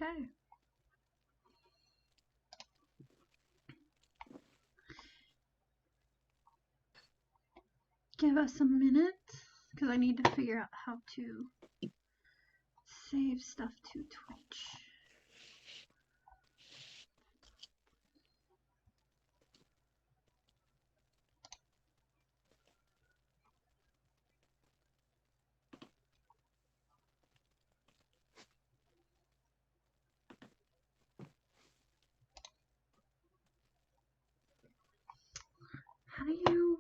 Okay. Give us a minute, because I need to figure out how to save stuff to Twitch. How do you...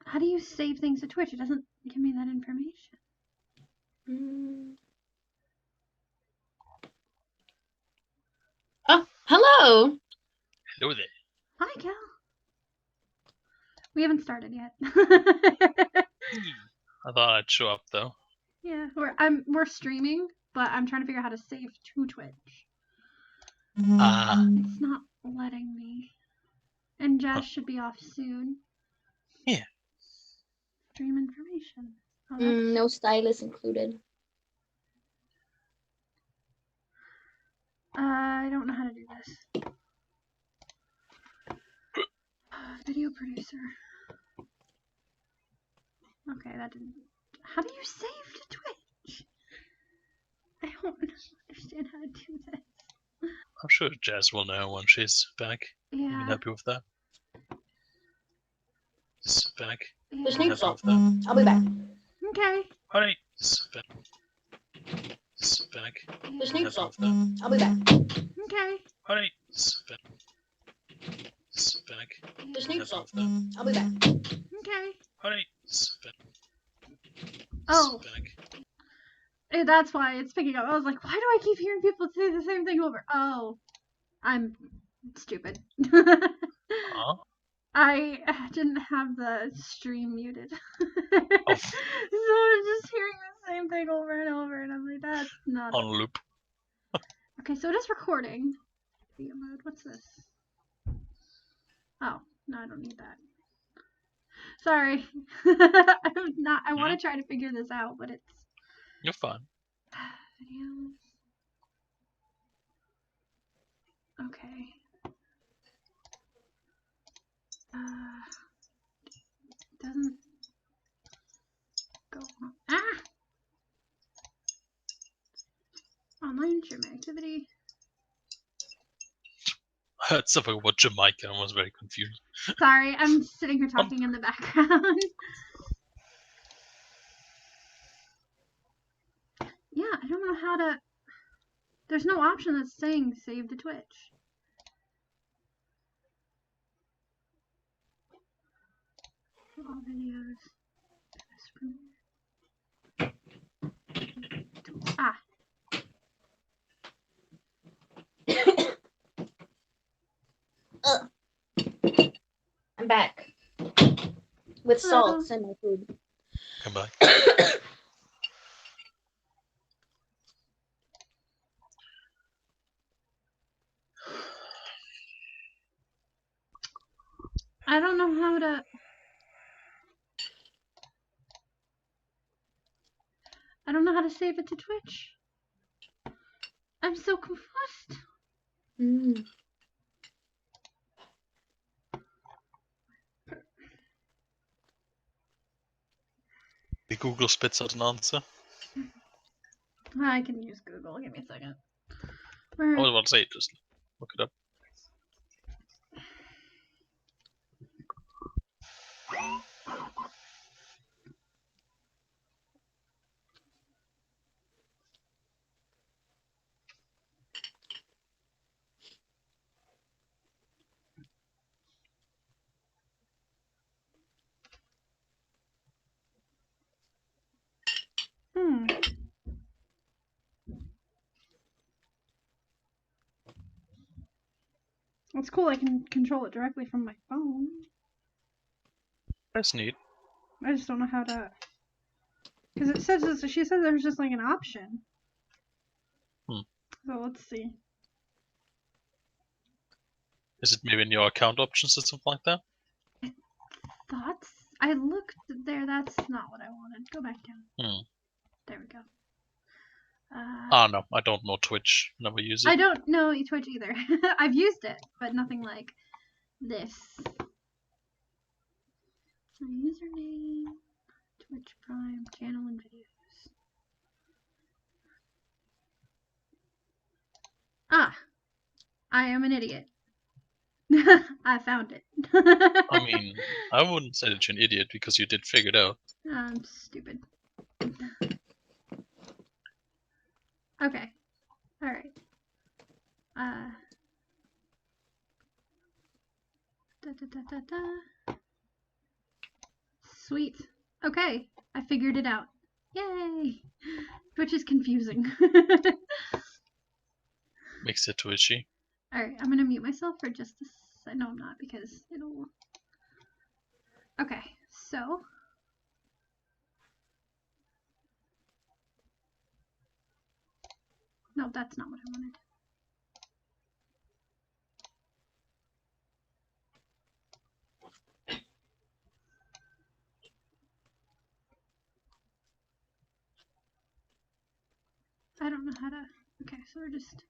How do you save things to Twitch? It doesn't give me that information. Oh, hello. Hello there. Hi, Kel. We haven't started yet. I thought I'd show up though. Yeah, we're streaming, but I'm trying to figure out how to save to Twitch. It's not letting me. And Jazz should be off soon. Yeah. Stream information. Oh, No stylus included. I don't know how to do this. Video producer. Okay, that didn't... How do you save to Twitch? I don't understand how to do this. I'm sure Jazz will know when she's back. Yeah. You can help you with that. She's back. Yeah. The sneak off. I'll be back. Okay. Alright. She's back. She's back. The sneak Help you off. with that. I'll be back. Okay. Alright. She's back. She's back. The sneak Help you off. with that. I'll be back. Okay. Alright. She's back. Oh. She's back. That's why it's picking up. I was like, why do I keep hearing people say the same thing over? Oh. I'm stupid. Huh? I didn't have the stream muted. Oh. So I was just hearing the same thing over and over, and I'm like, that's not... On loop. Okay, so it is recording. Video mode, what's this? Oh, no, I don't need that. Sorry. I want to try to figure this out, but it's... You're fine. Videos. Okay. Doesn't go on. Ah! Online stream activity. I heard something about Jamaica and was very confused. Sorry, I'm sitting here talking in the background. Yeah, I don't know how to... There's no option that's saying save to Twitch. All videos. Ah. I'm back. With Hello. salts in my food. Come back. I don't know how to... I don't know how to save it to Twitch. I'm so confused. The Google spits out an answer. I can use Google. Give me a second. I was about to say, just look it up. It's cool. I can control it directly from my phone. That's neat. I just don't know how to... Because it says this, she said there's just like an option. So let's see. Is it maybe in your account options or something like that? Thoughts? I looked there. That's not what I wanted. Go back down. There we go. No, I don't know Twitch. Never use I it. don't know Twitch either. I've used it, but nothing like this. My username, Twitch Prime, channel and videos. Ah, I am an idiot. I found it. I mean, I wouldn't say that you're an idiot because you did figure it out. I'm stupid. Okay. Alright. Sweet. Okay. I figured it out. Yay! Which is confusing. Makes it twitchy. Alright, I'm gonna mute myself for just a second. No, I'm not, because it'll... Okay, so... No, that's not what I wanted. I don't know how to... Okay, so we're just...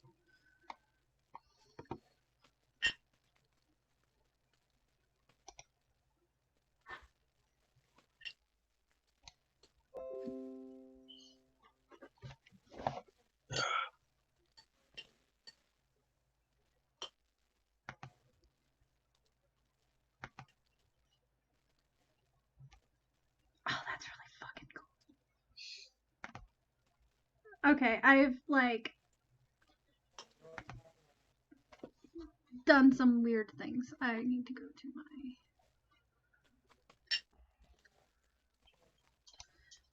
Oh, that's really fucking cool. Okay, I've, like... done some weird things. I need to go to my...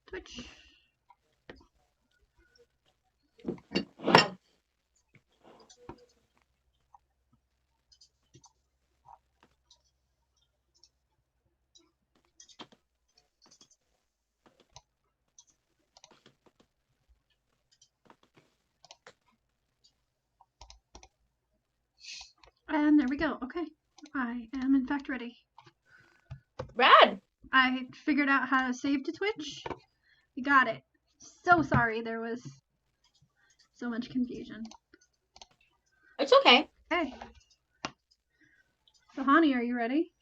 Twitch. And there we go. Okay. I am in fact ready. Rad. I figured out how to save to Twitch. We got it. So sorry there was so much confusion. It's okay. Okay. So, Hani, are you ready?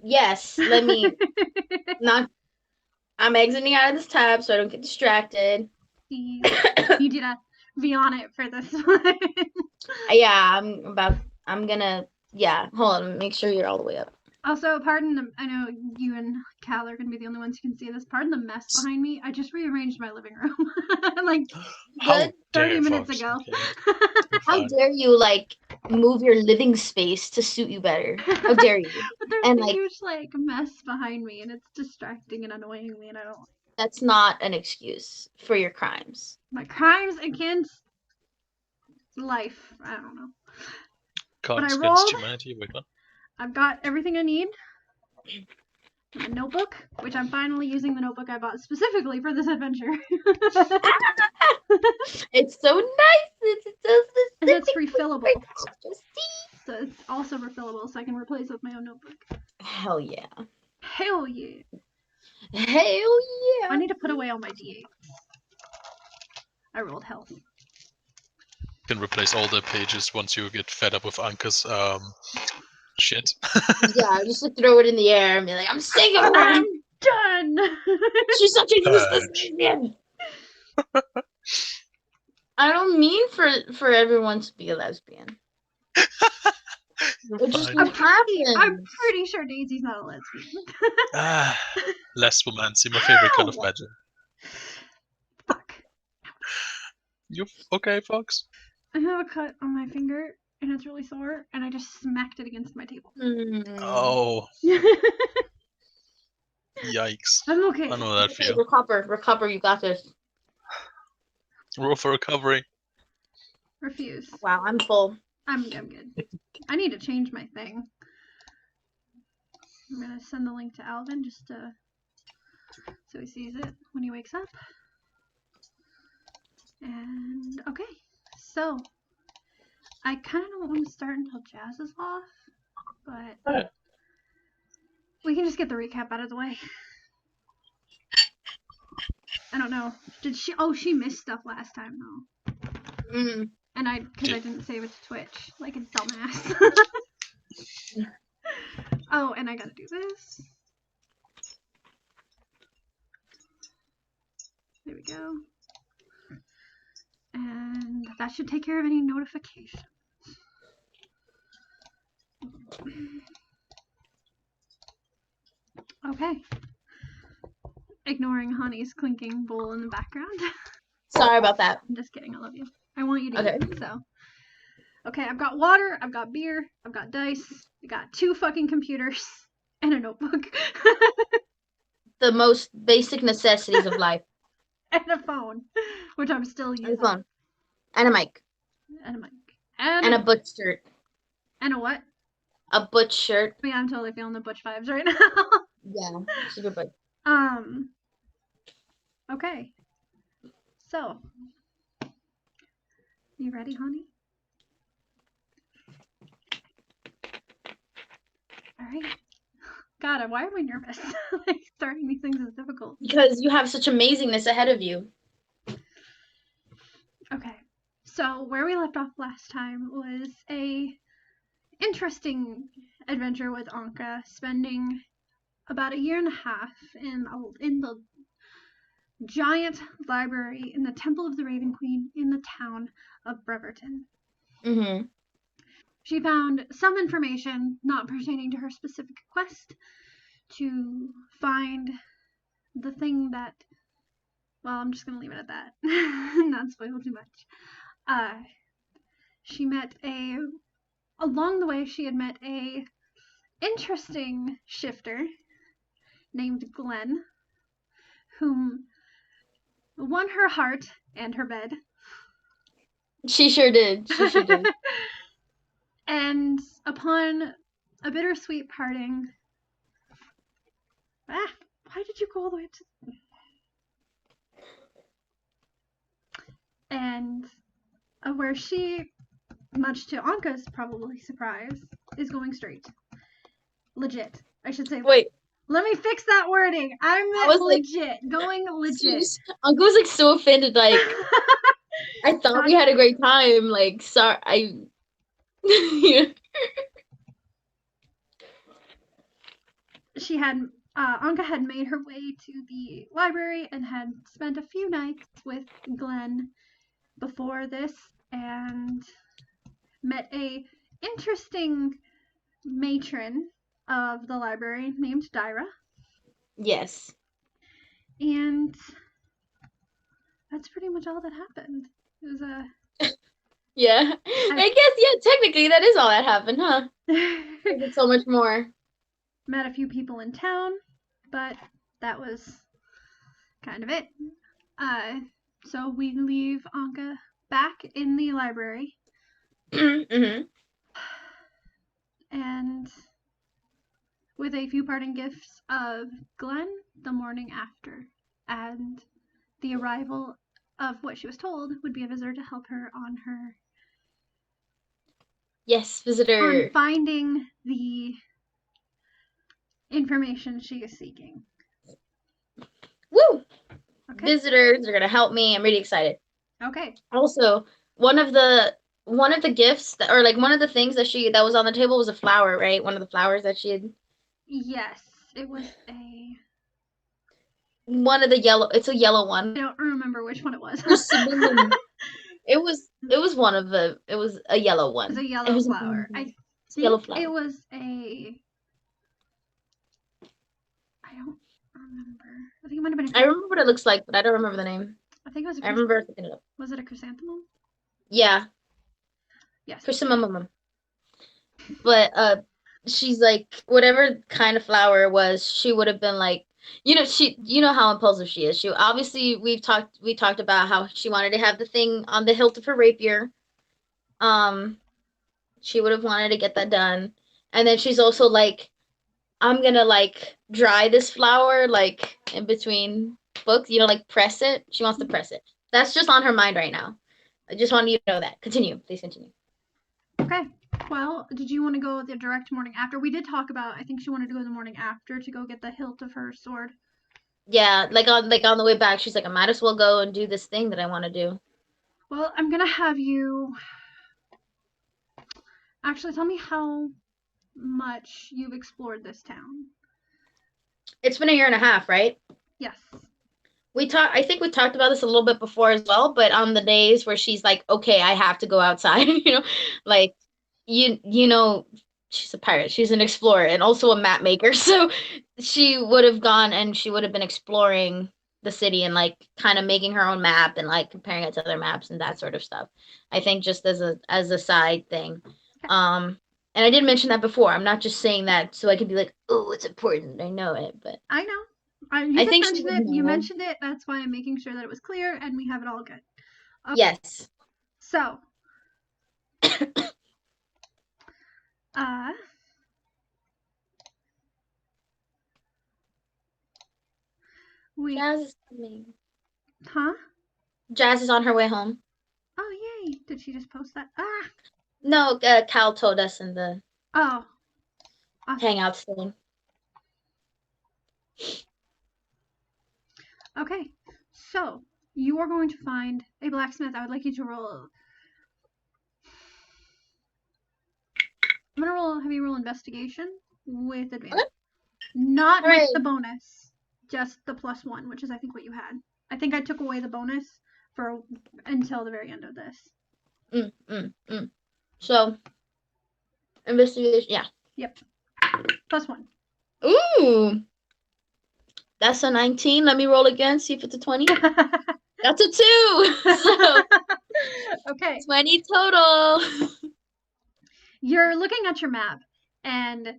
Yes. Let me not. I'm exiting out of this tab so I don't get distracted. You need to be on it for this one. Yeah, I'm gonna. Yeah, hold on. Make sure you're all the way up. Also, pardon the, I know you and Cal are going to be the only ones who can see this. Pardon the mess behind me. I just rearranged my living room like How 30 dare minutes Fox? ago. Okay. How dare you move your living space to suit you better? How dare you? But there's And a huge mess behind me, and it's distracting and annoying me, and I don't. that's not an excuse for your crimes. My crimes against life. I don't know. Crimes I against rolled. humanity. Wait, what? I've got everything I need. A notebook, which I'm finally using the notebook I bought specifically for this adventure. It's so nice. It's so specific. And it's refillable. So it's also refillable, so I can replace it with my own notebook. Hell yeah. Hell yeah. Hell yeah. I need to put away all my D8s. I rolled health. You can replace all the pages once you get fed up with Anka's shit. Yeah, just to throw it in the air and be like, I'm sick of her. I'm done. She's such a useless lesbian. I don't mean for everyone to be a lesbian. It just happens. I'm pretty sure Daisy's not a lesbian. Lesbomancy, my favorite kind of magic. Fuck. You okay, Fox? I have a cut on my finger, and it's really sore, and I just smacked it against my table. Oh. Yikes. I'm okay. I know that feel. Recover, you got this. Roll for recovery. Refuse. Wow, I'm full. I'm good. I need to change my thing. I'm gonna send the link to Alvin just so he sees it when he wakes up. And okay, so I kind of don't want to start until Jazz is off, but Alright. we can just get the recap out of the way. I don't know. Did she? Oh, she missed stuff last time though. Mm. And because I didn't save it to Twitch, like a dumbass. Oh, and I gotta do this. There we go. And that should take care of any notifications. Okay. Ignoring Honey's clinking bowl in the background. Sorry about that. I'm just kidding, I love you. I want you to Okay. eat, so. Okay, I've got water, I've got beer, I've got dice, I got 2 fucking computers, and a notebook. The most basic necessities of life. And a phone, which I'm still using. And a phone. And a mic. And a mic. And a butch shirt. And a what? A butch shirt. Yeah, I'm totally feeling the butch vibes right now. Yeah, super butch. Okay. So, you ready, honey? All right. God, why am I nervous? Like, starting these things is difficult. Because you have such amazingness ahead of you. Okay. So, where we left off last time was a interesting adventure with Anka, spending about a year and a half in the giant library in the Temple of the Raven Queen in the town of Breverton. Mm-hmm. She found some information not pertaining to her specific quest to find the thing that, well, I'm just going to leave it at that. Not spoil too much. She met along the way, she had met a interesting shifter named Glenn, whom won her heart and her bed. She sure did. She sure did. And upon a bittersweet parting, why did you go all the way to? And where she, much to Anka's probably surprise, is going straight. Legit. I should say. Wait. Let me fix that wording. I meant legit. Going legit. Uncle was like so offended. Like, I thought we had a great time. Like, sorry. She had. Anka had made her way to the library and had spent a few nights with Glenn before this, and met a interesting matron of the library named Dyra. Yes. And that's pretty much all that happened. It was yeah. I guess, yeah, technically that is all that happened, huh? There's so much more. Met a few people in town, but that was kind of it. So we leave Anka back in the library. Mm-hmm. And with a few parting gifts of Glenn the morning after, and the arrival of what she was told would be a visitor to help her on her. Yes, visitor. On finding the information she is seeking. Woo! Okay. Visitors are gonna help me. I'm really excited. Okay. Also, one of the gifts one of the things that was on the table was a flower, right? One of the flowers that she had. Yes, it was one of the yellow. It's a yellow one. I don't remember which one it was. It was one of the. It was a yellow one. It was a yellow flower. I think yellow flower. it was I don't remember. I think it might have been. I remember what it looks like, but I don't remember the name. I think it was. I remember looking it up. Was it a chrysanthemum? Yeah. Yes. Chrysanthemum. But she's like, whatever kind of flower it was, she would have been like, you know how impulsive she is. She obviously we talked about how she wanted to have the thing on the hilt of her rapier. She would have wanted to get that done. And then she's also like, I'm gonna like dry this flower like in between books, like press it. She wants to press it. That's just on her mind right now. I just wanted you to know that. Please continue. Okay. Well, did you want to go the direct morning after? We did talk about, I think she wanted to go the morning after to go get the hilt of her sword. Yeah, on the way back, she's like, I might as well go and do this thing that I want to do. Well, I'm gonna have you actually tell me how much you've explored this town. It's been a year and a half, right? Yes. I think we talked about this a little bit before as well, but on the days where she's like, okay, I have to go outside, like you know, she's a pirate, she's an explorer and also a map maker. So she would have gone and she would have been exploring the city and like kind of making her own map and like comparing it to other maps and that sort of stuff. I think just as a side thing. And I did mention that before. I'm not just saying that so I can be like, oh, it's important. I know it, but I know. You I just think mentioned it. You mentioned it. That's why I'm making sure that it was clear and we have it all good. Okay. Yes. So, Jazz is coming. Huh? Jazz is on her way home. Oh, yay. Did she just post that? No, Cal told us in the awesome. hangout thing. Okay, so you are going to find a blacksmith. I would like you to roll. I'm gonna have you roll investigation with advantage. What? Not with the bonus, just the +1, which is I think what you had. I think I took away the bonus for until the very end of this. So, investigation, yeah. Yep. +1. Ooh. That's a 19. Let me roll again, see if it's a 20. That's a 2. So, okay. 20 total. You're looking at your map, and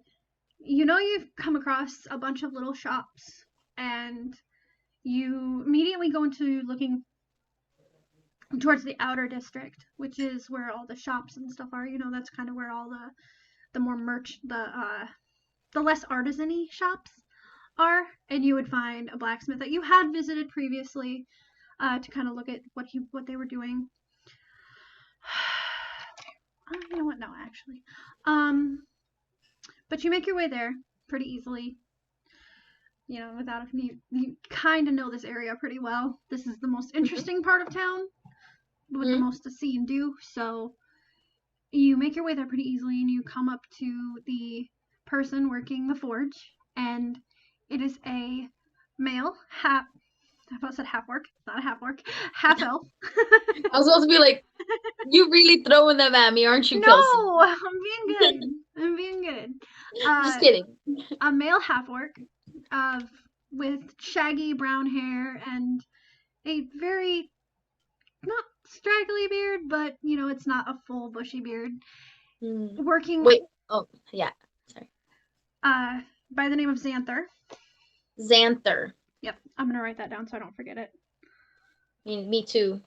you've come across a bunch of little shops, and you immediately go into looking towards the outer district, which is where all the shops and stuff are. That's kind of where all the more the less artisan-y shops are, and you would find a blacksmith that you had visited previously to kind of look at what they were doing. You know what? No, actually. But you make your way there pretty easily. Without you kind of know this area pretty well. This is the most interesting part of town with the most to see and do. So you make your way there pretty easily, and you come up to the person working the forge, and it is a male half. I thought I said half orc. It's not a half orc. Half elf. I was supposed to be like, you really throwing them at me, aren't you, Kelsea? No, I'm being good. Just kidding. A male half orc, with shaggy brown hair and a very not straggly beard, but it's not a full bushy beard. Working. Wait. Oh, yeah. Sorry. By the name of Xanther. Xanther. Yep, I'm gonna write that down so I don't forget it. Me too.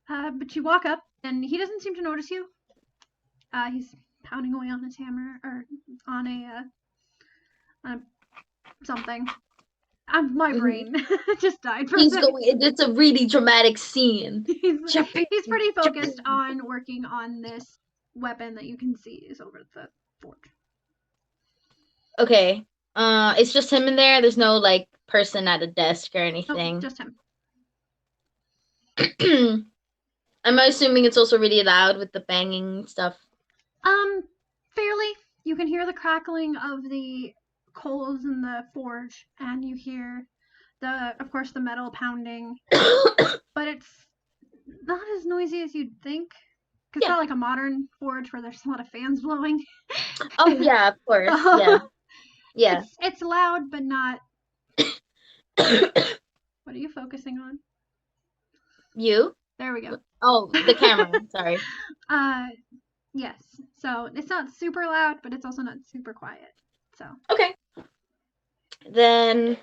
But you walk up, and he doesn't seem to notice you. He's pounding away on his hammer, or on a something. My brain just died for a second. It's a really dramatic scene. He's pretty focused on working on this weapon that you can see is over the forge. Okay. It's just him in there. There's no like person at a desk or anything. Nope, just him. I'm assuming it's also really loud with the banging stuff. Fairly. You can hear the crackling of the coals in the forge, and you hear of course, the metal pounding. But it's not as noisy as you'd think. It's not like a modern forge where there's a lot of fans blowing. Oh yeah, of course. Yeah. Yeah. It's loud, but not. What are you focusing on? You? There we go. Oh, the camera. Sorry. Yes. So it's not super loud, but it's also not super quiet. So. Okay. Then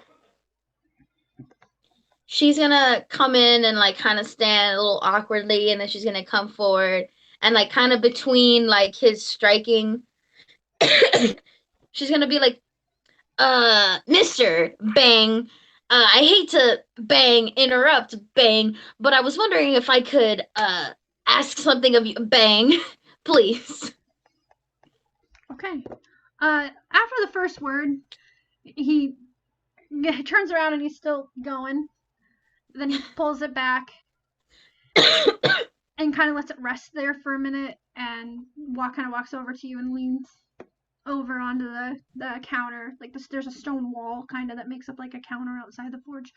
she's gonna come in and like kind of stand a little awkwardly, and then she's gonna come forward and like kind of between like his striking, she's gonna be like, Mr. Bang, I hate to interrupt, Bang, but I was wondering if I could ask something of you. Bang, please. Okay. After the first word, he turns around and he's still going. Then he pulls it back and kind of lets it rest there for a minute and walks over to you and leans over onto the counter. Like there's a stone wall kind of that makes up like a counter outside the forge.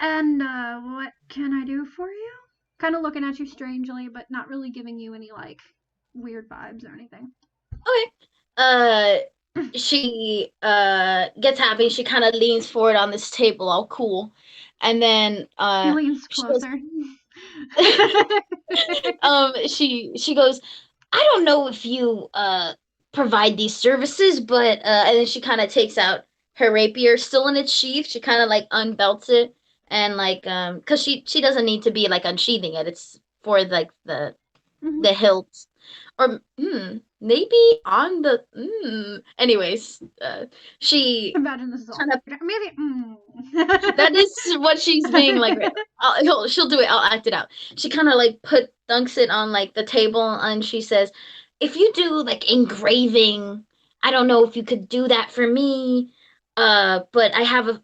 And what can I do for you? Kind of looking at you strangely, but not really giving you any like weird vibes or anything. Okay. She gets happy. She kind of leans forward on this table, all cool, and then he leans closer. She goes, I don't know if you provide these services, but and then she kind of takes out her rapier, still in its sheath. She kind of like unbelts it, and like because she doesn't need to be like unsheathing it. It's for like the hilt, or maybe on the anyways, she imagine this is all maybe that is what she's being like. She'll do it. I'll act it out. She kind of like dunks it on like the table, and she says, "If you do like engraving, I don't know if you could do that for me. But I have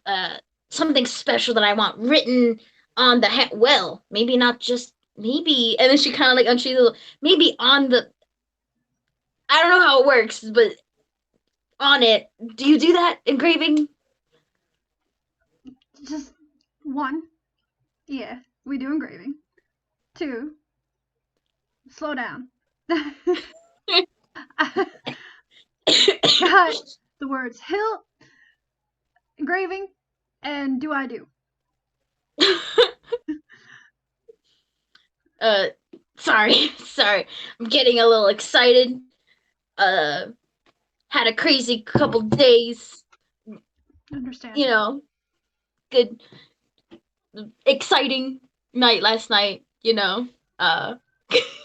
something special that I want written on the hand. Well, maybe not just maybe." And then she kind of like unsheathes maybe on the. I don't know how it works, but on it. Do you do that engraving? Just one. Yeah, we do engraving. 2. Slow down. Got the words hilt, engraving, and do I do. Sorry. I'm getting a little excited. Had a crazy couple days. Understand. You know, good, exciting night last night. You know,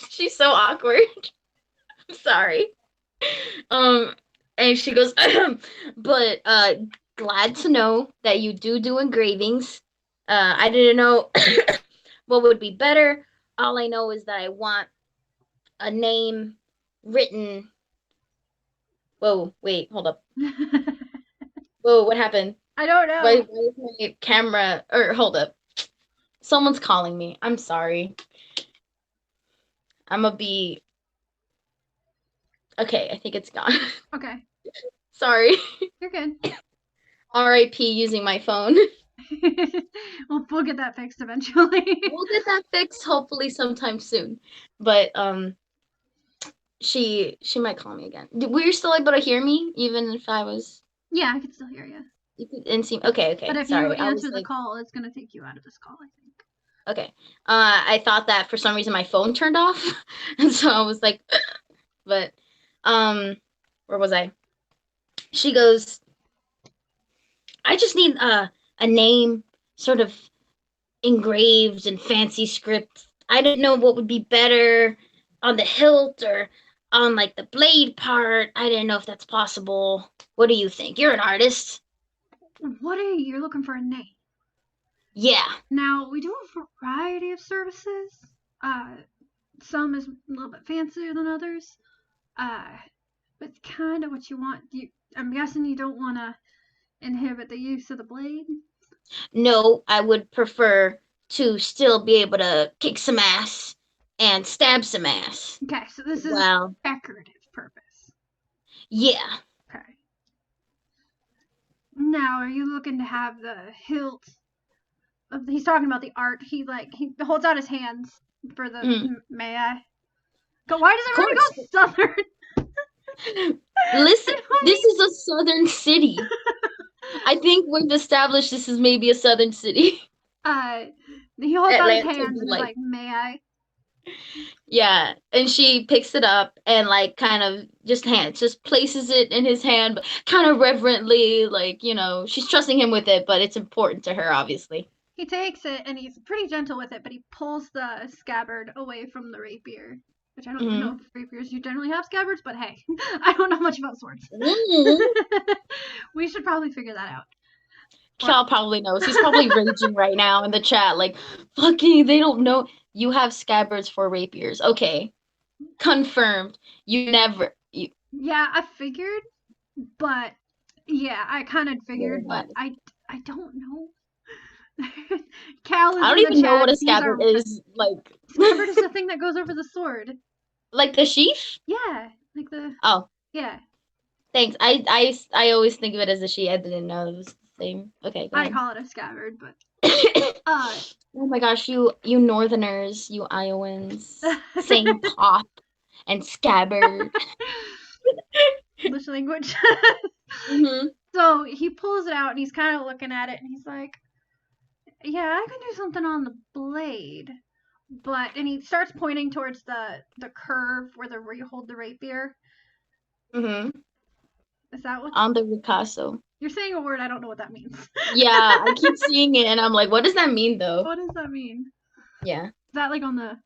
she's so awkward. I'm sorry. And she goes, but glad to know that you do engravings. I didn't know what would be better. All I know is that I want a name written. Whoa, wait, hold up. Whoa, what happened? I don't know. Why is my camera? Or hold up. Someone's calling me. I'm sorry. I'm gonna be. Okay, I think it's gone. Okay. Sorry. You're good. R.I.P. using my phone. We'll get that fixed eventually. We'll get that fixed hopefully sometime soon. But she might call me again. Were you still able to hear me even if I was? Yeah, I can still hear you. You could seem okay. But if sorry, you answer the call, it's gonna take you out of this call, I think. Okay. I thought that for some reason my phone turned off, and so I was like, but where was I? She goes, I just need a name sort of engraved in fancy script. I didn't know what would be better on the hilt or on like the blade part. I didn't know if that's possible. What do you think? You're an artist. What are you? You're looking for a name? Yeah. Now, we do a variety of services. Some is a little bit fancier than others. But it's kind of what you want. I'm guessing you don't want to inhibit the use of the blade? No, I would prefer to still be able to kick some ass and stab some ass. Okay, so this is decorative purpose. Yeah. Okay. Now, are you looking to have the hilt? He's talking about the art. He holds out his hands for the may I? Why does everybody go southern? Listen, this is a southern city. I think we've established this is maybe a southern city. He holds out his hands and is like, may I? Yeah, and she picks it up and like kind of just places it in his hand, but kind of reverently, like, you know, she's trusting him with it, but it's important to her, obviously. He takes it and he's pretty gentle with it, but he pulls the scabbard away from the rapier. Which I don't know if rapiers you generally have scabbards, but hey, I don't know much about swords. We should probably figure that out. Cal probably knows. He's probably raging right now in the chat, like, fucking, they don't know. You have scabbards for rapiers. Okay. Confirmed. You never. Yeah, I figured, but yeah, I kind of figured, You're but not. I don't know. Cal is I don't in the even know chat. what a He's scabbard our is. Like. scabbard is the thing that goes over the sword. Like the sheath? Yeah, like the Oh, yeah. thanks. I always think of it as a she. I didn't know it was the same. Okay, go I ahead. call it a scabbard, but Oh my gosh, you Northerners, you Iowans, saying pop and scabbard. English language. Mm-hmm. So he pulls it out and he's kind of looking at it and he's like, "Yeah, I can do something on the blade." And he starts pointing towards the curve where you hold the rapier. Mm-hmm. Is that what? On the ricasso. You're saying a word I don't know what that means. Yeah, I keep seeing it and I'm like, what does that mean though? What does that mean? Yeah. Is that like on the?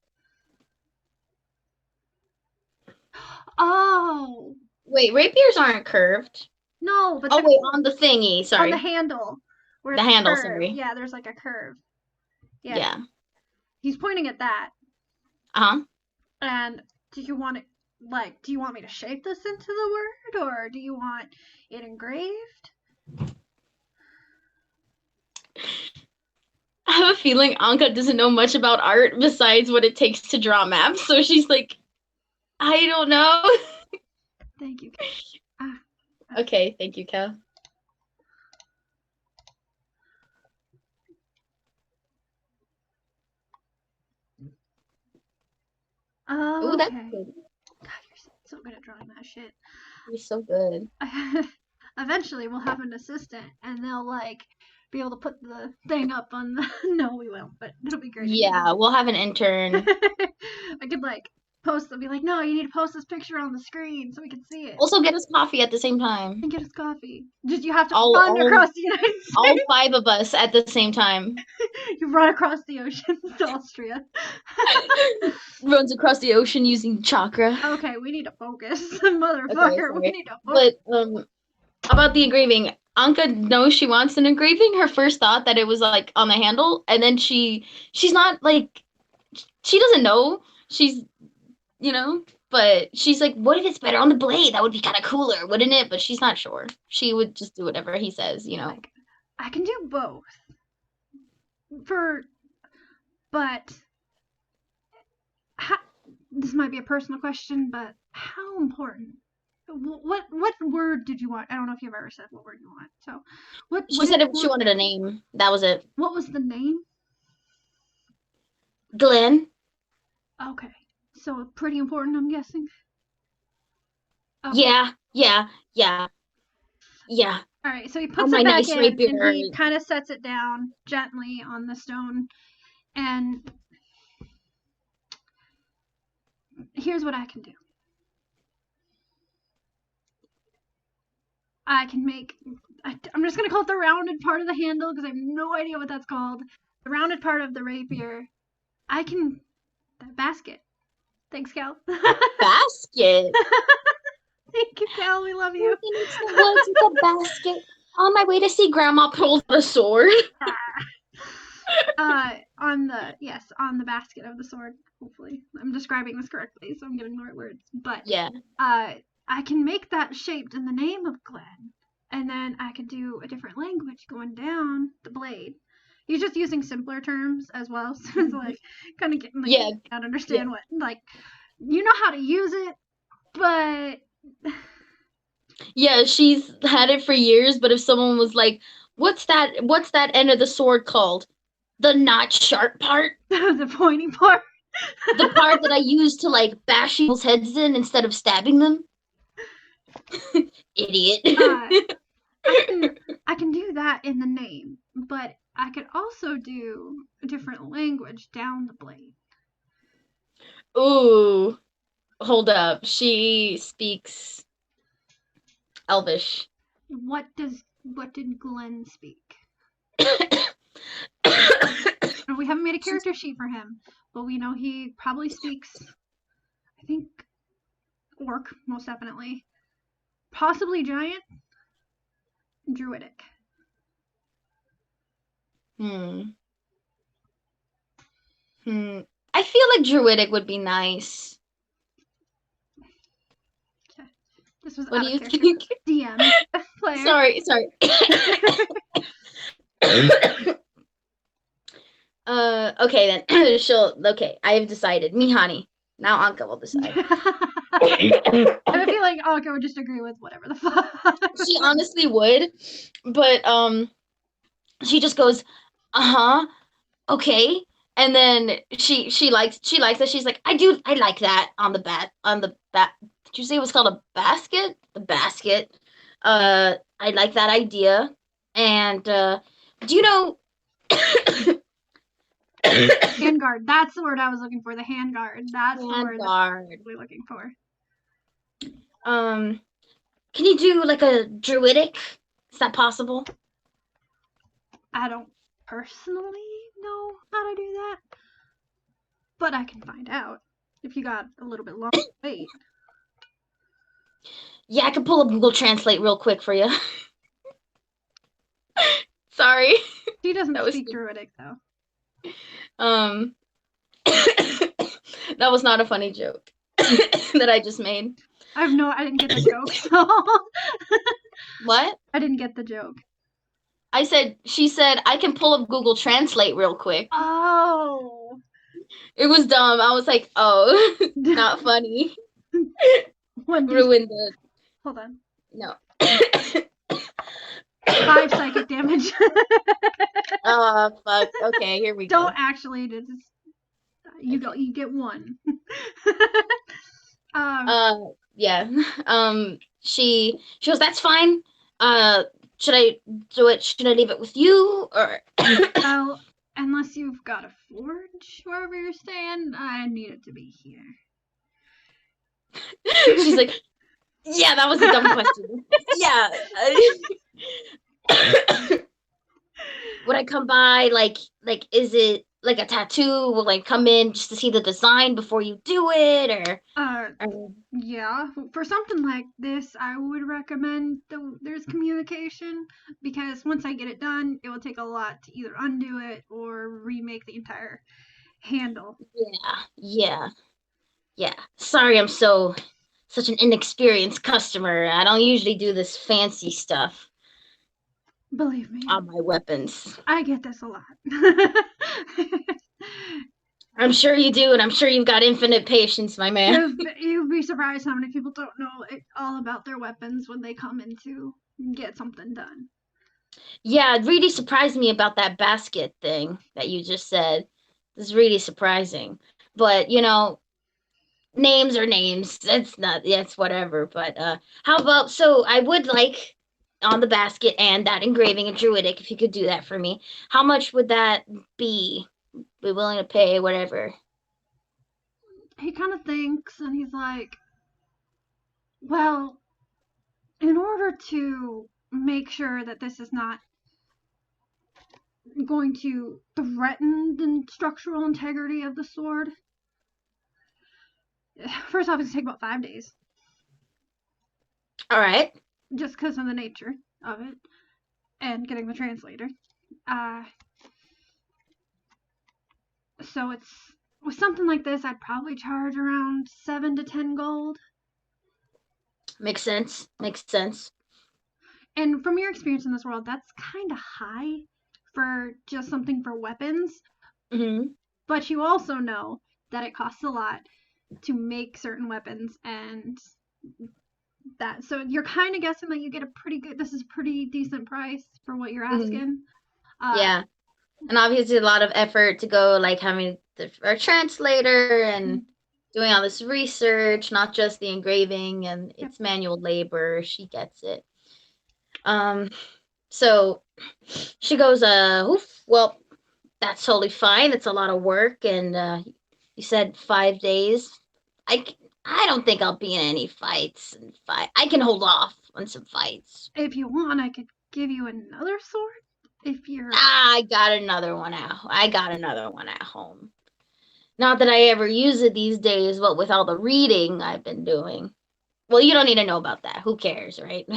Oh Wait, rapiers aren't curved. no, but Oh wait, on the thingy. on Sorry. the handle where The it's handle. curved. Sorry. Yeah, there's like a curve. Yeah. He's pointing at that. Uh-huh. And do you want it do you want me to shape this into the word or do you want it engraved? I have a feeling Anka doesn't know much about art besides what it takes to draw maps, so she's like, I don't know. Thank you. Okay, thank you, Kel. Oh, Ooh, that's okay. good. God, you're so good at drawing that shit. You're so good. Eventually, we'll have an assistant, and they'll be able to put the thing up on the. No, we won't, but it'll be great. Yeah, we'll have an intern. I could post them, be like, no, you need to post this picture on the screen so we can see it. Also, get us coffee at the same time. And get us coffee. Just you have to All- run all- across the United States. All 5 of us at the same time. You run across the ocean to Austria. Runs across the ocean using chakra. Okay, we need to focus, motherfucker. Okay, we need to focus. But about the engraving, Anka knows she wants an engraving. Her first thought that it was like on the handle, and then she's not like, she doesn't know. She's, but she's like, what if it's better on the blade? That would be kind of cooler, wouldn't it? But she's not sure. She would just do whatever he says, I can do both. But this might be a personal question, but how important? What word did you want? I don't know if you've ever said what word you want. So, She said she wanted a name. That was it. What was the name? Glenn. Okay, so pretty important, I'm guessing. Okay. Yeah. All right, so he puts it back in and he kind of sets it down gently on the stone. And here's what I can do. I can make, I'm just going to call it the rounded part of the handle because I have no idea what that's called. The rounded part of the rapier. The basket. Thanks, Cal. Basket? Thank you, Cal. We love you. It's the woods with a basket. On my way to see Grandma pull the sword. On the basket of the sword. Hopefully, I'm describing this correctly, so I'm getting the right words. But yeah, I can make that shaped in the name of Glenn, and then I could do a different language going down the blade. He's just using simpler terms as well, so it's kind of getting I don't understand what you know how to use it, but. Yeah, she's had it for years, but if someone was like, what's that end of the sword called? The not sharp part? The pointy part? The part that I use to bash people's heads in instead of stabbing them? Idiot. I can do that in the name, but I could also do a different language down the blade. Ooh. Hold up. She speaks Elvish. What did Glenn speak? We haven't made a character sheet for him, but we know he probably speaks, I think, Orc, most definitely. Possibly Giant. Druidic. I I feel like druidic would be nice. Okay. This was What out do of you character. think? DM player. Sorry. Okay then. Okay, I have decided. Mihani. Now Anka will decide. I feel like Anka would just agree with whatever the fuck. She honestly would, but she just goes, okay, and then she likes that. She's like, I like that on the bat. Did you say it was called a basket? The basket. I like that idea, and do you know? Handguard. That's the word I was looking for. The handguard. That's the word we're looking for. Can you do like a druidic? Is that possible? I don't personally know how to do that, but I can find out if you got a little bit long to wait. Yeah, I can pull up Google Translate real quick for you. Sorry. She doesn't speak druidic though. That was not a funny joke that I just made. I didn't get the joke. So. What? I didn't get the joke. She said, I can pull up Google Translate real quick. Oh. It was dumb. I was like, oh, not funny. Ruined it. Hold on. No. 5 psychic damage. Oh, fuck. Okay, here we go. Don't actually. You get 1. Yeah. She goes, that's fine. Should I do it? Should I leave it with you? Or well, unless you've got a forge wherever you're staying, I need it to be here. She's like, yeah, that was a dumb question. Yeah. Would I come by? Like, is it like a tattoo? Will I come in just to see the design before you do it, or? Yeah, for something like this, I would recommend there's communication, because once I get it done, it will take a lot to either undo it or remake the entire handle. Yeah. Sorry, I'm such an inexperienced customer. I don't usually do this fancy stuff. Believe me. On my weapons. I get this a lot. I'm sure you do, and I'm sure you've got infinite patience, my man. You'd be surprised how many people don't know all about their weapons when they come in to get something done. Yeah, it really surprised me about that basket thing that you just said. It's really surprising. But, names are names. That's whatever. But how about, so I would like on the basket and that engraving of druidic, if you could do that for me. How much would that be? Be willing to pay, whatever. He kind of thinks, and he's like, well, in order to make sure that this is not going to threaten the structural integrity of the sword, first off, it's going to take about 5 days. All right. Just because of the nature of it and getting the translator. So with something like this, I'd probably charge around 7 to 10 gold. Makes sense. And from your experience in this world, that's kind of high for just something for weapons. Mm-hmm. But you also know that it costs a lot to make certain weapons, and that, so you're kind of guessing that you get this is a pretty decent price for what you're asking. Yeah. And obviously a lot of effort to go, like having a translator and doing all this research, not just the engraving, and it's manual labor. She gets it. So she goes, well, that's totally fine. It's a lot of work, and you said 5 days. I don't think I'll be in any fights. I can hold off on some fights. If you want, I could give you another sword. If you're... I got another one at home. Not that I ever use it these days, but with all the reading I've been doing. Well, you don't need to know about that. Who cares, right?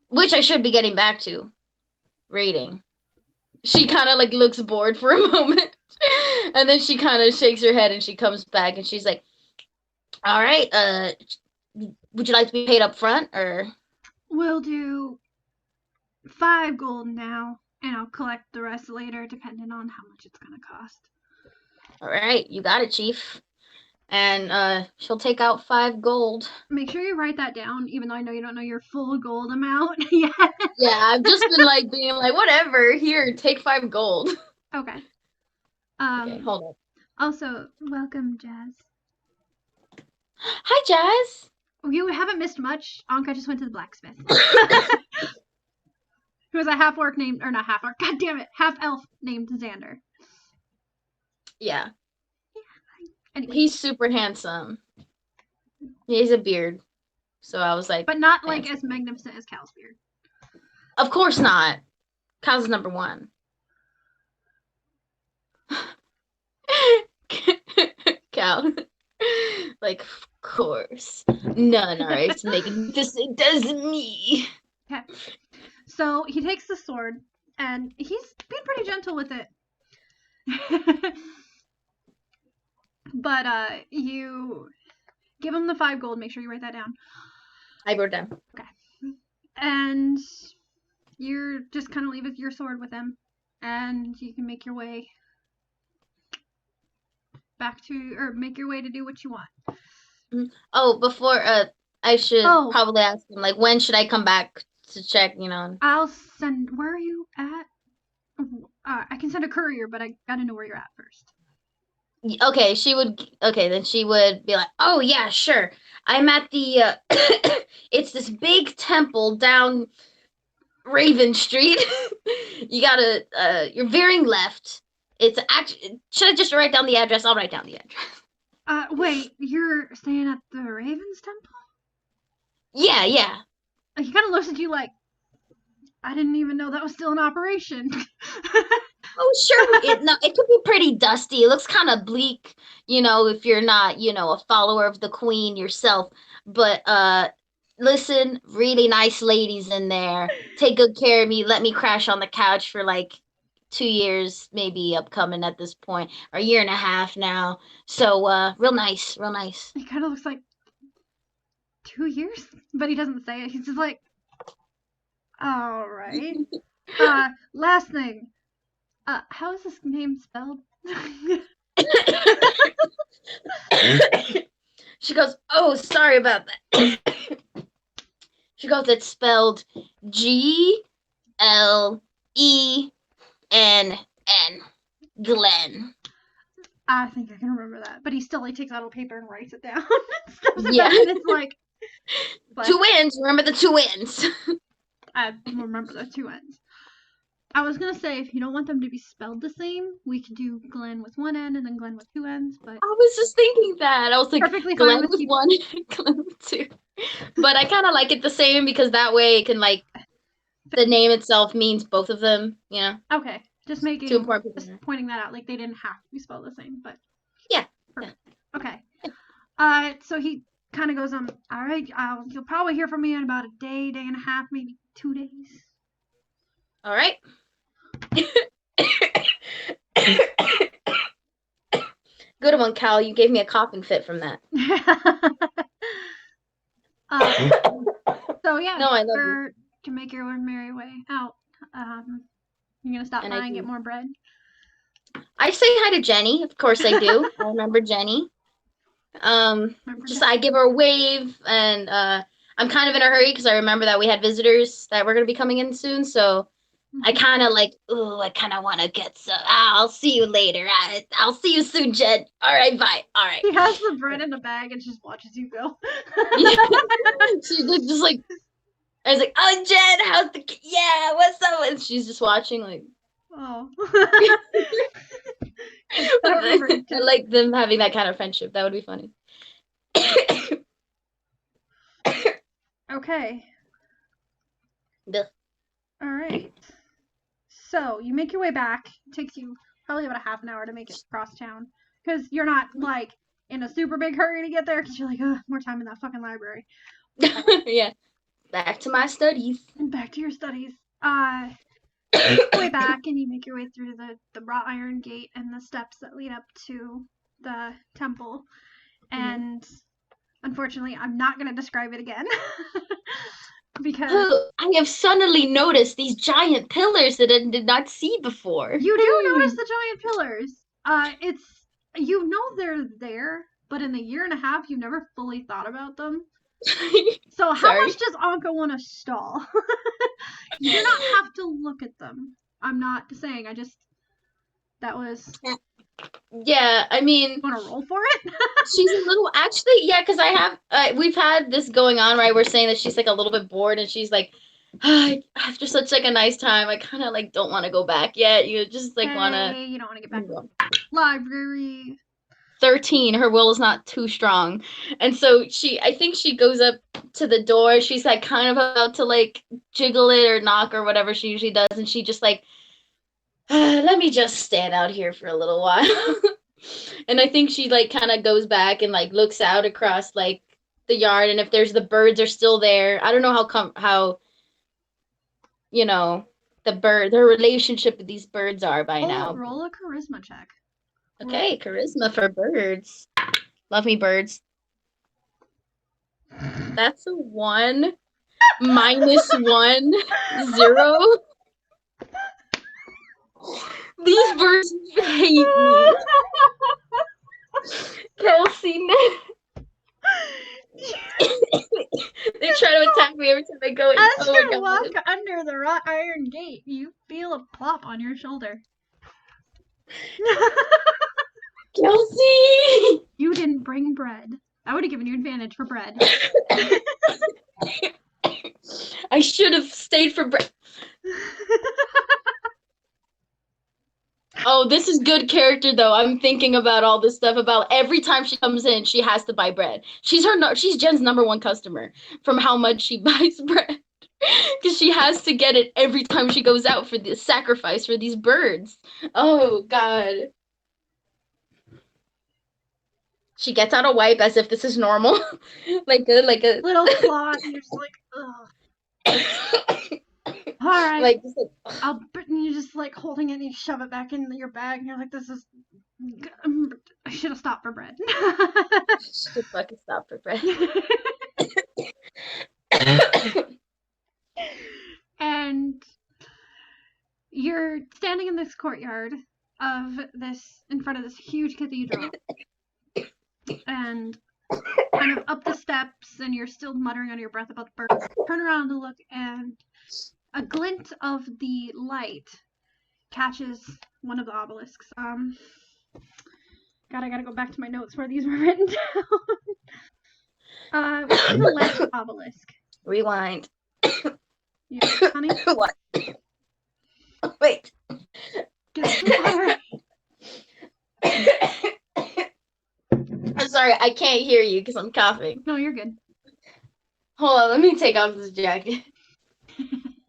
Which I should be getting back to. Reading. She kind of looks bored for a moment. And then she kind of shakes her head and she comes back and she's like, all right, would you like to be paid up front or? We'll do 5 gold now, and I'll collect the rest later, depending on how much it's gonna cost. All right, you got it, Chief. And she'll take out 5 gold. Make sure you write that down, even though I know you don't know your full gold amount yet. Yeah, I've just been like being like, whatever, here, take 5 gold. Okay. Okay, hold on. Also, welcome, Jazz. Hi, Jazz. You haven't missed much. Anka just went to the blacksmith. Who was a half orc named, or not half orc, god damn it, half elf named Xander. Yeah. Anyway. He's super handsome. He has a beard. So I was like. But not like as magnificent as Cal's beard. Of course not. Cal's number 1. Cal. Like, of course. None are as magnificent as me. Okay. So he takes the sword, and he's being pretty gentle with it. But you give him the 5 gold. Make sure you write that down. I wrote down. Okay. And you're just kind of leave your sword with him, and you can make your way back to, or make your way to do what you want. Oh, before I should probably ask him, like, when should I come back to check, you know? I'll send, where are you at? I can send a courier, but I gotta know where you're at first. Okay, then she would be like, oh yeah, sure. I'm at the, it's this big temple down Raven Street. You gotta, you're veering left. It's actually, should I just write down the address? I'll write down the address. Wait, you're staying at the Raven's temple? Yeah. He kind of looks at you like, I didn't even know that was still in operation. Oh, sure. It could be pretty dusty. It looks kind of bleak, you know, if you're not, you know, a follower of the queen yourself. But listen, really nice ladies in there. Take good care of me. Let me crash on the couch for like 2 years, maybe upcoming at this point, or 1.5 years now. So real nice. He kind of looks like 2 years, but he doesn't say it. He's just like, all right. Last thing. How is this name spelled? She goes, oh, sorry about that. She goes, it's spelled Glenn. Glenn. I think I can remember that. But he still like takes out a paper and writes it down. Yeah. And it's like, but 2 N's. Remember the 2 N's. I remember the 2 N's. I was gonna say, if you don't want them to be spelled the same, we could do Glenn with 1 N and then Glenn with 2 N's. But I was just thinking that. I was like, perfectly Glenn fine with 1 and Glenn with 2. But I kind of like it the same because that way it can, like, the name itself means both of them, you know? Okay. Just making, Too important. just pointing that out. Like, they didn't have to be spelled the same, but. Yeah. Perfect. Okay. So he kind of goes on, all right, you'll probably hear from me in about a day, 1.5 days, maybe 2 days. All right. Good one, Cal. You gave me a coughing fit from that. So yeah, no, I love you. To make your merry way out. You're gonna stop by and get more bread. I say hi to Jenny. Of course I do. I remember Jenny. I give her a wave, and I'm kind of in a hurry because I remember that we had visitors that were gonna be coming in soon. So I kind of like, I kind of want to get some. I'll see you later. I'll see you soon, Jen. All right, bye. All right. He has the bread in the bag and just watches you go. She's just like, I was like, oh, Jen, how's yeah, what's up? And she's just watching, like, oh. I like them having that kind of friendship. That would be funny. Okay. Ugh. All right. So you make your way back. It takes you probably about a half an hour to make it across town because you're not like in a super big hurry to get there because you're like, more time in that fucking library. Yeah. Back to my studies. Back to your studies. make your way back, and you make your way through the wrought iron gate and the steps that lead up to the temple. And unfortunately, I'm not going to describe it again. Because I have suddenly noticed these giant pillars that I did not see before. You do notice the giant pillars. You know they're there, but in a year and a half, you never fully thought about them. So how much does Anka want to stall? You do not have to look at them. I'm not saying. That was. Yeah, I mean, want to roll for it? She's a little, actually, yeah, because we've had this going on, right? We're saying that she's like a little bit bored, and she's like, after such like a nice time, I kind of like don't want to go back yet. You just like want to. You don't want to get back to the library. 13, her will is not too strong, and so I think she goes up to the door. She's like kind of about to like jiggle it or knock or whatever she usually does, and she just like, let me just stand out here for a little while. And I think she like kind of goes back and like looks out across like the yard, and if there's the birds are still there. I don't know how you know their relationship with these birds are by now. Roll a charisma check. Okay, charisma for birds. Love me birds. That's a 1 -1 0. These birds hate me. Kelsea, they try to attack me every time I go in. As you walk under the wrought iron gate, you feel a plop on your shoulder. Kelsea! You didn't bring bread. I would have given you advantage for bread. I should have stayed for bread. Oh, this is good character though. I'm thinking about all this stuff about every time she comes in, she has to buy bread. She's Jen's #1 customer from how much she buys bread. Because she has to get it every time she goes out for the sacrifice for these birds. Oh God. She gets out a wipe as if this is normal. like a little claw, and you're just like, ugh. All right. Like, you're just like holding it and you shove it back in your bag and you're like, this is. I should have stopped for bread. Should fucking stop for bread. And you're standing in this courtyard in front of this huge cathedral. And kind of up the steps, and you're still muttering under your breath about the birds. Turn around to look, and a glint of the light catches one of the obelisks. God, I gotta go back to my notes where these were written down. What's the left obelisk? Rewind. Yeah, honey? What? Wait. Get some water. I'm sorry, I can't hear you because I'm coughing. No, you're good. Hold on, let me take off this jacket.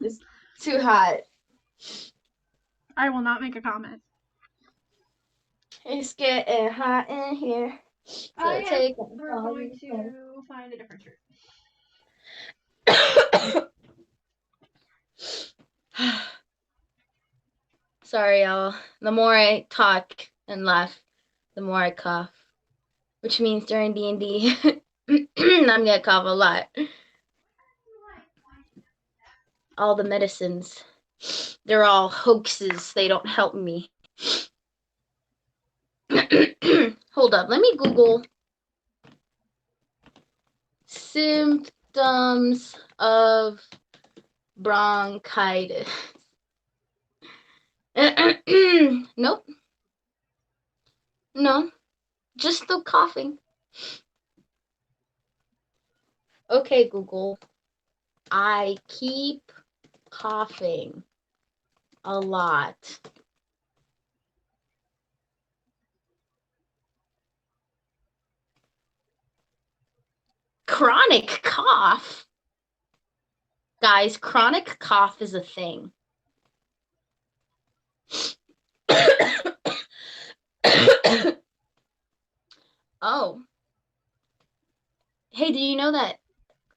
It's too hot. I will not make a comment. It's getting hot in here. So we're going to find a different shirt. Sorry, y'all. The more I talk and laugh, the more I cough. Which means during D&D, I'm gonna cough a lot. All the medicines, they're all hoaxes. They don't help me. Hold up, let me Google symptoms of bronchitis. Nope. No, just still coughing. Okay, Google. I keep coughing a lot. Chronic cough? Guys, chronic cough is a thing. Oh. Hey, did you know that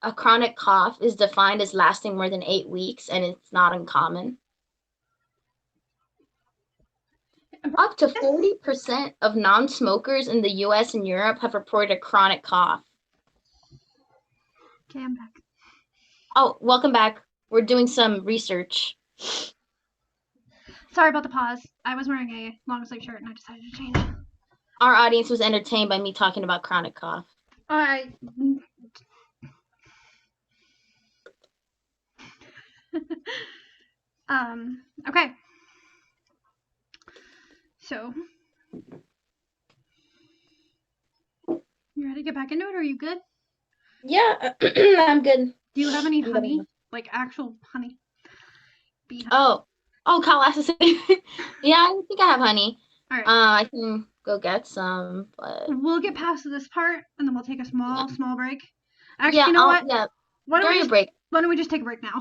a chronic cough is defined as lasting more than 8 weeks, and it's not uncommon? Up to 40% of non-smokers in the US and Europe have reported a chronic cough. Okay, I'm back. Oh, welcome back. We're doing some research. Sorry about the pause. I was wearing a long sleeve shirt and I decided to change. Our audience was entertained by me talking about chronic cough. Alright. Okay. So, you ready to get back into it, or are you good? Yeah, I'm good. Do you have any I'm honey? good. Like actual honey? Bee honey? Oh, Kyle asked to say. Yeah, I think I have honey. Alright. I can go get some, but We'll get past this part and then we'll take a small break. Actually, yeah, you know what? Yeah. Why don't During we a just, break. why don't we just take a break now?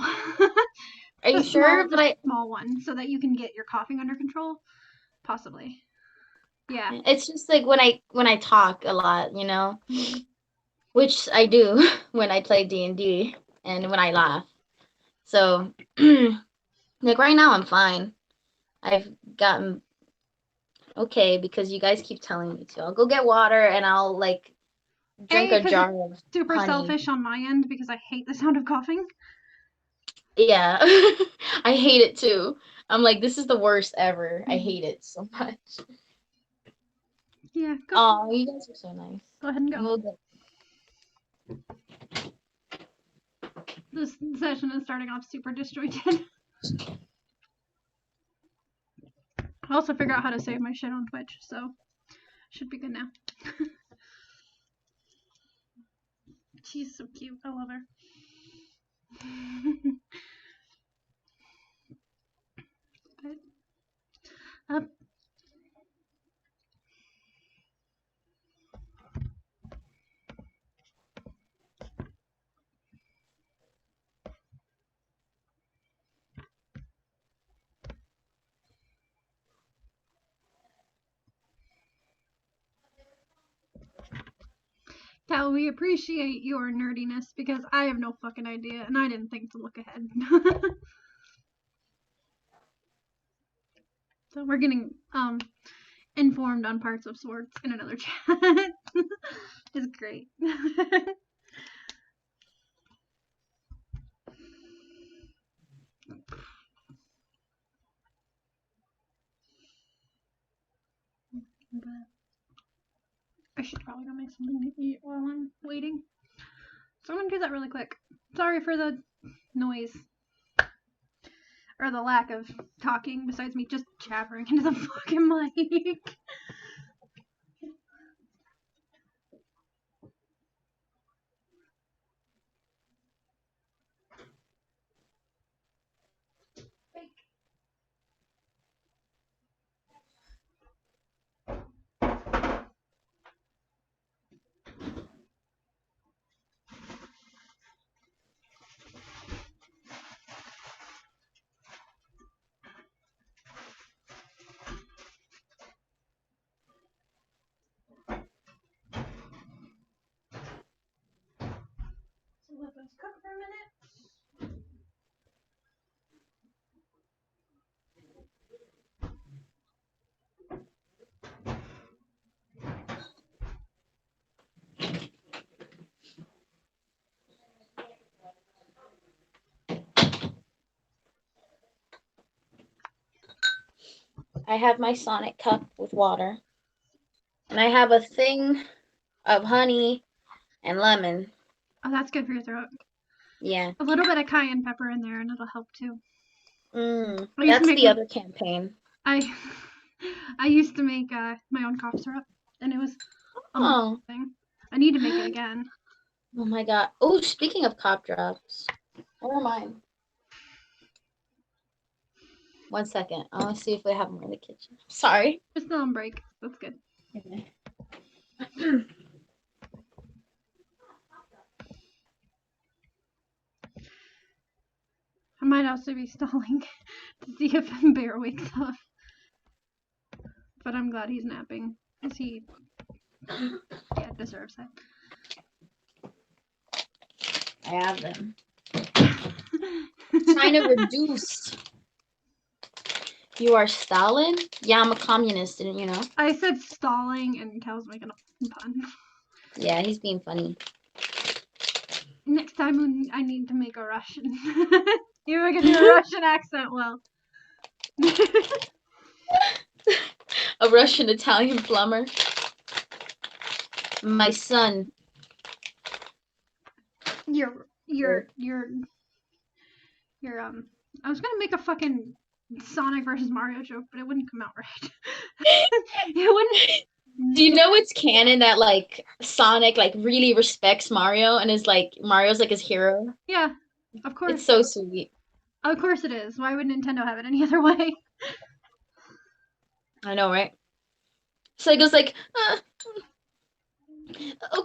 Are you sure? Just a small one, so that you can get your coughing under control. Possibly. Yeah. It's just like when I talk a lot, you know, Mhm. which I do when I play D&D and when I laugh. So, like right now I'm fine. I've gotten okay because you guys keep telling me to. I'll go get water and I'll like drink a 'cause jar it's of super honey. selfish on my end because I hate the sound of coughing. Yeah, I hate it too. I'm like, this is the worst ever. I hate it so much. Yeah, go. Oh, you guys are so nice. Go ahead and go. We'll go. This session is starting off super disjointed. I also figured out how to save my shit on Twitch, so should be good now. She's so cute. I love her. But, Cal, we appreciate your nerdiness because I have no fucking idea and I didn't think to look ahead. So we're getting informed on parts of swords in another chat. It's great. But I should probably go make something to eat while I'm waiting. So I'm gonna do that really quick. Sorry for the noise. Or the lack of talking besides me just jabbering into the fucking mic. So let those cook for a minute. I have my Sonic cup with water. And I have a thing of honey and lemon. Oh, that's good for your throat. Yeah. A little bit of cayenne pepper in there and it'll help too. That's the other campaign. I used to make my own cough syrup and it was amazing. I need to make it again. Oh my god. Oh, speaking of cough drops. Where are mine? 1 second. I want to see if we have more in the kitchen. Sorry. We're still on break. That's good. Okay. I might also be stalling to see if Bear wakes up. But I'm glad he's napping. Because he deserves it. I have them. Trying to reduce You are Stalin? Yeah, I'm a communist, didn't you know? I said stalling, and Cal's making a pun. Yeah, he's being funny. Next time I need to make a Russian. You can do a Russian accent well. A Russian Italian plumber. My son. You're I was gonna make a fucking Sonic versus Mario joke, but it wouldn't come out right. It wouldn't. Do you know it's canon that like Sonic like really respects Mario and is like Mario's like his hero? Yeah, of course. It's so sweet. Of course it is. Why would Nintendo have it any other way? I know, right? Sega's like,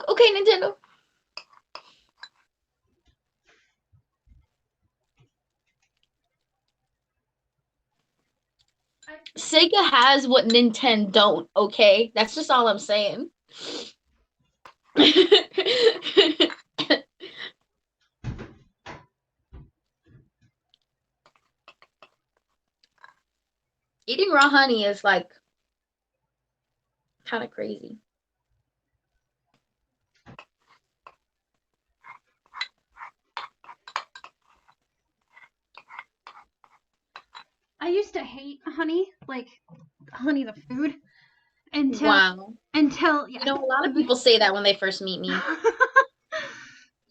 okay, Nintendo. Sega has what Nintendo don't, okay? That's just all I'm saying. Eating raw honey is like kind of crazy. I used to hate honey, like honey the food, until yeah. You know, a lot of people say that when they first meet me.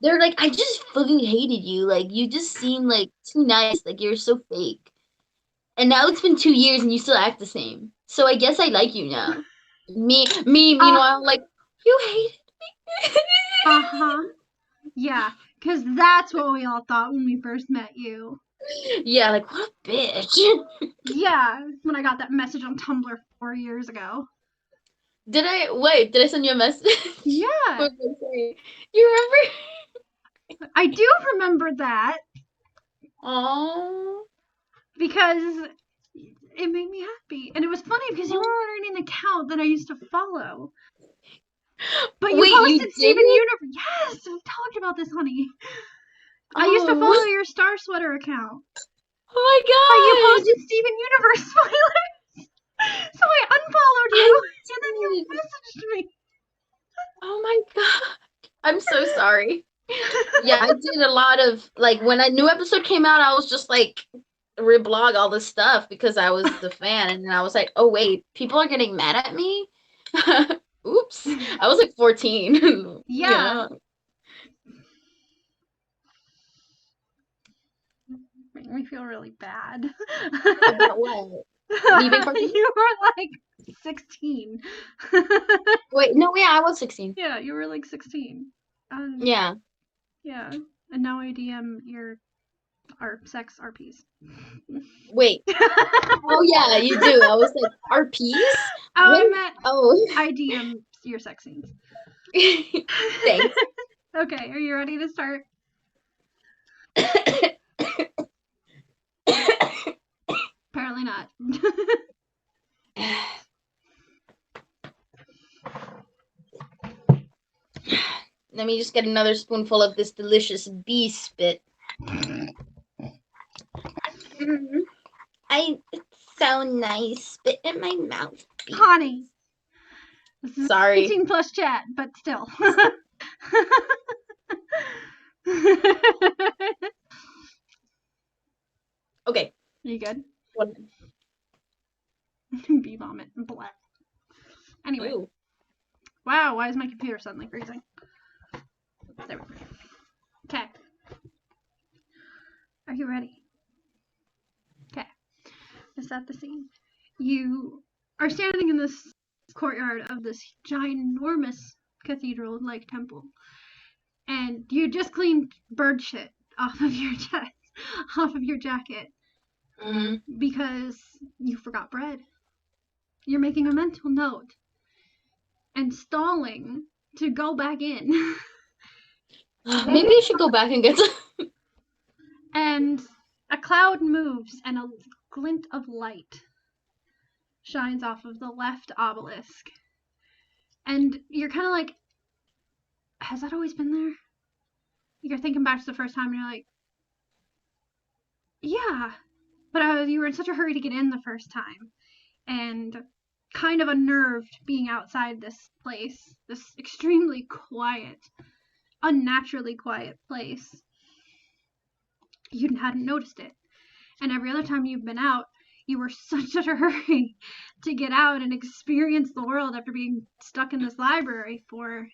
They're like, I just fucking hated you. Like, you just seem like too nice. Like, you're so fake. And now it's been 2 years and you still act the same. So I guess I like you now. Meanwhile, like, you hated me. Yeah, because that's what we all thought when we first met you. Yeah, like, what a bitch. Yeah, when I got that message on Tumblr 4 years ago. Did I send you a message? Yeah. You remember? I do remember that. Aww. Because it made me happy. And it was funny because you were on an account that I used to follow. But you posted Steven Universe. Yes, we talked about this, honey. I used to follow your Star Sweater account. Oh my god! But you posted Steven Universe spoilers. So I unfollowed you, and then you messaged me. Oh my god. I'm so sorry. Yeah, I did a lot of, like, when a new episode came out, I was just like, reblog all this stuff because I was the fan, and then I was like, oh wait, people are getting mad at me? Oops. I was like 14. Yeah. Made me feel really bad. About what? Leaving cartoon? You were like 16. Wait, no, yeah, I was 16. Yeah, you were like 16. Yeah. Yeah. And now I DM our sex RPs. Wait. Oh yeah, you do. I was like, RPs? I DM your sex scenes. Thanks. Okay, are you ready to start? Apparently not. Let me just get another spoonful of this delicious bee spit. It's so nice. Spit in my mouth. Connie. This is Sorry. 18 plus chat, but still. Okay. You good? Bee vomit. Blah. Anyway. Ew. Wow, why is my computer suddenly freezing? There we go. Okay. Are you ready? Okay. To set the scene. You are standing in this courtyard of this ginormous cathedral-like temple. And you just cleaned bird shit off of your chest, off of your jacket. Mm-hmm. Because you forgot bread. You're making a mental note. And stalling to go back in. Maybe I should go back and get some. And a cloud moves and a glint of light shines off of the left obelisk. And you're kind of like, has that always been there? You're thinking back to the first time and you're like, yeah, But you were in such a hurry to get in the first time, and kind of unnerved being outside this place, this extremely quiet, unnaturally quiet place. You hadn't noticed it. And every other time you've been out, you were such a hurry to get out and experience the world after being stuck in this library for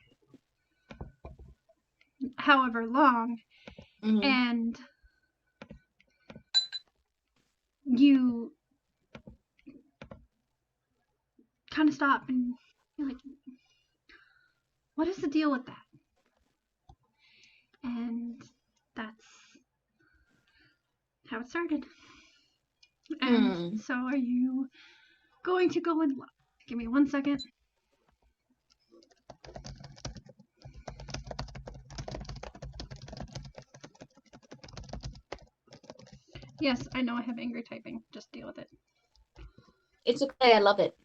however long. Mm-hmm. And you kind of stop and you're like, what is the deal with that? And that's how it started. And so are you going to go and look? Give me 1 second. Yes, I know I have angry typing. Just deal with it. It's okay. I love it.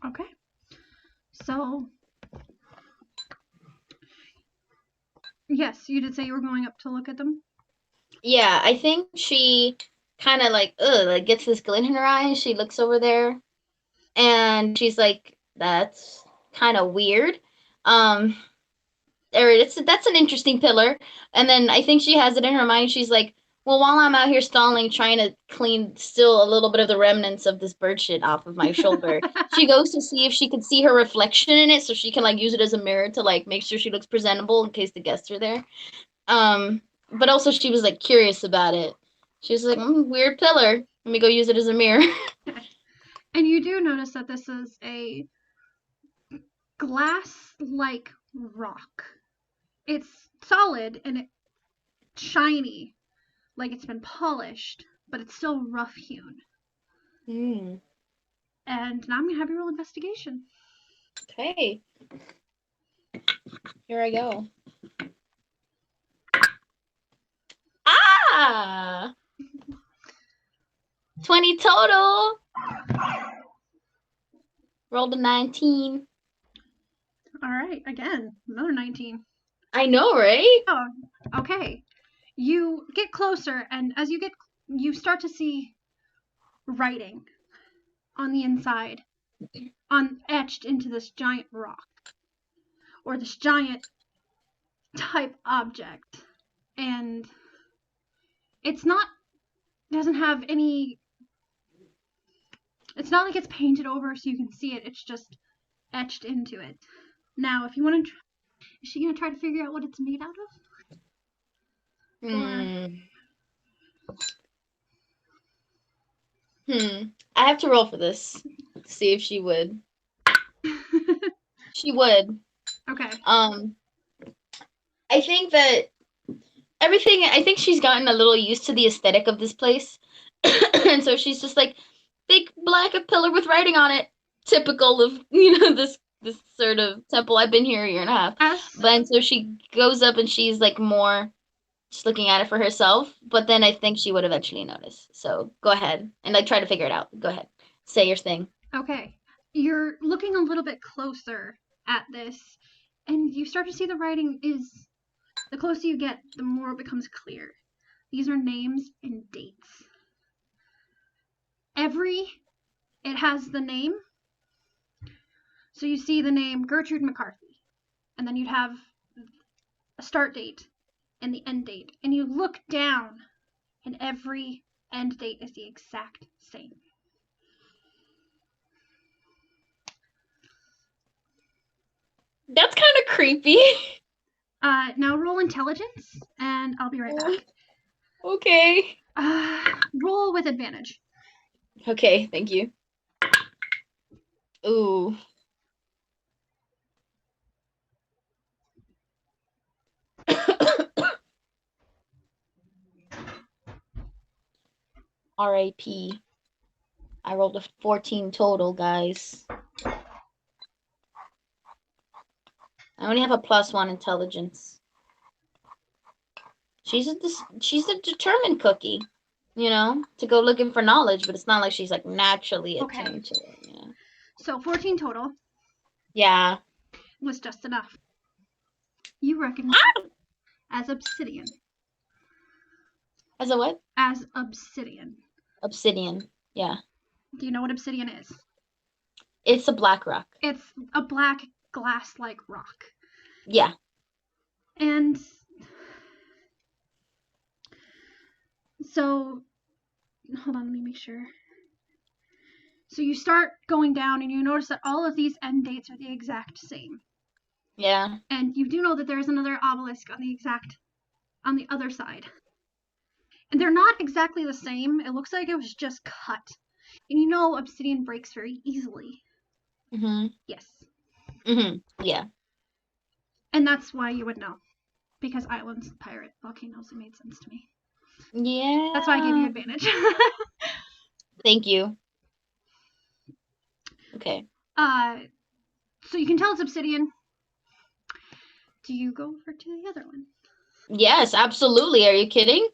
Okay. So, yes, you did say you were going up to look at them? Yeah, I think she kind of like gets this glint in her eye, and she looks over there, and she's like, "That's kind of weird." Or that's an interesting pillar. And then I think she has it in her mind. She's like, "Well, while I'm out here stalling, trying to clean still a little bit of the remnants of this bird shit off of my shoulder," she goes to see if she could see her reflection in it, so she can like use it as a mirror to like make sure she looks presentable in case the guests are there. But also she was like curious about it. She was like, weird pillar. Let me go use it as a mirror. And you do notice that this is a glass-like rock. It's solid and it's shiny, like it's been polished, but it's still rough-hewn. Mm. And now I'm gonna have you roll investigation. Okay. Here I go. Ah! 20 total. Rolled a 19. All right, again, another 19. I know, right? Oh, okay. You get closer, and as you start to see writing on the inside, etched into this giant rock, or this giant type object, and it's not doesn't have any. It's not like it's painted over so you can see it. It's just etched into it. Now, if you want to, is she gonna try to figure out what it's made out of? I have to roll for this. See if she would. She would. Okay. I think that everything. I think she's gotten a little used to the aesthetic of this place, and so she's just like, big black pillar with writing on it, typical of this sort of temple. I've been here a year and a half, but so she goes up and she's like more just looking at it for herself. But then I think she would eventually notice. So go ahead and like try to figure it out. Go ahead, say your thing. Okay, you're looking a little bit closer at this, and you start to see the writing is. The closer you get, the more it becomes clear. These are names and dates. It has the name. So you see the name Gertrude McCarthy, and then you'd have a start date and the end date. And you look down, and every end date is the exact same. That's kind of creepy. Now roll intelligence, and I'll be right back. Okay. Roll with advantage. Okay, thank you. Ooh. R.A.P. I rolled a 14 total, guys. I only have a +1 intelligence. She's a determined cookie, to go looking for knowledge, but it's not like she's like naturally attuned to it. Yeah. So 14 total. Yeah. was just enough. You recognize it as obsidian. As a what? As obsidian. Obsidian. Yeah. Do you know what obsidian is? It's a black rock. It's a black glass-like rock. Yeah. And so, hold on, let me make sure. So you start going down and you notice that all of these end dates are the exact same. Yeah. And you do know that there's another obelisk on the other side. And they're not exactly the same. It looks like it was just cut. And you know obsidian breaks very easily. Mhm. Yes. Mhm. Yeah. And that's why you would know. Because islands, pirate, volcanoes, it made sense to me. Yeah. That's why I gave you advantage. Thank you. Okay. So you can tell it's obsidian. Do you go over to the other one? Yes, absolutely. Are you kidding?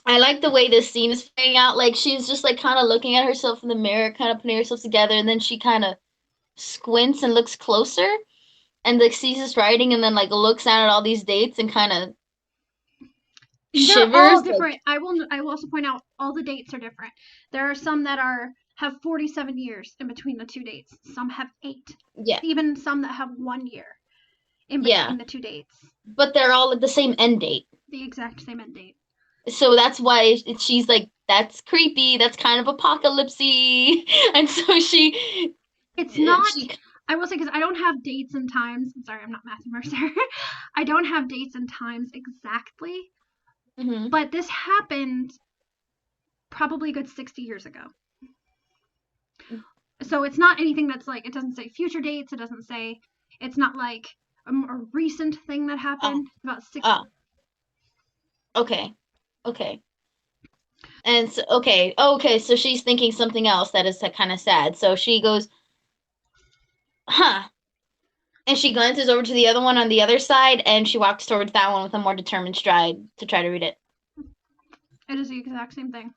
I like the way this scene is playing out. Like she's just like kind of looking at herself in the mirror, kind of putting herself together, and then she kind of squints and looks closer, and like sees this writing, and then like looks down at all these dates and kind of shivers. They're all like- different. I will also point out all the dates are different. There are some that have 47 years in between the two dates. Some have 8. Yeah, Even some that have 1 year in Yeah. between the two dates. but they're all at the same end date. The exact same end date. So that's why she's like, that's creepy. That's kind of apocalypse-y. And so It's not. I will say, because I don't have dates and times. I'm sorry, I'm not Matthew Mercer. I don't have dates and times exactly. Mhm. But this happened probably a good 60 years ago. So it's not anything that's like, it doesn't say future dates. It doesn't say, it's not like a more recent thing that happened. About 60. Okay. Okay. And so, okay, so she's thinking something else that is kind of sad. So she goes, huh. And she glances over to the other one on the other side, and she walks towards that one with a more determined stride to try to read it. It is the exact same thing.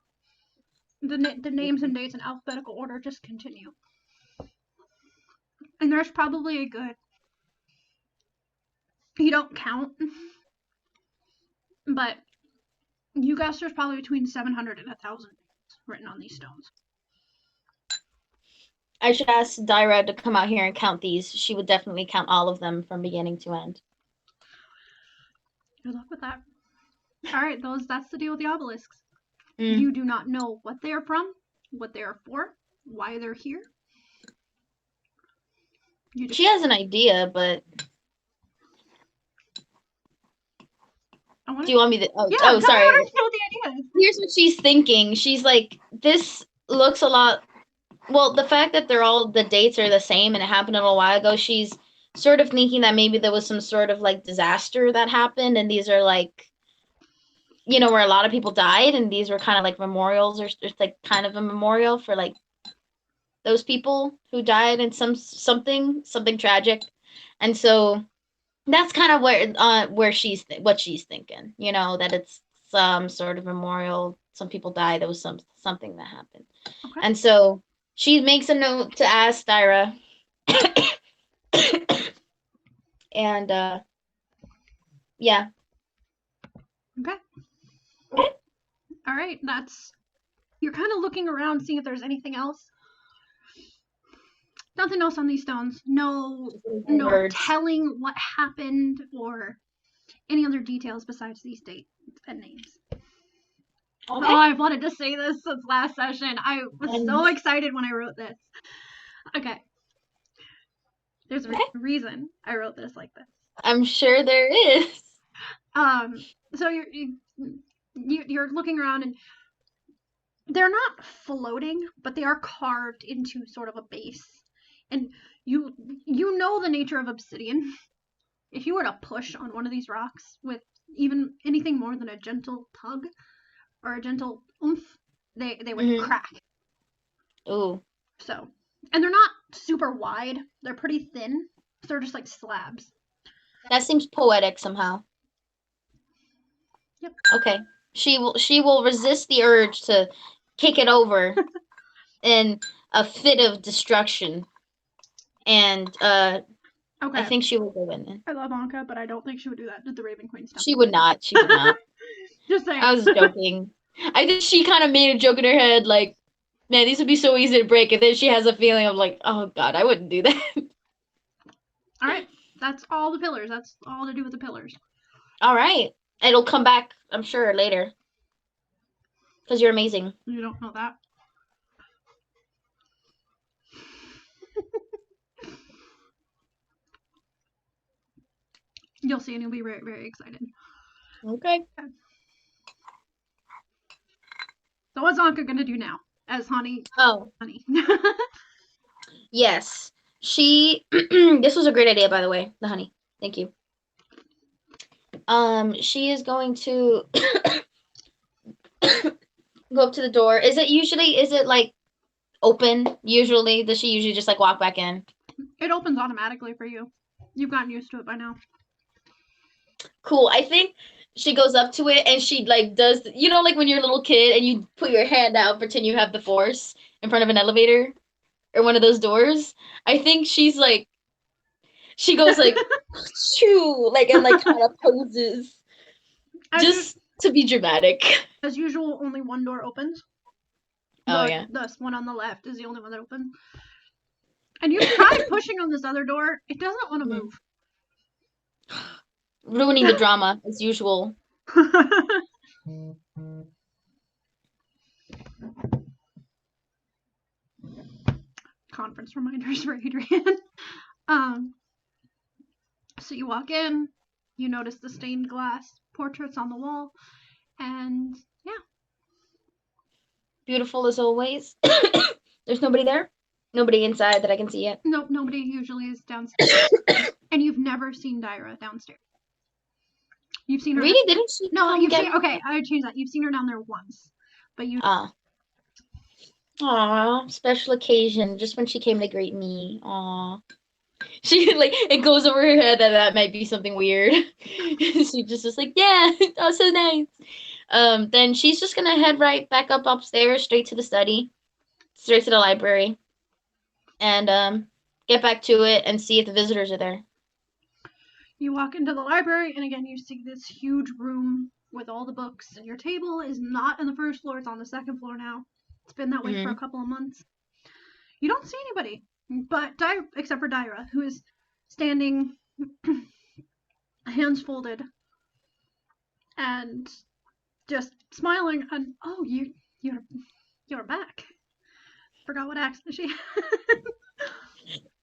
The names and dates in alphabetical order just continue. And there's probably a good, you don't count, but you guess there's probably between 700 and 1,000 written on these stones. I should ask Dyra to come out here and count these. She would definitely count all of them from beginning to end. Good luck with that. All right, that's the deal with the obelisks. Mm. You do not know what they are from, what they are for, why they're here. She has an idea, but do you want me to? Oh, sorry. I want to know what the idea is. Here's what she's thinking. She's like, this looks a lot. Well, the fact that the dates are the same and it happened a little while ago, she's sort of thinking that maybe there was some sort of like disaster that happened, and these are like, where a lot of people died, and these were kind of like memorials, or just like kind of a memorial for like those people who died in something tragic. And so that's kind of where what she's thinking, that it's some sort of memorial. Some people died. There was something that happened. Okay. And so she makes a note to ask Dyra. And yeah. Okay. All right, you're kind of looking around, seeing if there's anything else. Nothing else on these stones. No Words. telling what happened or any other details besides these dates and names. Okay. Oh, I've wanted to say this since last session. I was so excited when I wrote this. Okay. There's a reason I wrote this like this. I'm sure there is. So you're looking around, and they're not floating, but they are carved into sort of a base. And you know the nature of obsidian. If you were to push on one of these rocks with even anything more than a gentle tug or a gentle oomph, they would crack. Ooh. So, and they're not super wide. They're pretty thin. So they're just like slabs. That seems poetic somehow. Yep. Okay. She will resist the urge to kick it over in a fit of destruction. And Okay. I think she would go in then. I love Anka, but I don't think she would do that to the Raven Queen stuff. She would not. She would not. Just saying. I was joking. I think she kind of made a joke in her head, like, man, these would be so easy to break. And then she has a feeling of like, oh god, I wouldn't do that. All right. That's all the pillars. That's all to do with the pillars. All right. It'll come back, I'm sure, later. Because you're amazing. You don't know that. You'll see and you'll be very, very excited. Okay. So what's Anka gonna do now? As honey. Oh. Honey. Yes. She this was a great idea, by the way, the honey. Thank you. She is going to go up to the door. Is it like open usually? Does she usually just like walk back in? It opens automatically for you. You've gotten used to it by now. Cool. I think she goes up to it and she like does, like when you're a little kid and you put your hand out, pretend you have the force in front of an elevator or one of those doors. I think she's like, she goes like, shoo, like, and like kind of poses just to be dramatic. As usual, only one door opens. Oh, yeah. The one on the left is the only one that opens. And you tried pushing on this other door. It doesn't want to move. Ruining the drama, as usual. Conference reminders for Adrian. So you walk in, you notice the stained glass portraits on the wall, and yeah. Beautiful as always. There's nobody there? Nobody inside that I can see yet? Nope, nobody usually is downstairs. And you've never seen Dyra downstairs. You've seen her. Really? Didn't she? No, you've seen. Okay, I would change that. You've seen her down there once, but you. Aw, special occasion, just when she came to greet me. Aw. She like it goes over her head that might be something weird. She just like, yeah, oh, so nice. Then she's just gonna head right back up upstairs, straight to the study, straight to the library, and get back to it and see if the visitors are there. You walk into the library, and again, you see this huge room with all the books, and your table is not on the first floor, it's on the second floor now. It's been that way for a couple of months. You don't see anybody, but except for Dyra, who is standing, hands folded, and just smiling, and, oh, you're back. Forgot what accent she had.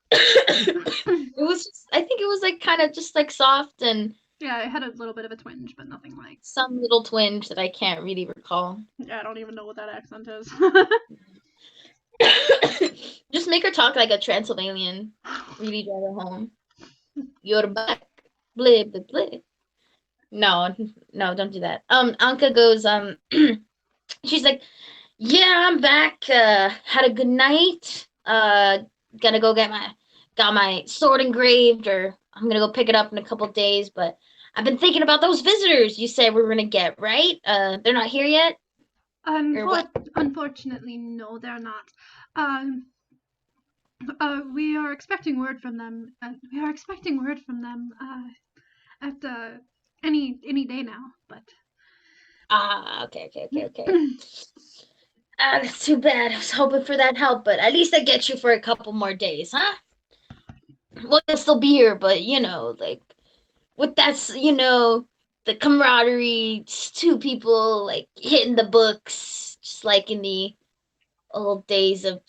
I think it was like kind of just like soft and yeah, it had a little bit of a twinge, but nothing like some little twinge that I can't really recall. Yeah, I don't even know what that accent is. Just make her talk like a Transylvanian. Really drive her home. You're back. Blib, blib, blib. No, don't do that. Anka goes, she's like, yeah, I'm back. Had a good night. Gonna go got my sword engraved, or I'm gonna go pick it up in a couple days, but I've been thinking about those visitors you said we were gonna get, right? They're not here yet? Unfortunately, no, they're not. We are expecting word from them. At any day now, but. Okay. That's too bad. I was hoping for that help, but at least I get you for a couple more days, huh? Well, they'll still be here, but like with that, the camaraderie, just two people like hitting the books, just like in the old days of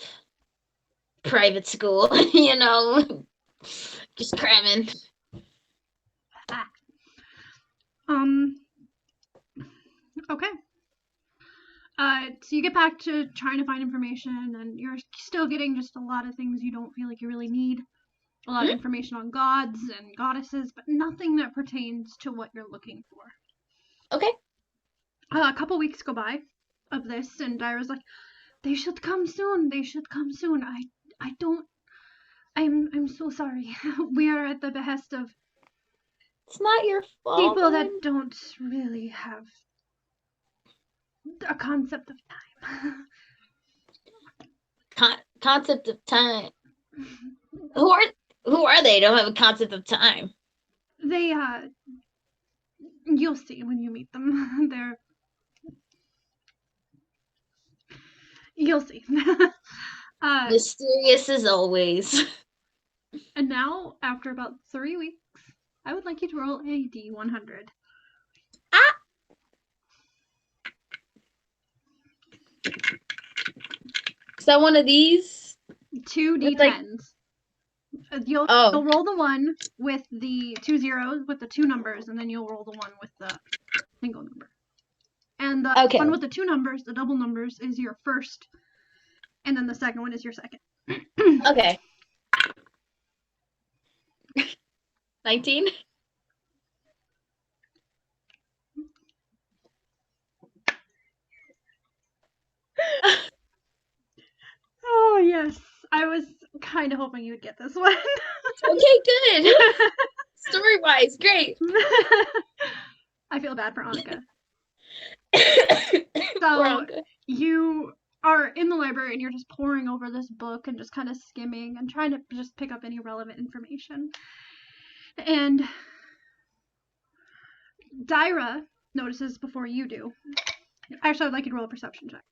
private school, just cramming. Okay. So you get back to trying to find information, and you're still getting just a lot of things you don't feel like you really need. A lot of information on gods and goddesses, but nothing that pertains to what you're looking for. Okay. A couple weeks go by of this, and Dyra's like, they should come soon. I'm so sorry. We are at the behest of it's not your fault. People that don't really have a concept of time. Concept of time. Who are they? Don't have a concept of time. They, you'll see when you meet them. You'll see. Mysterious as always. And now, after about 3 weeks, I would like you to roll a D100. Is that one of these? 2 With, D10s. You'll Oh. roll the one with the 2 zeros, with the 2 numbers, and then you'll roll the one with the single number. And the Okay. one with the 2 numbers, the double numbers, is your first, and then the second one is your second. Okay. 19? Oh, yes. I was kind of hoping you would get this one. Okay, good. Story-wise, great. I feel bad for Anka. Poor So Anka. you are in the library and you're just poring over this book and just kind of skimming and trying to just pick up any relevant information. And Dyra notices before you do. Actually, I'd like you to roll a perception check.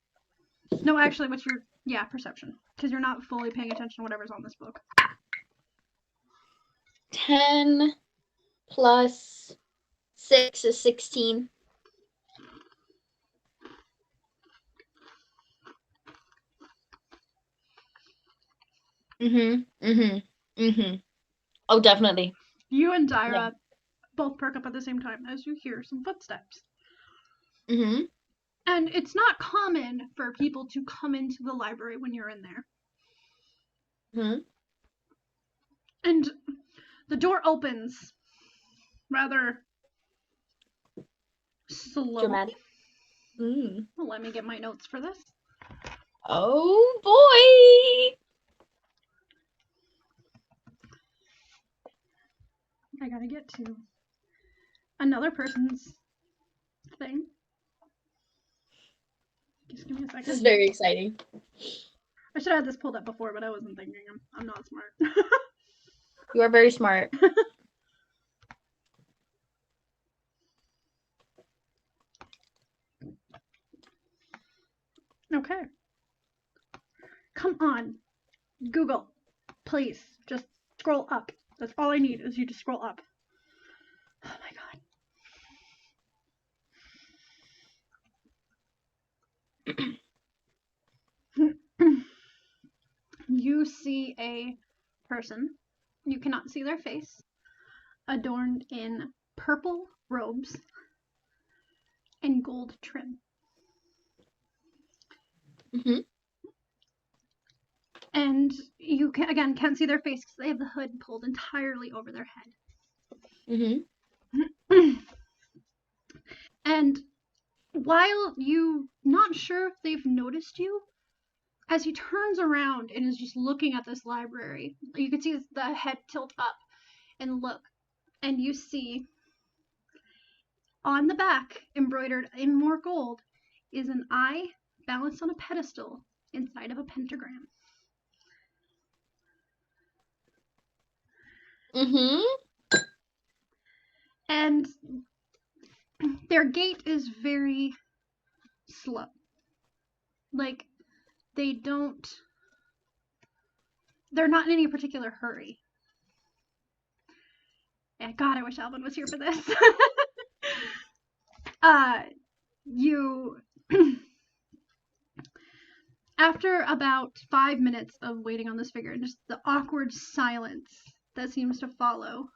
No, actually, what's your... Yeah, perception. Because you're not fully paying attention to whatever's on this book. 10 plus 6 is 16. Oh, definitely. You and Dyra both perk up at the same time as you hear some footsteps. And it's not common for people to come into the library when you're in there. And the door opens rather slowly. Dramatic. Well, let me get my notes for this. Oh, boy! I gotta get to another person's thing. Just give me a second. This is very exciting. I should have had this pulled up before, but I wasn't thinking. I'm not smart. You are very smart. Okay. Come on. Google. Please. Just scroll up. That's all I need is you to scroll up. Oh my god. You see a person. You cannot see their face. Adorned in purple robes and gold trim. And you can't see their face because they have the hood pulled entirely over their head. And while you not sure if they've noticed you, as he turns around and is just looking at this library, you can see the head tilt up and look, and you see on the back, embroidered in more gold, is an eye balanced on a pedestal inside of a pentagram. And their gait is very slow. Like, they're not in any particular hurry. Yeah, God, I wish Alvin was here for this. After about 5 minutes of waiting on this figure and just the awkward silence that seems to follow,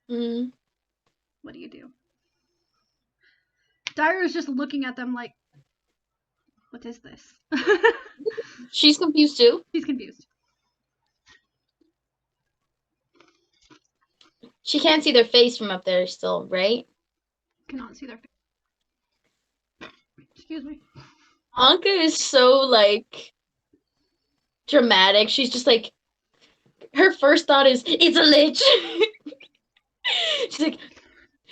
what do you do? Dyra's just looking at them like, what is this? She's confused too. She's confused. She can't see their face from up there still, right? Cannot see their face. Excuse me. Anka is so, like, dramatic. She's just like, her first thought is, it's a lich! She's like,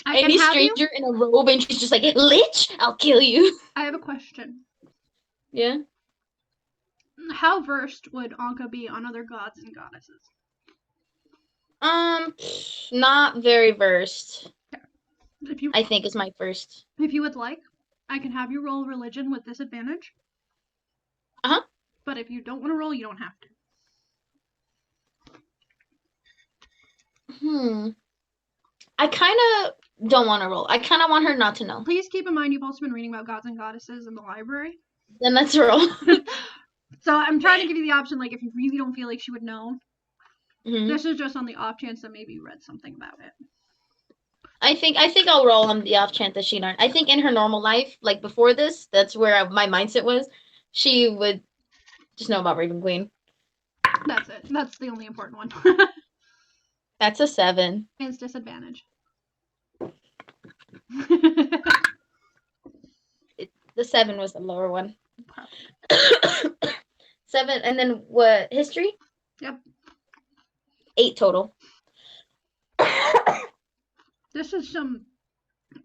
any stranger in a robe, and she's just like, lich? I'll kill you. I have a question. Yeah? How versed would Anka be on other gods and goddesses? Not very versed. If I think is my first. you would like, I can have you roll religion with disadvantage. Uh-huh. But if you don't want to roll, you don't have to. I kind of don't want to roll. I kind of want her not to know. Please keep in mind you've also been reading about gods and goddesses in the library. Then let's roll. So I'm trying to give you the option, like, if you really don't feel like she would know. Mm-hmm. This is just on the off chance that maybe you read something about it. I think I'll roll on the off chance that she learned. I think in her normal life, like before this, that's where my mindset was. She would just know about Raven Queen. That's it. That's the only important one. That's a 7. It's disadvantage. The 7 was the lower one. 7, and then what? History? Yep. 8 total. This is some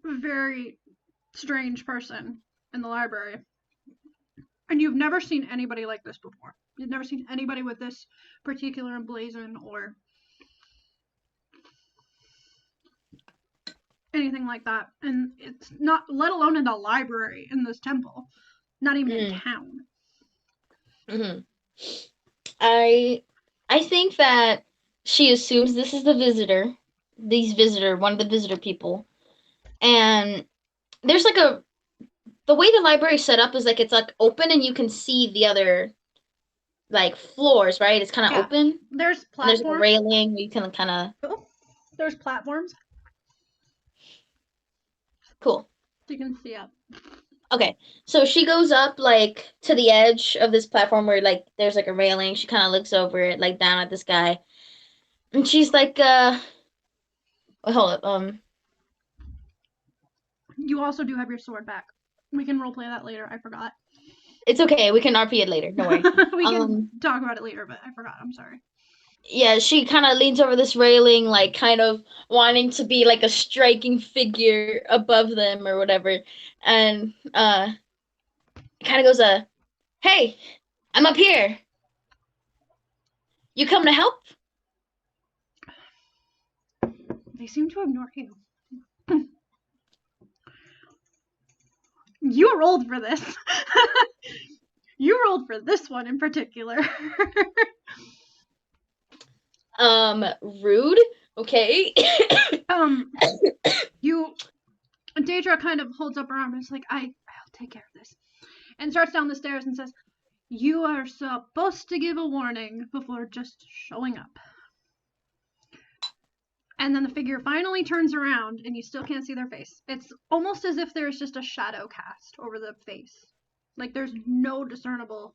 very strange person in the library. And you've never seen anybody like this before. You've never seen anybody with this particular emblazon or anything like that. And it's not, let alone in the library in this temple. Not even in town. Mm-hmm. I think that she assumes this is the visitor. One of the visitor people. And there's like the way the library's set up is like it's like open and you can see the other like floors, right? It's kind of open. There's platforms. And there's like a railing where you can kind of. There's platforms. Cool. So you can see up. Okay, so she goes up like to the edge of this platform where like there's like a railing. She kind of looks over it, like down at this guy, and she's like, wait, hold up, You also do have your sword back. We can roleplay that later. I forgot. It's okay. We can RP it later. Don't worry. We can talk about it later, but I forgot. I'm sorry. Yeah, she kind of leans over this railing, like kind of wanting to be like a striking figure above them or whatever, and kind of goes, "Hey, I'm up here. You come to help?" They seem to ignore you. You rolled for this. You rolled for this one in particular. Rude. Okay. Daedra kind of holds up her arm and is like, I'll take care of this. And starts down the stairs and says, you are supposed to give a warning before just showing up. And then the figure finally turns around and you still can't see their face. It's almost as if there's just a shadow cast over the face. Like there's no discernible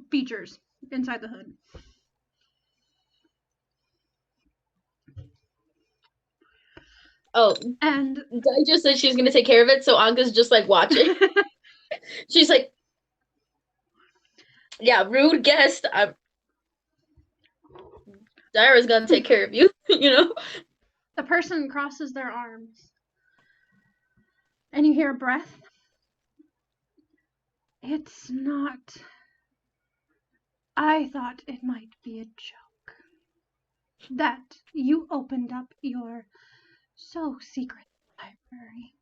features inside the hood. Oh, and I just said she was going to take care of it, so Anka's just like watching. She's like, yeah, rude guest. Dyra's going to take care of you, you know? The person crosses their arms. And you hear a breath. It's not. I thought it might be a joke. That you opened up your so secret library.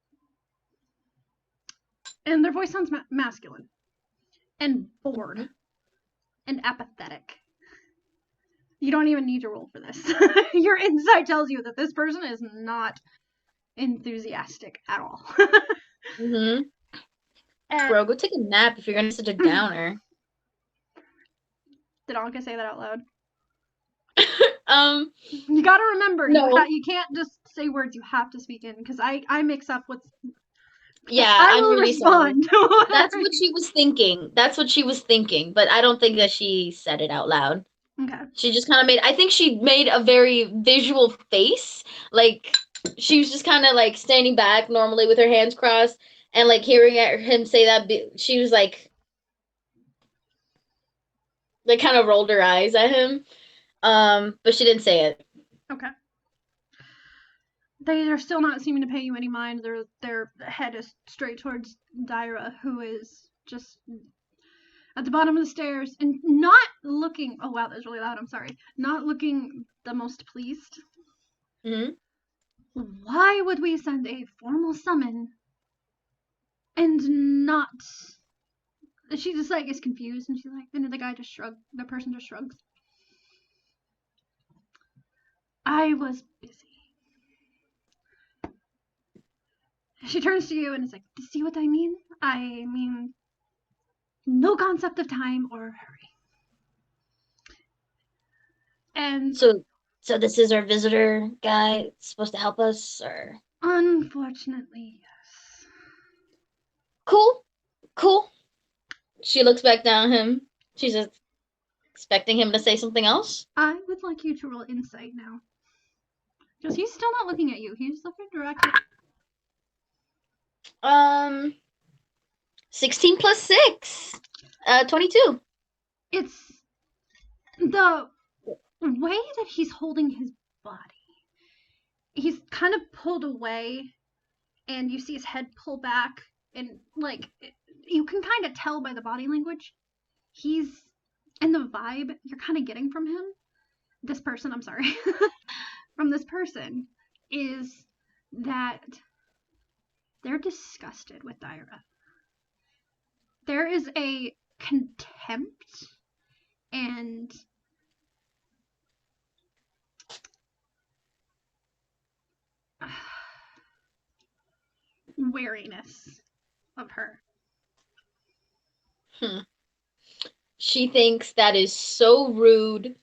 And their voice sounds masculine. And bored. And apathetic. You don't even need to roll for this. Your insight tells you that this person is not enthusiastic at all. Mm-hmm. Bro, go take a nap if you're gonna be such a downer. Did Anka say that out loud? You gotta remember, no. You can't just say words, you have to speak in, because I mix up what's... Yeah, I will really respond. That's what she was thinking. But I don't think that she said it out loud. Okay. She just kind of I think she made a very visual face. Like, she was just kind of like standing back normally with her hands crossed and like hearing him say that. She was like kind of rolled her eyes at him. But she didn't say it. Okay. They are still not seeming to pay you any mind. Their head is straight towards Dyra, who is just at the bottom of the stairs and not looking. Oh wow, that's really loud. I'm sorry. Not looking the most pleased. Mm-hmm. Why would we send a formal summon and not? She just like is confused, and she's like, and the guy just shrugged. The person just shrugs. I was busy. She turns to you and is like, "Do you see what I mean? I mean, no concept of time or hurry." And So this is our visitor guy supposed to help us, or? unfortunately, yes. Cool. She looks back down at him. She's expecting him to say something else. I would like you to roll insight now. Because he's still not looking at you. He's looking directly. 16 plus 6. 22. It's the way that he's holding his body. He's kind of pulled away, and you see his head pull back, and like you can kind of tell by the body language. He's and the vibe you're kind of getting from him. This person, I'm sorry, from this person is that they're disgusted with Dyra. There is a contempt and wariness of her. She thinks that is so rude,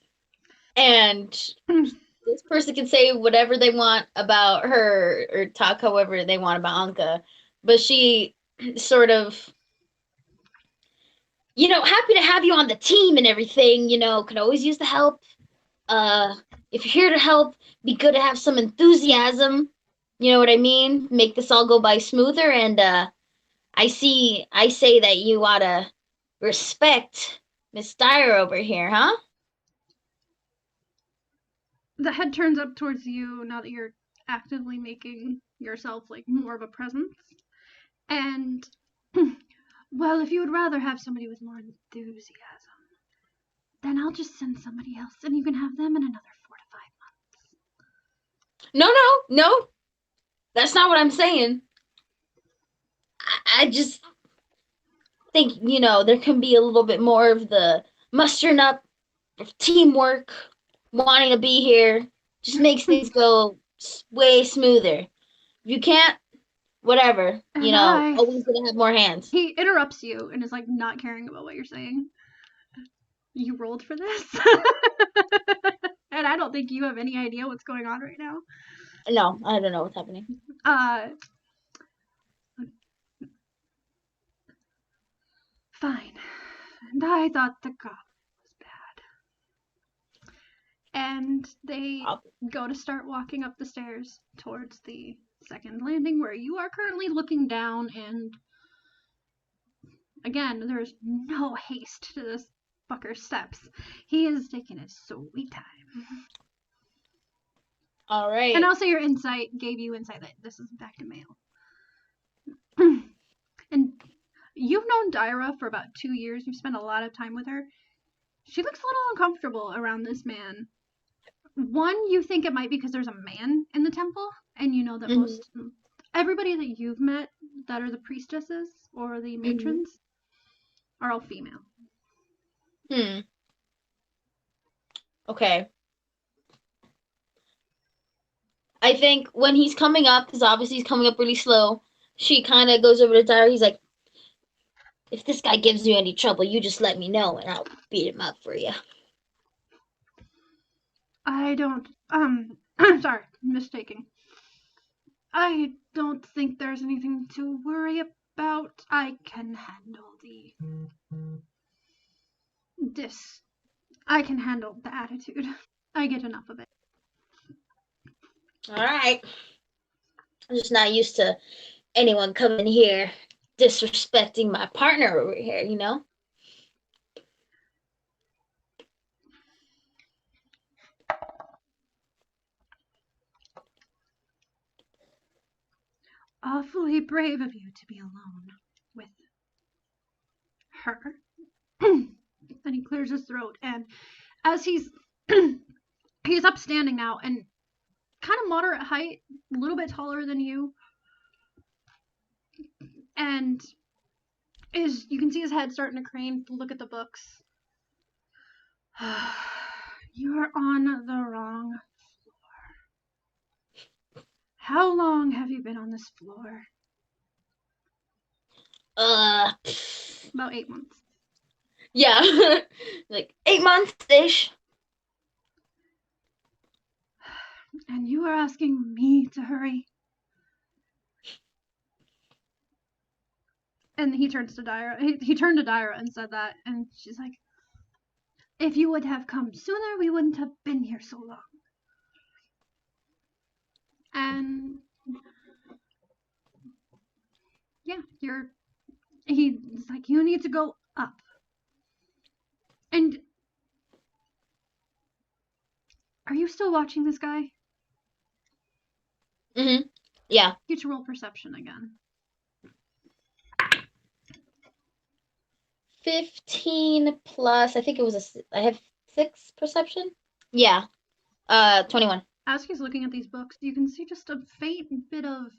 and this person can say whatever they want about her or talk however they want about Anka, but she sort of, happy to have you on the team and everything, can always use the help. If you're here to help, be good to have some enthusiasm. You know what I mean? Make this all go by smoother, and I say that you ought to respect Miss Dyer over here, huh? The head turns up towards you now that you're actively making yourself like more of a presence. And well, if you would rather have somebody with more enthusiasm, then I'll just send somebody else and you can have them in another 4 to 5 months. No. That's not what I'm saying. I just think, there can be a little bit more of the mustering up of teamwork, wanting to be here. Just makes things go way smoother. If you can't, whatever. Always gonna have more hands. He interrupts you and is like not caring about what you're saying. You rolled for this? And I don't think you have any idea what's going on right now. No, I don't know what's happening. Fine. And I thought the goblin was bad. And they go to start walking up the stairs towards the second landing where you are currently looking down, and again, there's no haste to this fucker's steps. He is taking his sweet time. All right. And also your insight gave you insight that this is in fact a male. And you've known Dyra for about 2 years. You've spent a lot of time with her. She looks a little uncomfortable around this man. One, you think it might be because there's a man in the temple, and you know that everybody that you've met that are the priestesses or the matrons are all female. Okay. I think when he's coming up, because obviously he's coming up really slow, she kind of goes over to Dyra. He's like, if this guy gives you any trouble, you just let me know, and I'll beat him up for you. I don't, sorry, mistaking. I don't think there's anything to worry about. I can handle I can handle the attitude. I get enough of it. Alright. I'm just not used to anyone coming here disrespecting my partner over here, Awfully brave of you to be alone with her. clears his throat, and as he's he's upstanding now and kind of moderate height, a little bit taller than you, and you can see his head starting to crane to look at the books. You're on the wrong floor. How long have you been on this floor? About 8 months. Yeah. Like 8 months-ish. And you are asking me to hurry? And he turns to Dyra. He turned to Dyra and said that, and she's like, if you would have come sooner, we wouldn't have been here so long. And yeah, he's like, you need to go up. And are you still watching this guy? Mm-hmm. Yeah. Get to roll perception again. 15 plus, I think it was I have 6 perception? Yeah. 21. As he's looking at these books, you can see just a faint bit of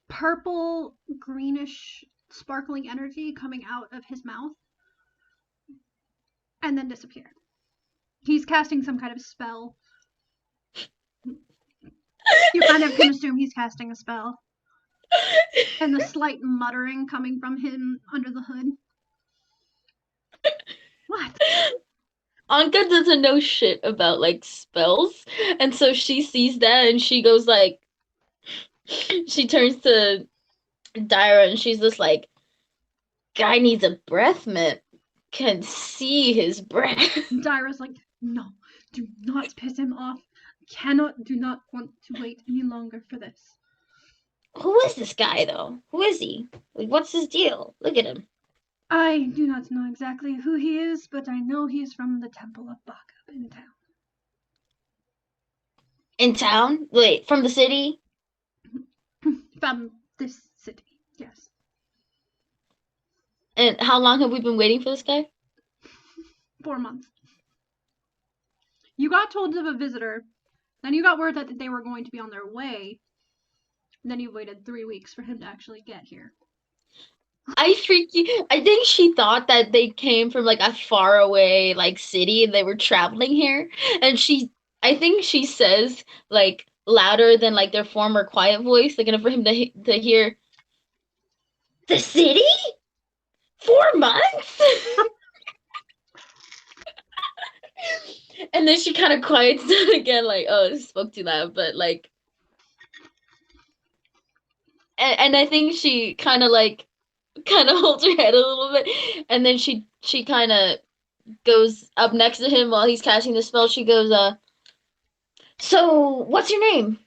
purple, greenish, sparkling energy coming out of his mouth and then disappear. He's casting some kind of spell. You kind of can assume he's casting a spell. And the slight muttering coming from him under the hood. What? Anka doesn't know shit about, like, spells, and so she sees that and she goes, like, she turns to Dyra and she's just like, guy needs a breath mint. Can see his breath. Dyra's like, no, do not piss him off. Do not want to wait any longer for this. Who is this guy, though? Who is he? Like, what's his deal? Look at him. I do not know exactly who he is, but I know he's from the Temple of Baka in town. In town? Wait, from the city? From this city, yes. And how long have we been waiting for this guy? 4 months. You got told of a visitor, then you got word that they were going to be on their way, then you waited 3 weeks for him to actually get here. I think she thought that they came from, like, a faraway, like, city and they were traveling here. And I think she says, like, louder than, like, their former quiet voice, like, for him to hear, the city? 4 months? And then she kind of quiets down again, like, oh, I spoke too loud, but, like, and I think she kind of holds her head a little bit, and then she kind of goes up next to him while he's casting the spell. She goes, so what's your name?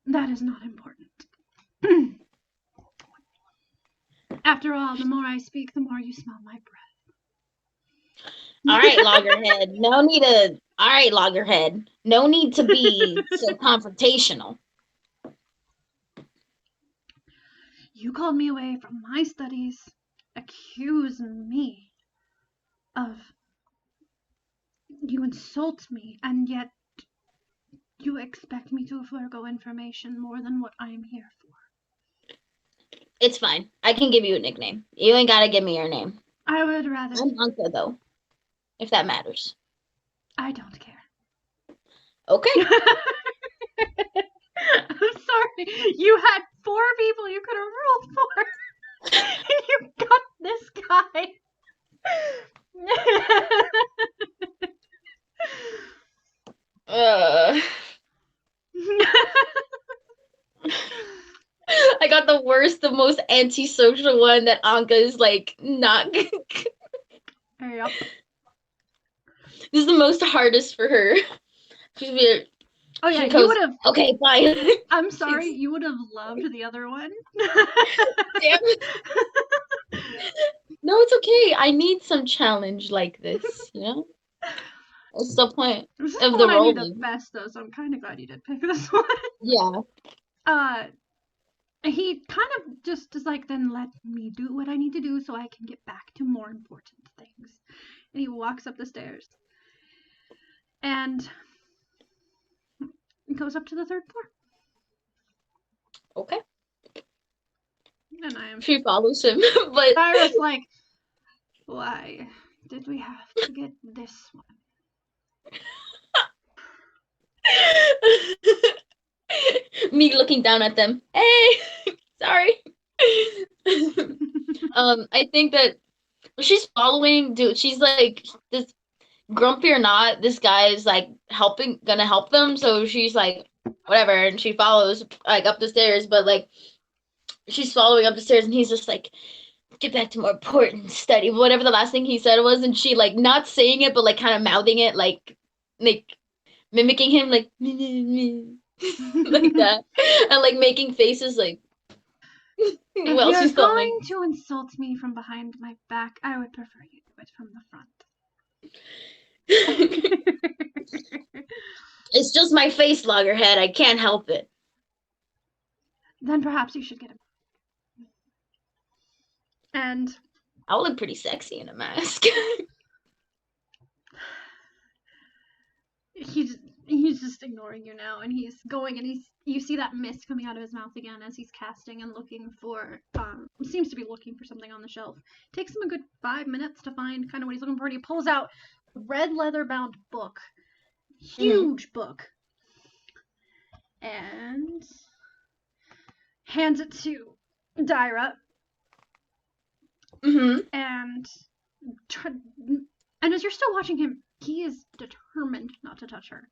That is not important. After all, the more I speak, the more you smell my breath. All right, Loggerhead. All right, Loggerhead. No need to be so confrontational. You called me away from my studies, accuse me of... You insult me, and yet you expect me to forego information more than what I am here for. It's fine. I can give you a nickname. You ain't gotta give me your name. I would rather... I'm Anka, though, if that matters. I don't care. Okay. I'm sorry. You had 4 people you could have rolled for. And you got this guy. I got the worst, the most antisocial one that Anka is, like, not... Yep. This is the most hardest for her. She's weird. Oh yeah, goes, you would have... Okay, fine. I'm sorry, you would have loved the other one. Damn it. No, it's okay. I need some challenge like this, you know? What's the point This is of the the one I need rolling? the best, though, so I'm kind of glad you did pick this one. Yeah. he kind of just is like, then let me do what I need to do so I can get back to more important things. And he walks up the stairs and goes up to the 3rd floor. Okay. And I am. She follows him, but Cyrus like, why did we have to get this one? me looking down at them. Hey, sorry. I think that she's following. Dude, she's like this. Grumpy or not, this guy is like gonna help them. So she's like, whatever, and she follows like up the stairs. But like, she's following up the stairs, and he's just like, get back to more important study. Whatever the last thing he said was, and she like not saying it, but like kind of mouthing it, like mimicking him, like like that, and like making faces like. If Well, you're she's going to insult me from behind my back, I would prefer you do it from the front. It's just my face, Loggerhead. I can't help it. Then perhaps you should get him. And I would look pretty sexy in a mask. he's just ignoring you now, and he's going, and you see that mist coming out of his mouth again as he's casting and looking for seems to be looking for something on the shelf. Takes him a good 5 minutes to find kind of what he's looking for, and he pulls out a red leather bound book, huge book, and hands it to Dyra. And as you're still watching him, he is determined not to touch her.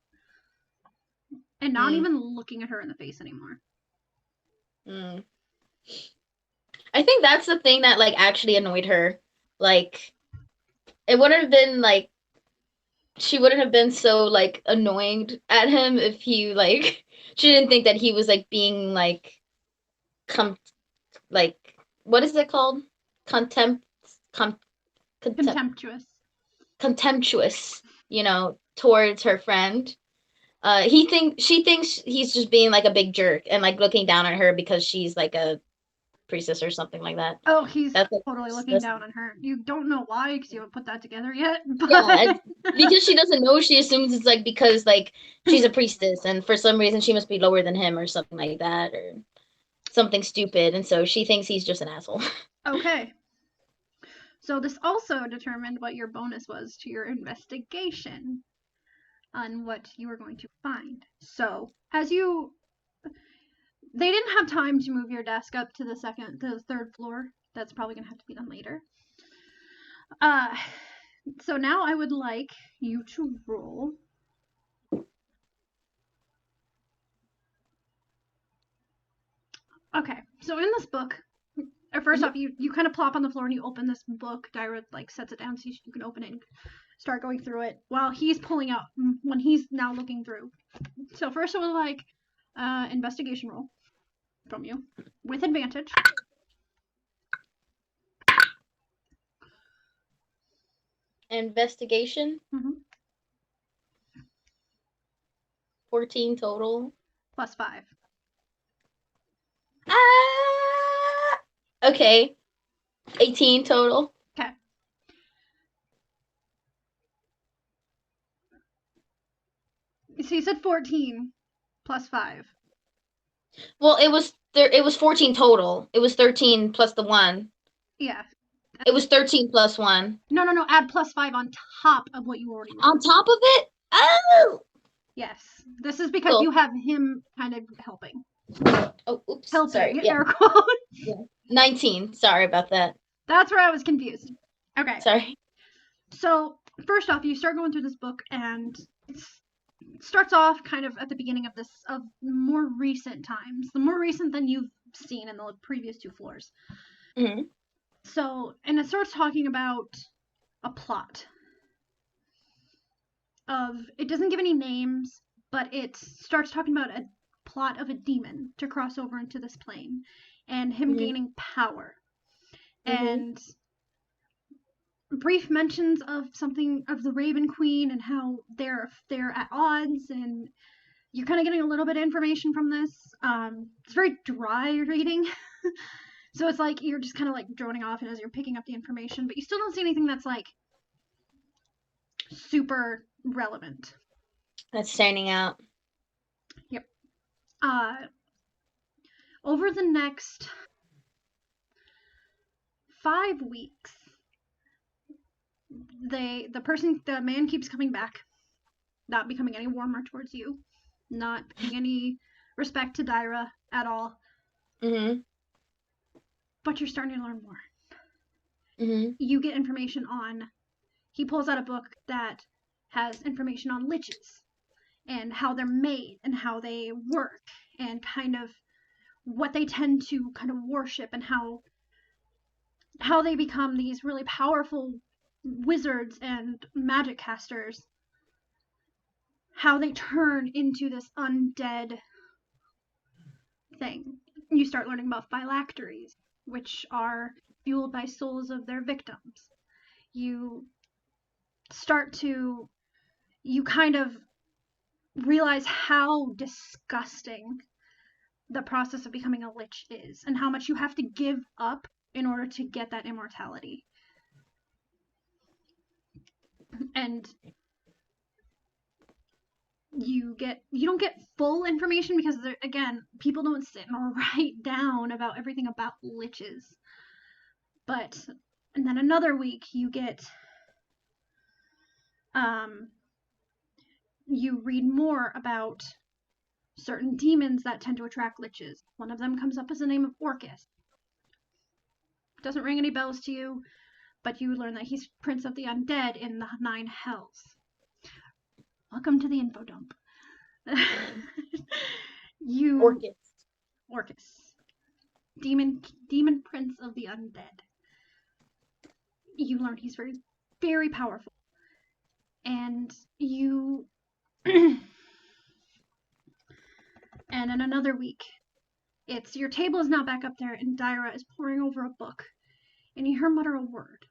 And not even looking at her in the face anymore. I think that's the thing that like actually annoyed her. Like, it wouldn't have been like, she wouldn't have been so like annoyed at him if he like, she didn't think that he was like being like, like, what is it called? Contemptuous, you know, towards her friend. She thinks he's just being like a big jerk and like looking down on her because she's like a priestess or something like that. Oh, he's totally looking down on her. You don't know why because you haven't put that together yet. But... Yeah, because she doesn't know. She assumes it's like because like she's a priestess and for some reason she must be lower than him or something like that or something stupid, and so she thinks he's just an asshole. Okay. So this also determined what your bonus was to your investigation on what you were going to find. So they didn't have time to move your desk up to the 3rd floor. That's probably gonna have to be done later. So now I would like you to roll. Okay, so in this book, first off, you kind of plop on the floor and you open this book. Dyra like sets it down so you can open it and start going through it while he's pulling out when he's now looking through. So first I would like investigation roll from you with advantage. Investigation. 14 total. Plus 5. Okay. 18 total. Okay. So you said 14 plus 5. Well, it was 14 total. It was 13 plus the 1. Yeah. It was 13 plus 1. No. Add plus 5 on top of what you already rolled. On top of it? Oh! Yes. This is because you have him kind of helping. Oh, oops. Helping. Sorry. Air quotes. Yeah. 19. Sorry about that. That's where I was confused. Okay. Sorry. So, first off, you start going through this book, and it starts off kind of at the beginning of more recent times. The more recent than you've seen in the previous 2 floors. So, and it starts talking about a plot. It doesn't give any names, but it starts talking about a plot of a demon to cross over into this plane, and him gaining power. And brief mentions of something of the Raven Queen and how they're at odds, and you're kind of getting a little bit of information from this. It's very dry reading. So it's like you're just kind of like droning off as you're picking up the information, but you still don't see anything that's like super relevant. That's standing out. Yep. Over the next 5 weeks, the man keeps coming back, not becoming any warmer towards you, not paying any respect to Dyra at all. Mm-hmm. But you're starting to learn more. Mm-hmm. You get information on. He pulls out a book that has information on liches and how they're made and how they work and kind of what they tend to kind of worship and how they become these really powerful wizards and magic casters, how they turn into this undead thing. You start learning about phylacteries, which are fueled by souls of their victims. You kind of realize how disgusting the process of becoming a lich is and how much you have to give up in order to get that immortality. And you don't get full information because again, people don't sit and write down about everything about liches. And then another week you get you read more about certain demons that tend to attract liches. One of them comes up as the name of Orcus. Doesn't ring any bells to you, but you learn that he's Prince of the Undead in the 9 Hells. Welcome to the info dump. Orcus. Demon Prince of the Undead. You learn he's very, very powerful. And you... and in another week, your table is now back up there, and Dyra is poring over a book, and you hear her mutter a word.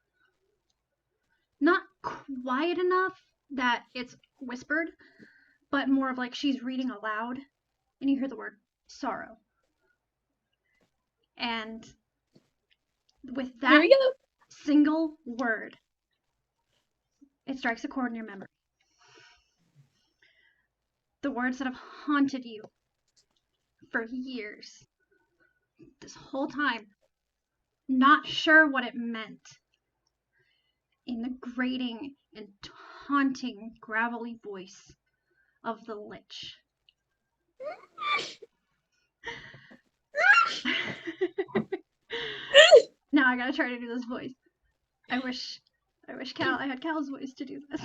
Not quiet enough that it's whispered, but more of like she's reading aloud, and you hear the word sorrow. And with that single word, it strikes a chord in your memory. The words that have haunted you for years. This whole time, not sure what it meant. In the grating and taunting, gravelly voice of the lich. Now I gotta try to do this voice. I wish I had Cal's voice to do this.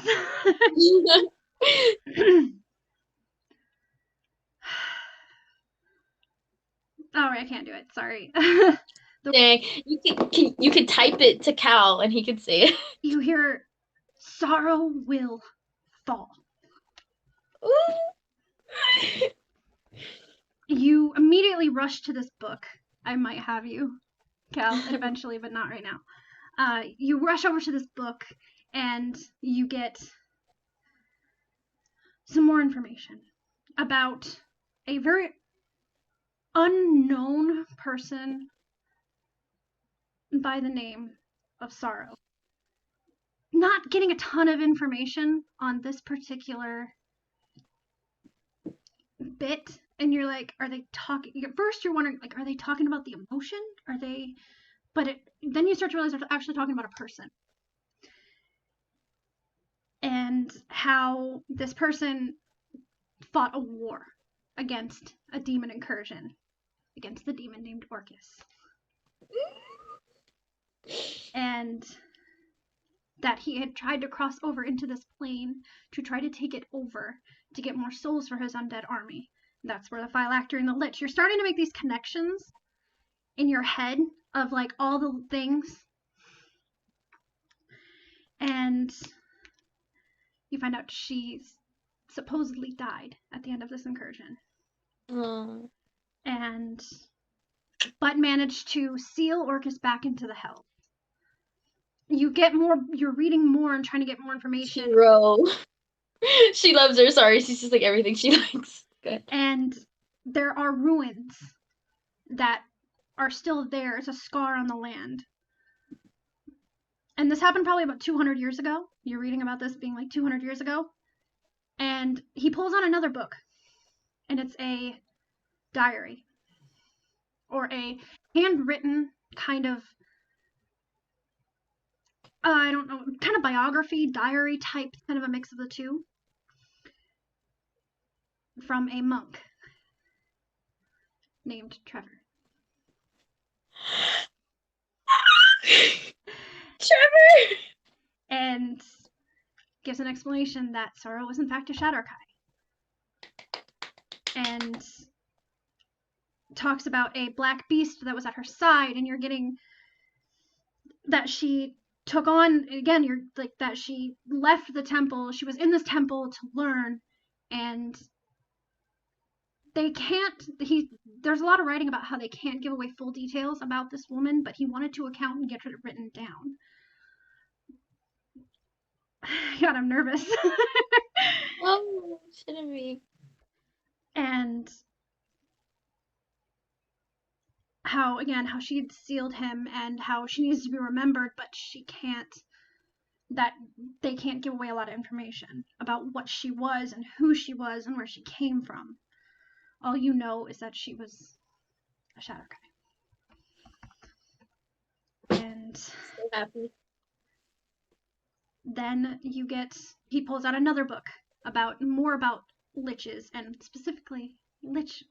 Oh, I can't do it. Sorry. Dang, you can type it to Cal and he can say it. You hear, sorrow will fall. Ooh. You immediately rush to this book. I might have you, Cal, eventually, but not right now. You rush over to this book and you get some more information about a very unknown person by the name of Sorrow. Not getting a ton of information on this particular bit, and you're like, are they talking? At first you're wondering, like, are they talking about the emotion? Are they? But then you start to realize they're actually talking about a person. And how this person fought a war against a demon incursion, against the demon named Orcus. And that he had tried to cross over into this plane to try to take it over to get more souls for his undead army. That's where the phylactery and the lich. You're starting to make these connections in your head of like all the things. And you find out she's supposedly died at the end of this incursion. But managed to seal Orcus back into the hell. You're reading more and trying to get more information. Hero. She loves her, sorry, she's just like everything she likes. Good. And there are ruins that are still there as a scar on the land. And this happened probably about 200 years ago. You're reading about this being like 200 years ago. And he pulls out another book, and it's a diary, or a handwritten kind of, I don't know, kind of biography, diary type, kind of a mix of the two, from a monk named Trevor. Trevor! And gives an explanation that Sorrow was in fact a Shadar-Kai. And talks about a black beast that was at her side, and you're getting that she took on, again, you're like that she left the temple, she was in this temple to learn, and they can't, there's a lot of writing about how they can't give away full details about this woman, but he wanted to account and get it written down. God, I'm nervous. Oh, shouldn't be. And how, again, how she had sealed him, and how she needs to be remembered, but she can't, that they can't give away a lot of information about what she was and who she was and where she came from. All you know is that she was a Shadar-Kai. And So happy. then he pulls out another book more about liches, and specifically liches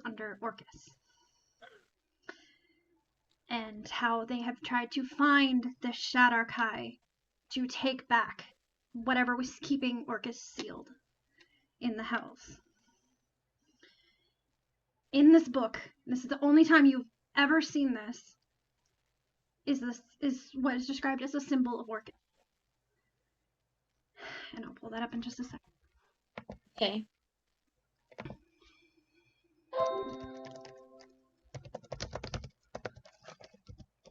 under Orcus. And how they have tried to find the Shadar-Kai to take back whatever was keeping Orcus sealed in the Hells. In this book, this is the only time you've ever seen this, is what is described as a symbol of Orcus. And I'll pull that up in just a second. Okay.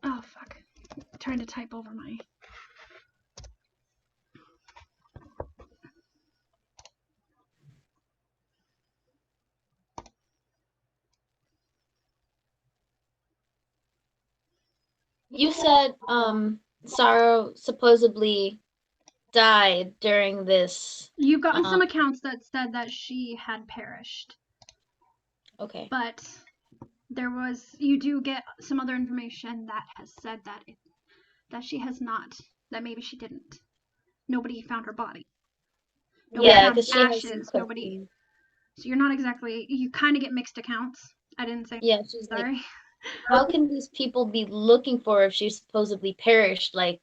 Oh, fuck. I'm trying to type over my... You said Sorrow supposedly died during this. You've gotten some accounts that said that she had perished. Okay. But you do get some other information that has said that she has not, that maybe she didn't. Nobody found her body. Nobody found ashes. Nobody. So you're not exactly, you kind of get mixed accounts. I didn't say. Yeah, she's sorry. Like, how can these people be looking for her if she supposedly perished? Like,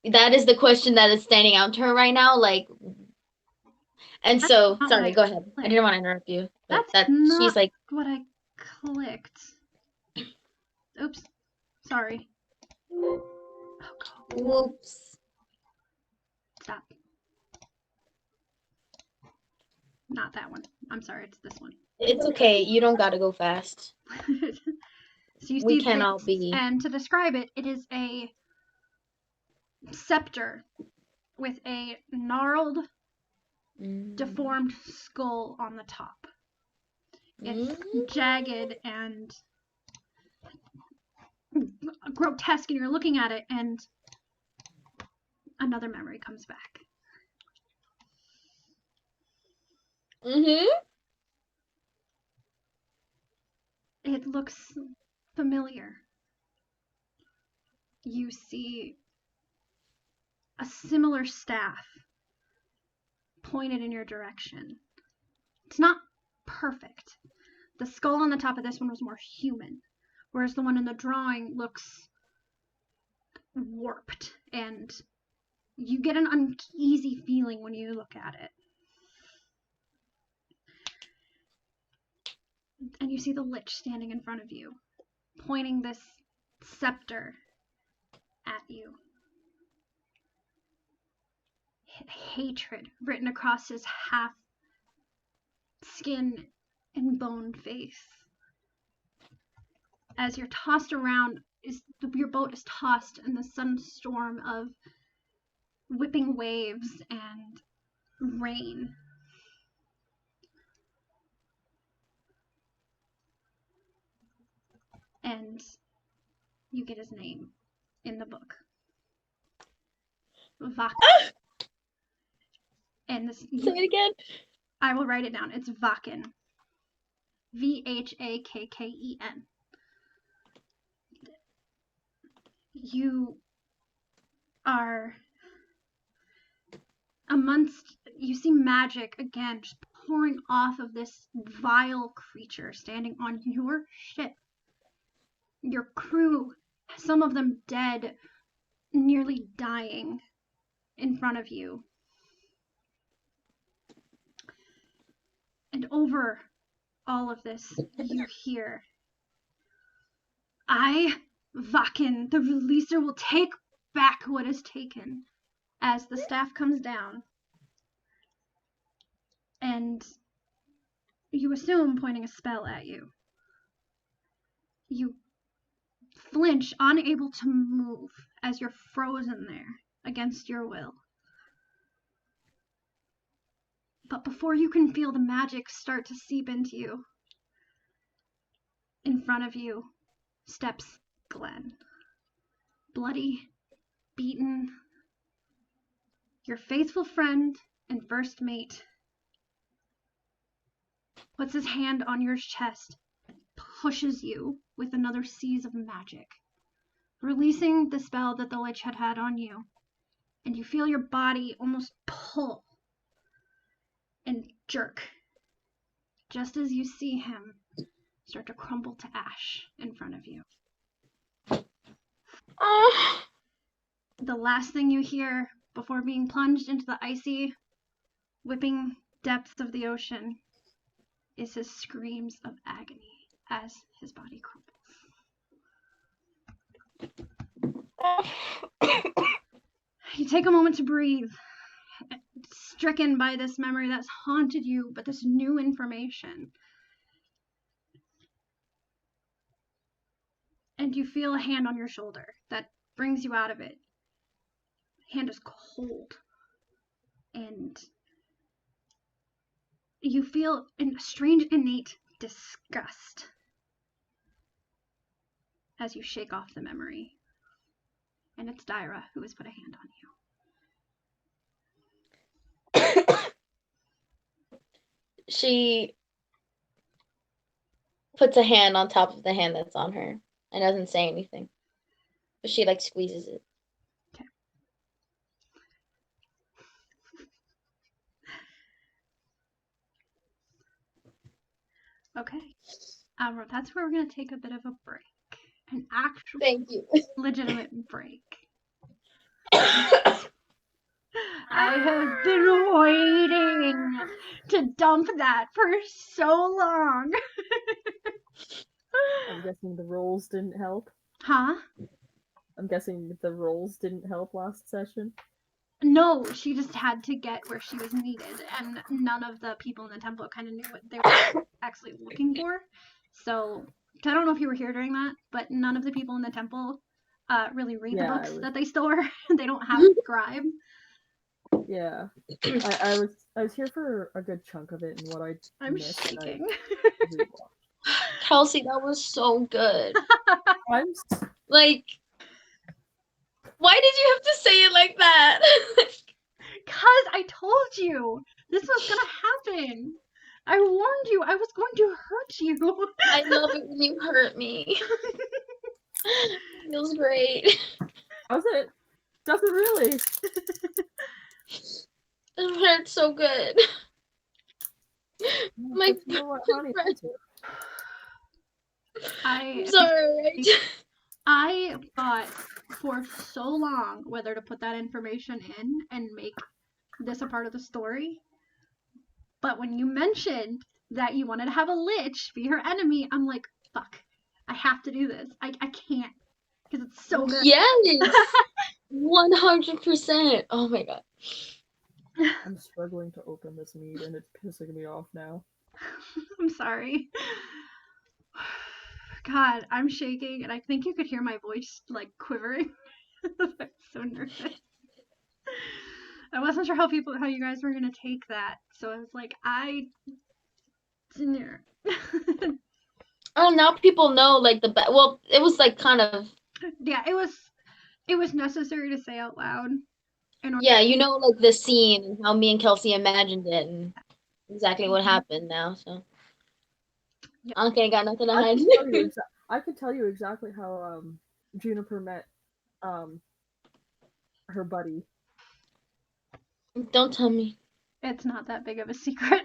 that is the question that is standing out to her right now. Like, and so, sorry, go ahead. I didn't want to interrupt you. But That's not she's like, what I clicked. Oops. Sorry. Oh, God. Whoops. Stop. Not that one. I'm sorry, it's this one. It's okay. You don't gotta go fast. So you We see cannot this, be. and to describe it, it is a scepter with a gnarled, deformed skull on the top. It's jagged and grotesque, and you're looking at it, and another memory comes back. It looks familiar. You see a similar staff pointed in your direction. It's not perfect. The skull on the top of this one was more human, whereas the one in the drawing looks warped, and you get an uneasy feeling when you look at it. And you see the Lich standing in front of you, pointing this scepter at you. Hatred written across his half skin and bone face. As you're tossed around, your boat is tossed in the sunstorm of whipping waves and rain. And you get his name in the book. Vakken. And this, Say it again. I will write it down. It's Vakken. Vakken. You are you see magic again just pouring off of this vile creature standing on your ship. Your crew, some of them dead, nearly dying in front of you. And over all of this, you hear, I, Vakken, the releaser, will take back what is taken, as the staff comes down. And you assume pointing a spell at you. You flinch, unable to move, as you're frozen there against your will. But before you can feel the magic start to seep into you, in front of you steps Glenn. Bloody, beaten, your faithful friend and first mate puts his hand on your chest, pushes you with another seize of magic, releasing the spell that the lich had had on you, and you feel your body almost pull and jerk, just as you see him start to crumble to ash in front of you. The last thing you hear before being plunged into the icy, whipping depths of the ocean is his screams of agony as his body crumbles. You take a moment to breathe, stricken by this memory that's haunted you, but this new information. And you feel a hand on your shoulder that brings you out of it. Hand is cold. And you feel a strange innate disgust as you shake off the memory. And it's Dyra who has put a hand on you. She puts a hand on top of the hand that's on her and doesn't say anything. But she like squeezes it. Okay. That's where we're going to take a bit of a break. An actual, Thank you. legitimate break. I have been waiting to dump that for so long. I'm guessing the rolls didn't help. Huh? I'm guessing the rolls didn't help last session. No, she just had to get where she was needed, and none of the people in the temple kind of knew what they were actually looking for. So, I don't know if you were here during that, but none of the people in the temple really read the books that they store. They don't have scribe. Yeah, I was here for a good chunk of it, and what I'm missed, shaking. Kelsea, that was so good. Like, why did you have to say it like that? Cause I told you this was gonna happen. I warned you. I was going to hurt you. I love it when you hurt me. Feels great. Does it? Does it really? It hurts so good. My I'm sorry. I thought for so long whether to put that information in and make this a part of the story. But when you mentioned that you wanted to have a lich be her enemy, I'm like, fuck. I have to do this. I can't. Because it's so good. Yes! 100%. Oh my god. I'm struggling to open this mead and it's pissing me off now. I'm sorry. God, I'm shaking and I think you could hear my voice like quivering. I'm so nervous. I wasn't sure how you guys were gonna take that, so I was like, Oh, now people know like well, it was like kind of Yeah, it was necessary to say out loud. yeah, you know, like the scene and how me and Kelsey imagined it and exactly what happened now. So Anka ain't got nothing to hide. I can tell you exactly how Juniper met her buddy. Don't tell me. It's not that big of a secret.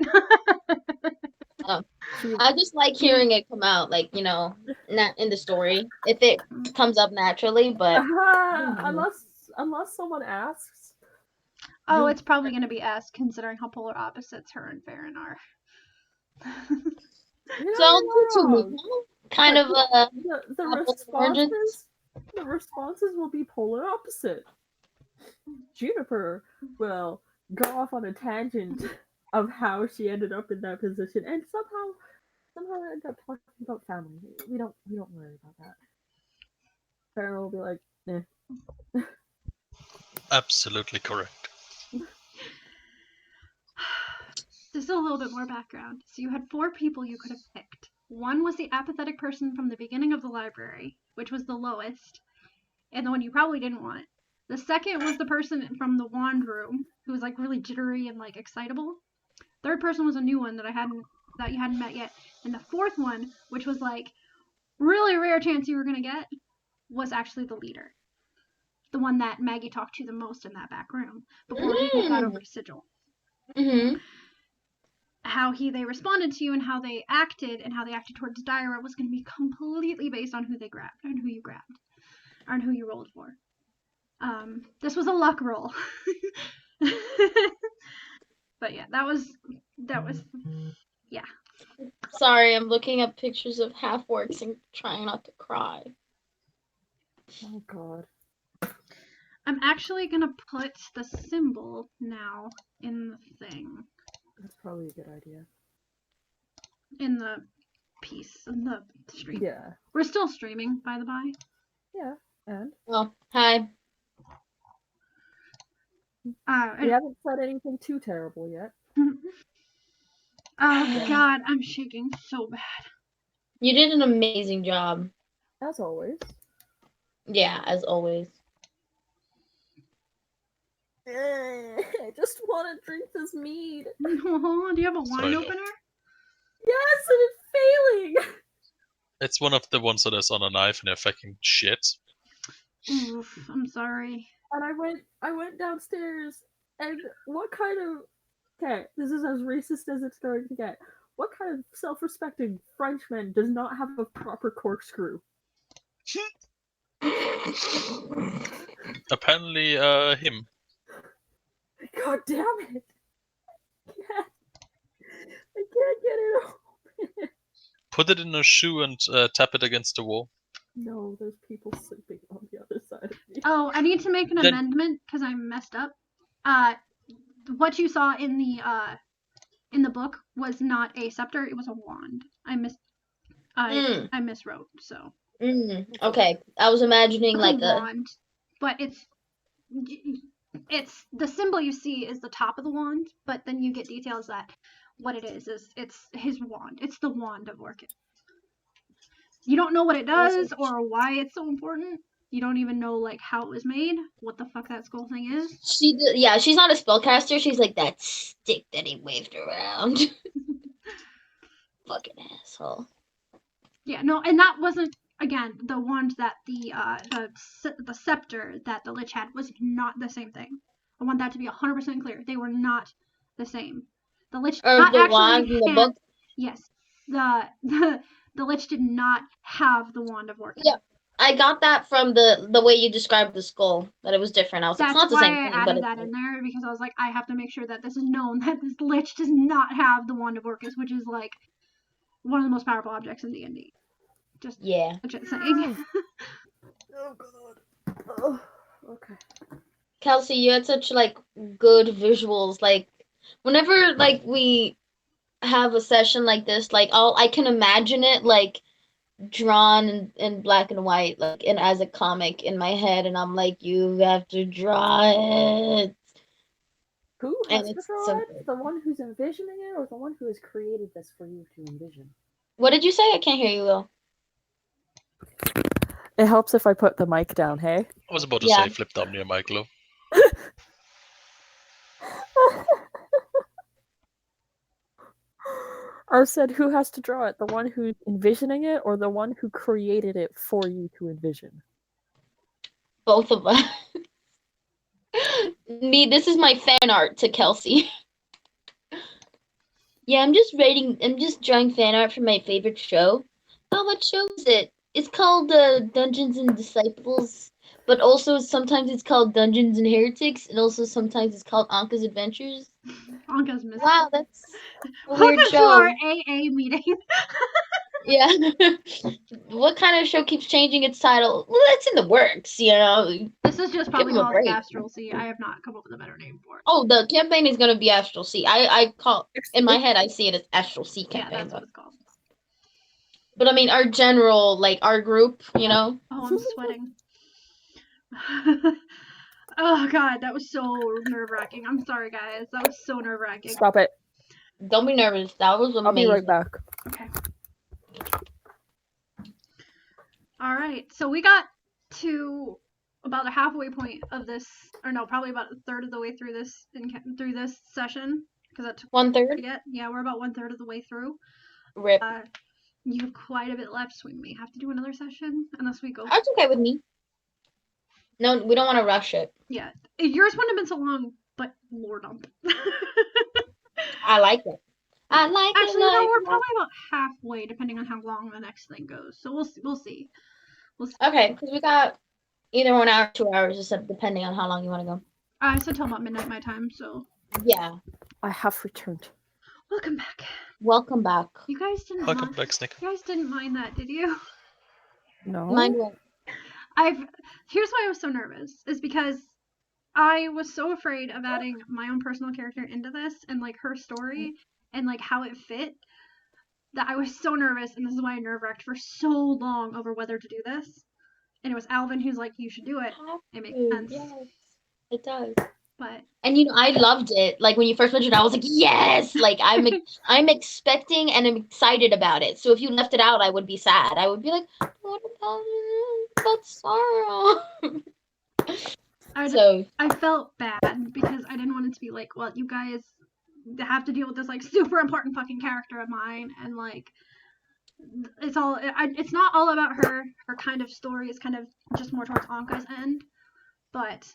I just like hearing it come out, like, you know, not in the story. If it comes up naturally, but unless someone asks. Oh, it's probably going to be asked, considering how polar opposites her and Farron are. So, kind of the responses will be polar opposite. Juniper will go off on a tangent of how she ended up in that position, and somehow end up talking about family. We don't worry about that. Farron will be like, eh. Absolutely correct. Just a little bit more background. So you had 4 people you could have picked. One was the apathetic person from the beginning of the library, which was the lowest, and the one you probably didn't want. The second was the person from the wand room, who was like really jittery and like excitable. Third person was a new one that you hadn't met yet. And the fourth one, which was like really rare chance you were gonna get, was actually the leader. The one that Maggie talked to the most in that back room before he got over to Sigil. How they responded to you and how they acted towards Dyra was going to be completely based on who they grabbed and who you grabbed and who you rolled for. This was a luck roll. But yeah, that was yeah. Sorry, I'm looking up pictures of half-orcs and trying not to cry. Oh god. I'm actually going to put the symbol now in the thing. That's probably a good idea. In the piece, in the stream. Yeah. We're still streaming, by the by. Yeah, and? Oh, hi. We haven't said anything too terrible yet. Oh god, I'm shaking so bad. You did an amazing job. As always. Yeah, as always. I just want to drink this mead. Do you have a wine opener? Yes, and it's failing. It's one of the ones that is on a knife and they're fucking shit. Oof, I'm sorry. And I went downstairs, and what kind of... Okay, this is as racist as it's going to get. What kind of self-respecting Frenchman does not have a proper corkscrew? Apparently, him. God damn it! I can't get it open. Put it in a shoe and tap it against the wall. No, there's people sleeping on the other side of me. Oh, I need to make an amendment because I messed up. What you saw in the book was not a scepter; it was a wand. I miswrote. So. Okay, I was imagining like a wand, but it's the symbol you see is the top of the wand, but then you get details that what it is it's his wand. It's the wand of Orchid. You don't know what it does or why it's so important. You don't even know like how it was made, what the fuck that skull thing is. She's not a spellcaster. She's like that stick that he waved around. Fucking asshole. Yeah, no, and that wasn't again the wand that the scepter that the Lich had was not the same thing. I want that to be 100% clear. They were not the same. The Lich did not actually have, the book? Yes, the Lich did not have the wand of Orchid. Yeah, I got that from the way you described the skull, that it was different. I was like, it's not the same thing. That's why I added that in there, because I was like, I have to make sure that this is known that this Lich does not have the wand of Orchid, which is like one of the most powerful objects in D&D. Just legit saying. Oh god. Oh, okay. Kelsey, you had such like good visuals. Like whenever like we have a session like this, like I can imagine it like drawn in black and white, like and as a comic in my head, and I'm like, you have to draw it. Who has to draw it? The one who's envisioning it, or the one who has created this for you to envision? What did you say? I can't hear you, Will. It helps if I put the mic down, hey? I was about to Yeah. say flip down your mic, Lo. I said, who has to draw it? The one who's envisioning it or the one who created it for you to envision? Both of us. Me, this is my fan art to Kelsea. Yeah, I'm just drawing fan art for my favorite show. Oh, what show is it? It's called Dungeons and Disciples, but also sometimes it's called Dungeons and Heretics, and also sometimes it's called Anka's Adventures. Anka's missing. Wow, that's a weird Welcome to show. our AA meeting. Yeah. What kind of show keeps changing its title? Well, that's in the works, you know. This is just probably Give 'em a called break. Astral Sea. I have not come up with a better name for it. Oh, the campaign is gonna be Astral Sea. I call in my head I see it as Astral Sea Yeah, campaign. that's what it's called. But I mean our general, like our group, you know. Oh, I'm sweating. Oh god, that was so nerve-wracking. I'm sorry, guys. That was so nerve-wracking. Stop it. Don't be nervous. That was amazing. I'll be right back. Okay. All right. So we got to about the halfway point of this, or no, probably about a third of the way through this session, because that took 1/3. to get. Yeah, we're about 1/3 of the way through. Rip. You have quite a bit left, so we may have to do another session unless we go. That's okay with me. No, we don't want to rush it. Yeah, yours wouldn't have been so long, but Lord dump. I like it. I like Actually, it. no, we're probably about halfway, depending on how long the next thing goes. So we'll see. Okay, because we got either 1 hour, 2 hours, just depending on how long you want to go. I said till about midnight my time, so. Yeah. I have returned. Welcome back. Welcome back. You guys didn't Welcome mind. back, Snick. You guys didn't mind that, did you? No. Mind what? Here's why I was so nervous, is because I was so afraid of adding my own personal character into this and like her story and like how it fit that I was so nervous, and this is why I nerve-wracked for so long over whether to do this. And it was Alvin who's like, you should do it. It makes sense. Yes, it does. But And you know, I loved it. Like when you first mentioned it, I was like, yes! Like I'm expecting and I'm excited about it. So if you left it out, I would be sad. I would be like, what about sorrow? I felt bad because I didn't want it to be like, well, you guys have to deal with this like super important fucking character of mine, and like it's not all about her kind of story. It's kind of just more towards Anka's end. But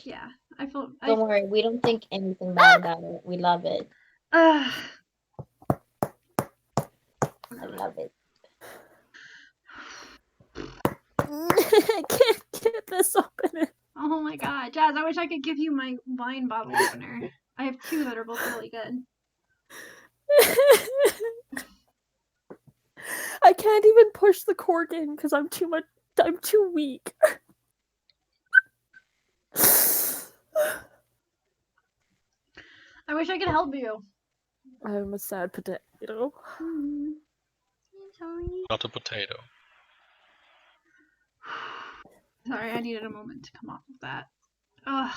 yeah, I felt. Don't worry, we don't think anything bad about it. We love it. I love it. I can't get this open. Oh my god, Jazz! I wish I could give you my wine bottle opener. I have two that are both really good. I can't even push the cork in because I'm too weak. I wish I could help you. I'm a sad potato. I'm sorry. Not a potato. Sorry, I needed a moment to come off of that. Ugh.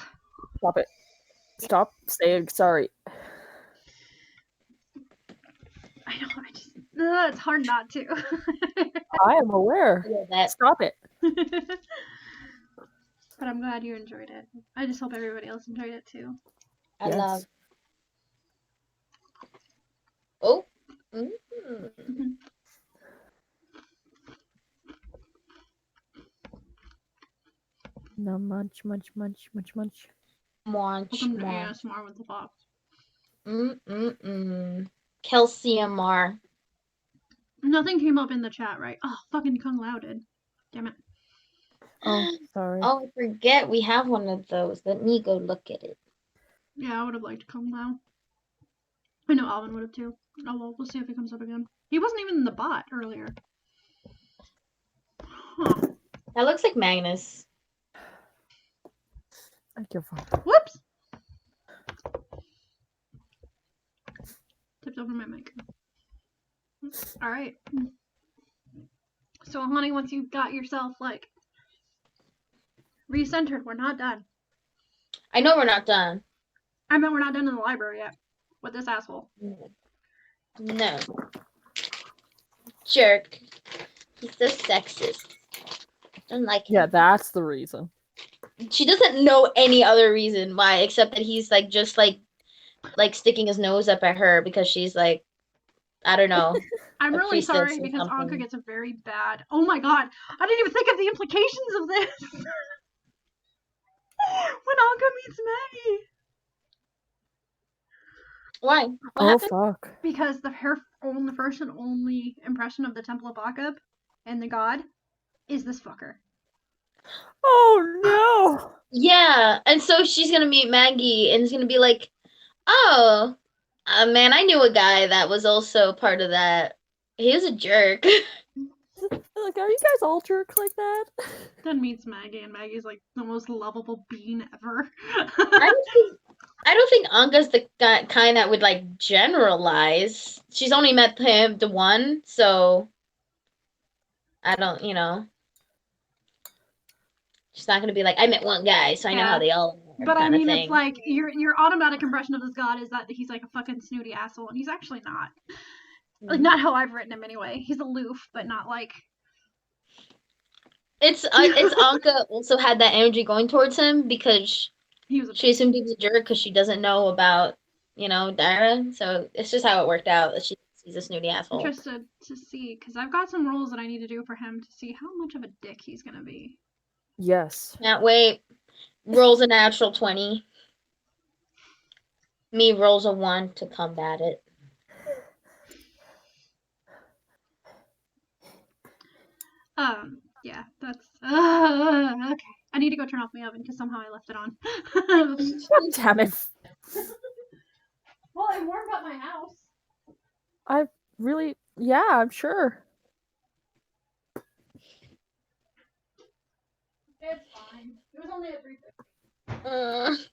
Stop it. Stop saying sorry. I know, it's hard not to. I am aware. That. Stop it. But I'm glad you enjoyed it. I just hope everybody else enjoyed it too. I Yes. love. Oh. Mm-hmm. No, munch. Munch. Welcome to ASMR with the Fox. Kelsea MR. Nothing came up in the chat, right? Oh, fucking Kung Lao did. Damn it. Oh, sorry. Oh, I forget we have one of those. Let me go look at it. Yeah, I would have liked Kung Lao. I know Alvin would have too. Oh well, we'll see if he comes up again. He wasn't even in the bot earlier. Huh. That looks like Magnus. Thank you for. Whoops! Tipped over my mic. Alright. So, honey, once you got yourself, like, recentered, we're not done. I know we're not done. I meant we're not done in the library yet. With this asshole. No. jerk. He's so sexist. Doesn't like him. Yeah, that's the reason. She doesn't know any other reason why, except that he's like just like sticking his nose up at her because she's like, I don't know. I'm a really priestess sorry or because Anka something. gets a very bad. Oh my god, I didn't even think of the implications of this. When Anka meets Maggie. Why? What Oh happened? fuck. Because the first and only impression of the Temple of Akab and the god is this fucker. Oh no. Yeah, and so she's gonna meet Maggie and is gonna be like, oh, man, I knew a guy that was also part of that. He was a jerk. Like, are you guys all jerks like that? Then meets Maggie, and Maggie's like the most lovable bean ever. I don't think Anka's the kind that would like generalize. She's only met him the one, so I don't, she's not gonna be like, I met one guy, so I know how they all are. But I kind of mean, it's thing. like your automatic impression of this god is that he's like a fucking snooty asshole, and he's actually not. Like, not how I've written him anyway. He's aloof, but not like. It's Anka also had that energy going towards him because she assumed he was a jerk because she doesn't know about Dyra. So it's just how it worked out that he's a snooty asshole. Interested to see, because I've got some rolls that I need to do for him to see how much of a dick he's gonna be. Yes. Can't wait. Rolls a natural 20. Me rolls a 1 to combat it. Yeah, that's okay. I need to go turn off my oven because somehow I left it on. God damn it. Well, I warmed up my house. Yeah, I'm sure. It's fine. It was only at 3:50.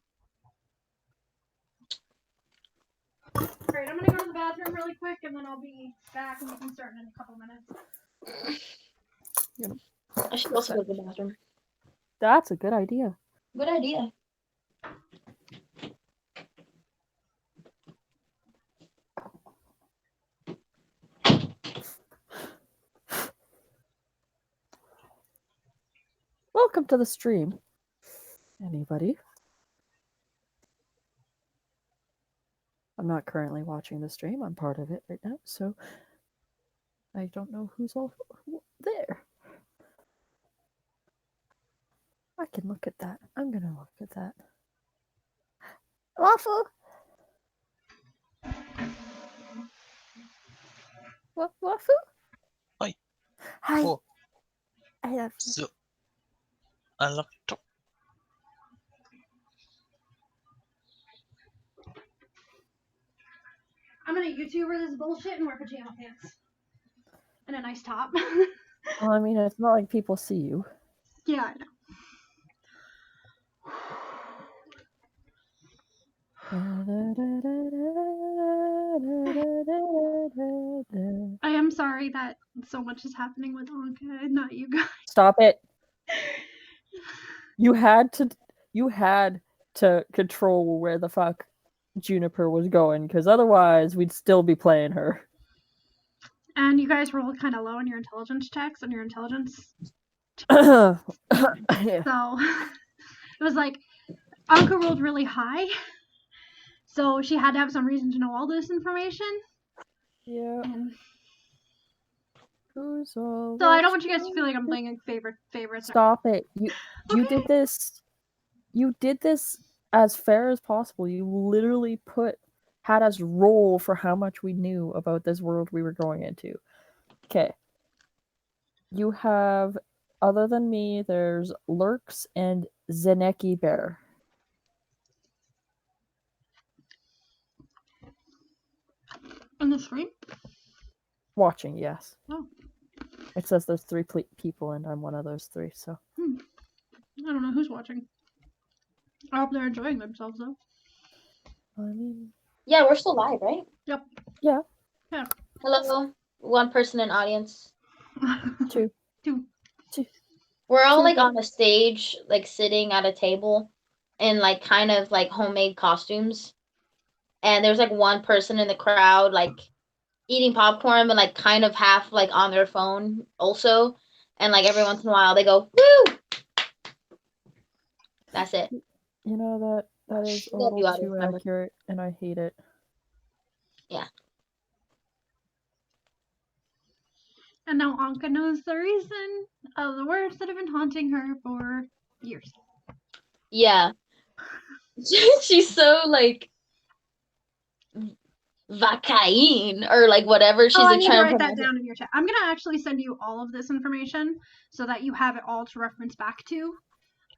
Alright, I'm gonna go to the bathroom really quick and then I'll be back and we can start in a couple minutes. I should also go to the bathroom. That's a good idea. Good idea. Welcome to the stream. Anybody? I'm not currently watching the stream. I'm part of it right now, so I don't know who's all there. I can look at that. I'm gonna look at that. Waffle. Waffle. Hi. Hi. Oh. I love you. So, I love to. I'm gonna YouTuber this bullshit and wear pajama pants. And a nice top. Well, I mean, it's not like people see you. Yeah, I know. I am sorry that so much is happening with Anka and not you guys. Stop it. You had to control where the fuck Juniper was going, because otherwise we'd still be playing her. And you guys rolled kind of low on your intelligence checks and your intelligence. Yeah. So it was like Anka rolled really high. So she had to have some reason to know all this information. Yeah. And Who's all so I don't want you guys to feel like I'm playing a favorites. Stop it. You did this. You did this as fair as possible. You literally had us roll for how much we knew about this world we were going into. Okay. You have, other than me, there's Lurks and Zeneki Bear. On the screen? Watching, yes. Oh. It says there's 3 people and I'm one of those 3, so. I don't know who's watching. I hope they're enjoying themselves, though. I mean... Yeah, we're still live, right? Yep. Yeah. Yeah. Hello, 1 person in audience. 2. We're all like on a stage, like sitting at a table in like kind of like homemade costumes. And there's like 1 person in the crowd, like eating popcorn, but like kind of half like on their phone also, and like every once in a while they go woo. That's it. You know that is a Love you, little Autumn, too remember. accurate, and I hate it. And now Anka knows the reason of the words that have been haunting her for years. Yeah. She's so like Vakain or like whatever she's I like need to trying to write that pronounce it. down in your chat. I'm gonna actually send you all of this information so that you have it all to reference back to.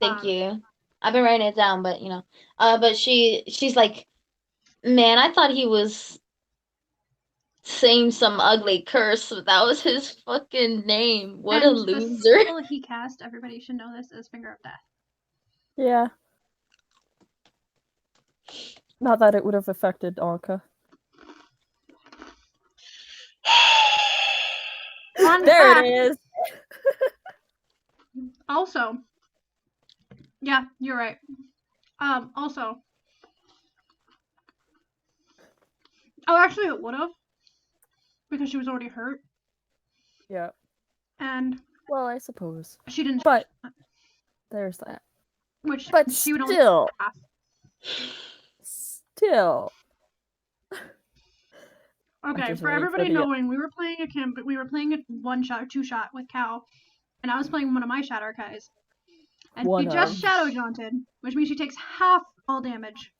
Thank you. I've been writing it down, but but she's like, man, I thought he was saying some ugly curse, but that was his fucking name. What a And loser. the spell he cast, everybody should know this, is Finger of Death. Yeah. Not that it would have affected Anka. There it is. Also, yeah, you're right. Also, actually, it would have because she was already hurt. Yeah. And well, I suppose she didn't. But there's that. Which but she would still, only Okay, for everybody knowing, we were playing a 1-shot, 2-shot with Cal, and I was playing one of my Shadar-Kais. And she just Shadow Jaunted, which means she takes half all damage.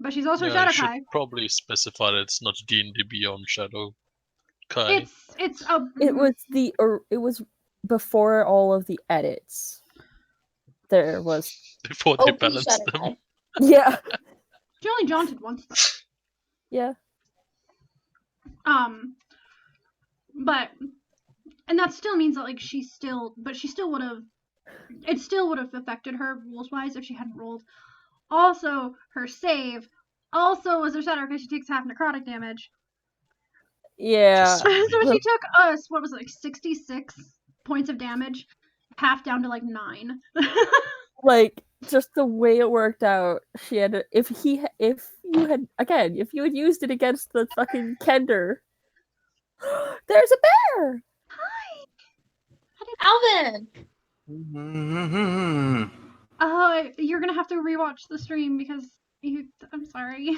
But she's also Yeah, you should Shadar-Kai. probably specify that it's not D&D Beyond Shadar-Kai. It was before all of the edits. There was before they balanced them. Yeah. She only jaunted once though. Yeah. But and that still means that like she still would have affected her rules wise if she hadn't rolled. Also, her save also was her Shatter because she takes half necrotic damage. Yeah. So she took us, what was it, like 66 points of damage, half down to like 9. Like just the way it worked out, she had if you had used it against the fucking Kender. There's a bear. Hi, Alvin. You're gonna have to rewatch the stream because I'm sorry.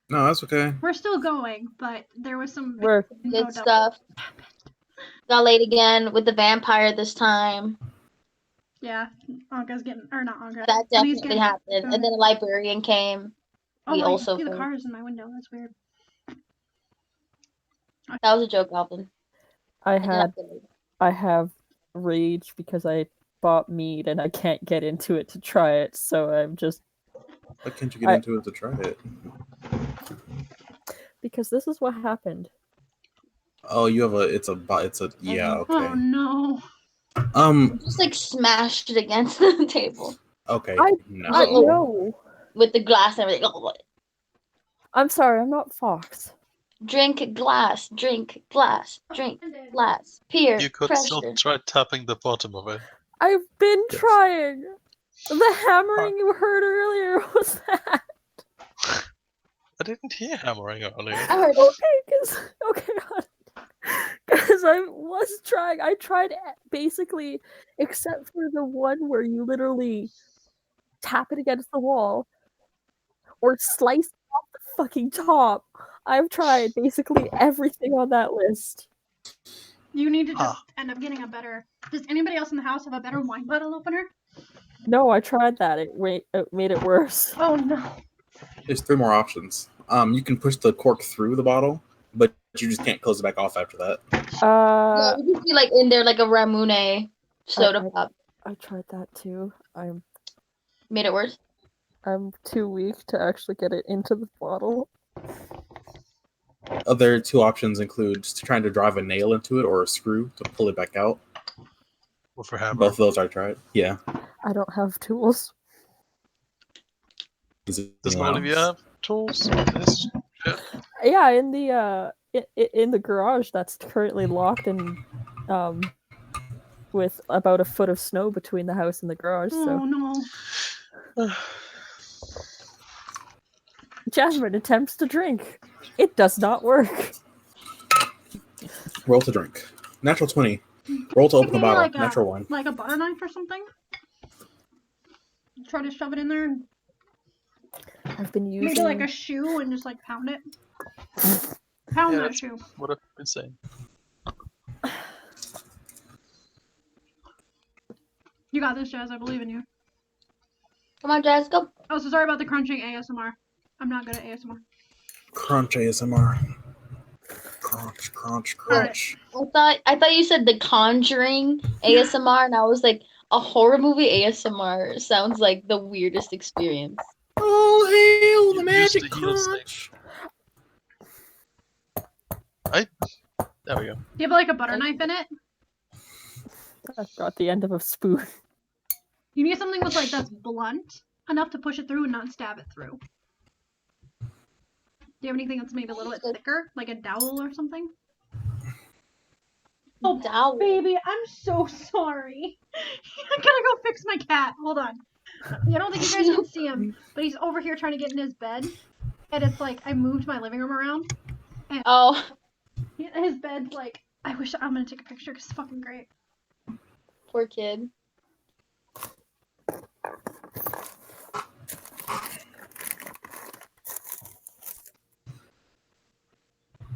No, that's okay. We're still going, but there was some good stuff. Got late again with the vampire this time. Yeah, Anka's getting, or not Anka. That definitely happened. And then a librarian came. We also see the cars in my window. That's weird. That was a joke, Alvin. I have rage because I bought meat and I can't get into it to try it, so I'm just. Why can't you get into it to try it? Because this is what happened. Oh, you have yeah, okay. Oh no. Just like smashed it against the table. Okay. No. With the glass and everything. Oh, I'm sorry, I'm not Fox. Drink glass, drink glass, drink glass. Peer You could pressure. still try tapping the bottom of it. I've been trying. The hammering you heard earlier was that. I didn't hear hammering earlier. I heard it. Because I was trying. I tried basically, except for the one where you literally tap it against the wall or slice off the fucking top. I've tried basically everything on that list. You need to just end up getting a better. Does anybody else in the house have a better wine bottle opener? No, I tried that. It made it worse. Oh no. There's 3 more options. You can push the cork through the bottle, but you just can't close it back off after that. Yeah, it would just be like in there like a Ramune soda pop. I tried that too. Made it worse? I'm too weak to actually get it into the bottle. Other 2 options include just trying to drive a nail into it or a screw to pull it back out. Or for hammer. Both of those I tried. Yeah. I don't have tools. Does Olivia have tools? Yeah, in the garage that's currently locked and with about a foot of snow between the house and the garage. Oh no. Jasmine attempts to drink. It does not work. Roll to drink. Natural 20. Roll to open the Maybe bottle. like a Natural 1. like a butter knife or something. Try to shove it in there and I've been using maybe like a shoe and just like pound it. Pound Yeah, that that's shoe. what I've been saying. You got this, Jazz. I believe in you. Come on, Jazz, go. Oh, so sorry about the crunching ASMR. I'm not good at ASMR. Crunch ASMR. Crunch, crunch, crunch. I thought you said The Conjuring ASMR, and I was like, a horror movie ASMR sounds like the weirdest experience. Oh, hail the You magic used to heal crunch. There we go. Do you have like a butter knife in it? I've got the end of a spoon. You need something with like that's blunt enough to push it through and not stab it through. Do you have anything that's maybe a little bit thicker, like a dowel or something? Oh, Dowel. baby, I'm so sorry. I gotta go fix my cat. Hold on. I don't think you guys can see him, but he's over here trying to get in his bed, and it's like I moved my living room around. Oh, His bed's like, I'm gonna take a picture because it's fucking great. poor kid.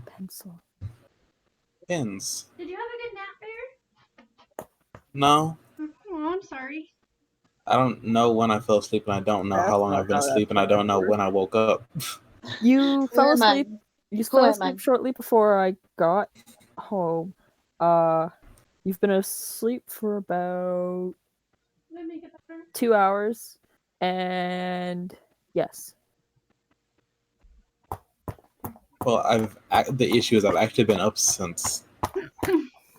Pencil. Pins. Did you have a good nap, Bear? No. Oh, I'm sorry. I don't know when I fell asleep, and I don't know how long I've been asleep, and I don't know when I woke up. You fell Where am I? asleep. You Who fell am I? asleep shortly before I got home. You've been asleep for about Did I make it better? 2 hours, and yes. Well, the issue is I've actually been up since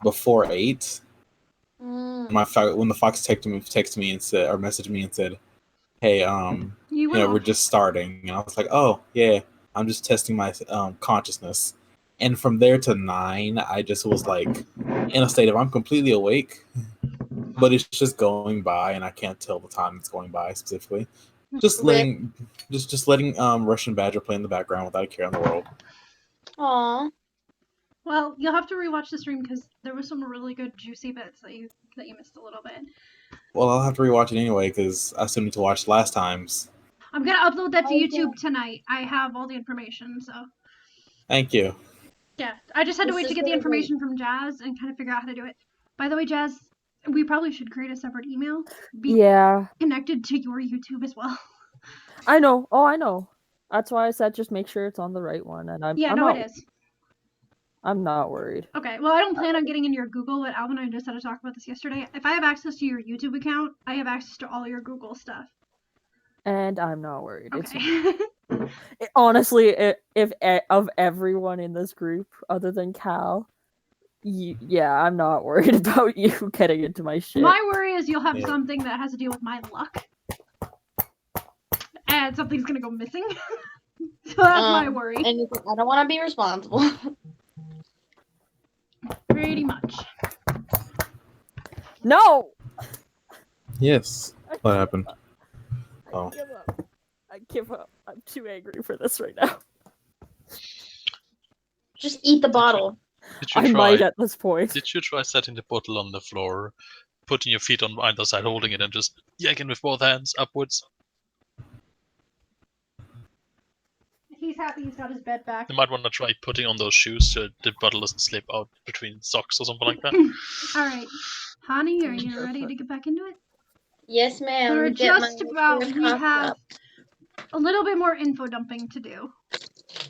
before 8. Mm. When the fox texted me and said, or messaged me and said, "Hey, we're just starting," and I was like, "Oh yeah, I'm just testing my consciousness." And from there to 9, I just was like in a state of I'm completely awake, but it's just going by, and I can't tell the time it's going by specifically. Just letting Russian Badger play in the background without a care in the world. Aw. Well, you'll have to rewatch the stream because there was some really good juicy bits that you missed a little bit. Well, I'll have to rewatch it anyway because I still need to watch last time's. I'm gonna upload that to Oh, YouTube tonight. I have all the information, so Thank you. yeah. I just had to This wait to is get the really information from Jazz and kind of figure out how to do it. By the way, Jazz, we probably should create a separate email. Be Yeah, connected to your YouTube as well. I know. Oh, I know. That's why I said just make sure it's on the right one, and I'm it is. I'm not worried. Okay, well, I don't plan on getting into your Google, but Alvin and I just had to talk about this yesterday. If I have access to your YouTube account, I have access to all your Google stuff. And I'm not worried. Okay. Honestly, if of everyone in this group other than Cal, yeah, I'm not worried about you getting into my shit. My worry is you'll have Yeah. something that has to deal with my luck. And something's gonna go missing. So that's my worry. And I don't want to be responsible. Pretty much. No! Yes. What happened? Oh. I give up. I'm too angry for this right now. Just eat the bottle. Did you Might try? at this point. Did you try setting the bottle on the floor, putting your feet on either side, holding it, and just yanking with both hands upwards? He's happy he's got his bed back. You might want to try putting on those shoes so the bottle doesn't slip out between socks or something like that. Alright. Honey, are you ready to get back into it? Yes, ma'am. We're Get just my about, food we coughed have up. a little bit more info dumping to do.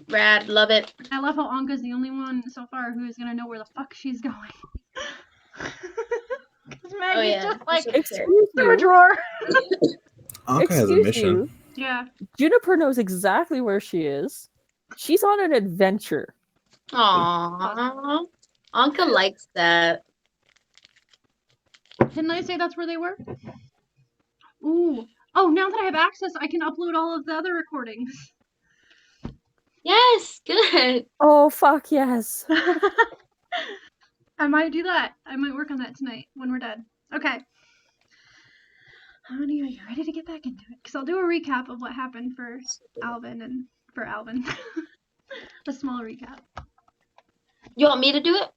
Rad, love it. I love how Anka's the only one so far who is gonna know where the fuck she's going. Because Maggie's just like, Excuse through a you. drawer. Anka has a Excuse mission. you. Yeah. Juniper knows exactly where she is. She's on an adventure. Aww. Anka likes that. Didn't I say that's where they were? Ooh. Oh, now that I have access, I can upload all of the other recordings. Yes, good. Oh, fuck yes. I might do that. I might work on that tonight when we're done. Okay. Honey, are you ready to get back into it? Because I'll do a recap of what happened for Alvin and for Alvin. a small recap. You want me to do it?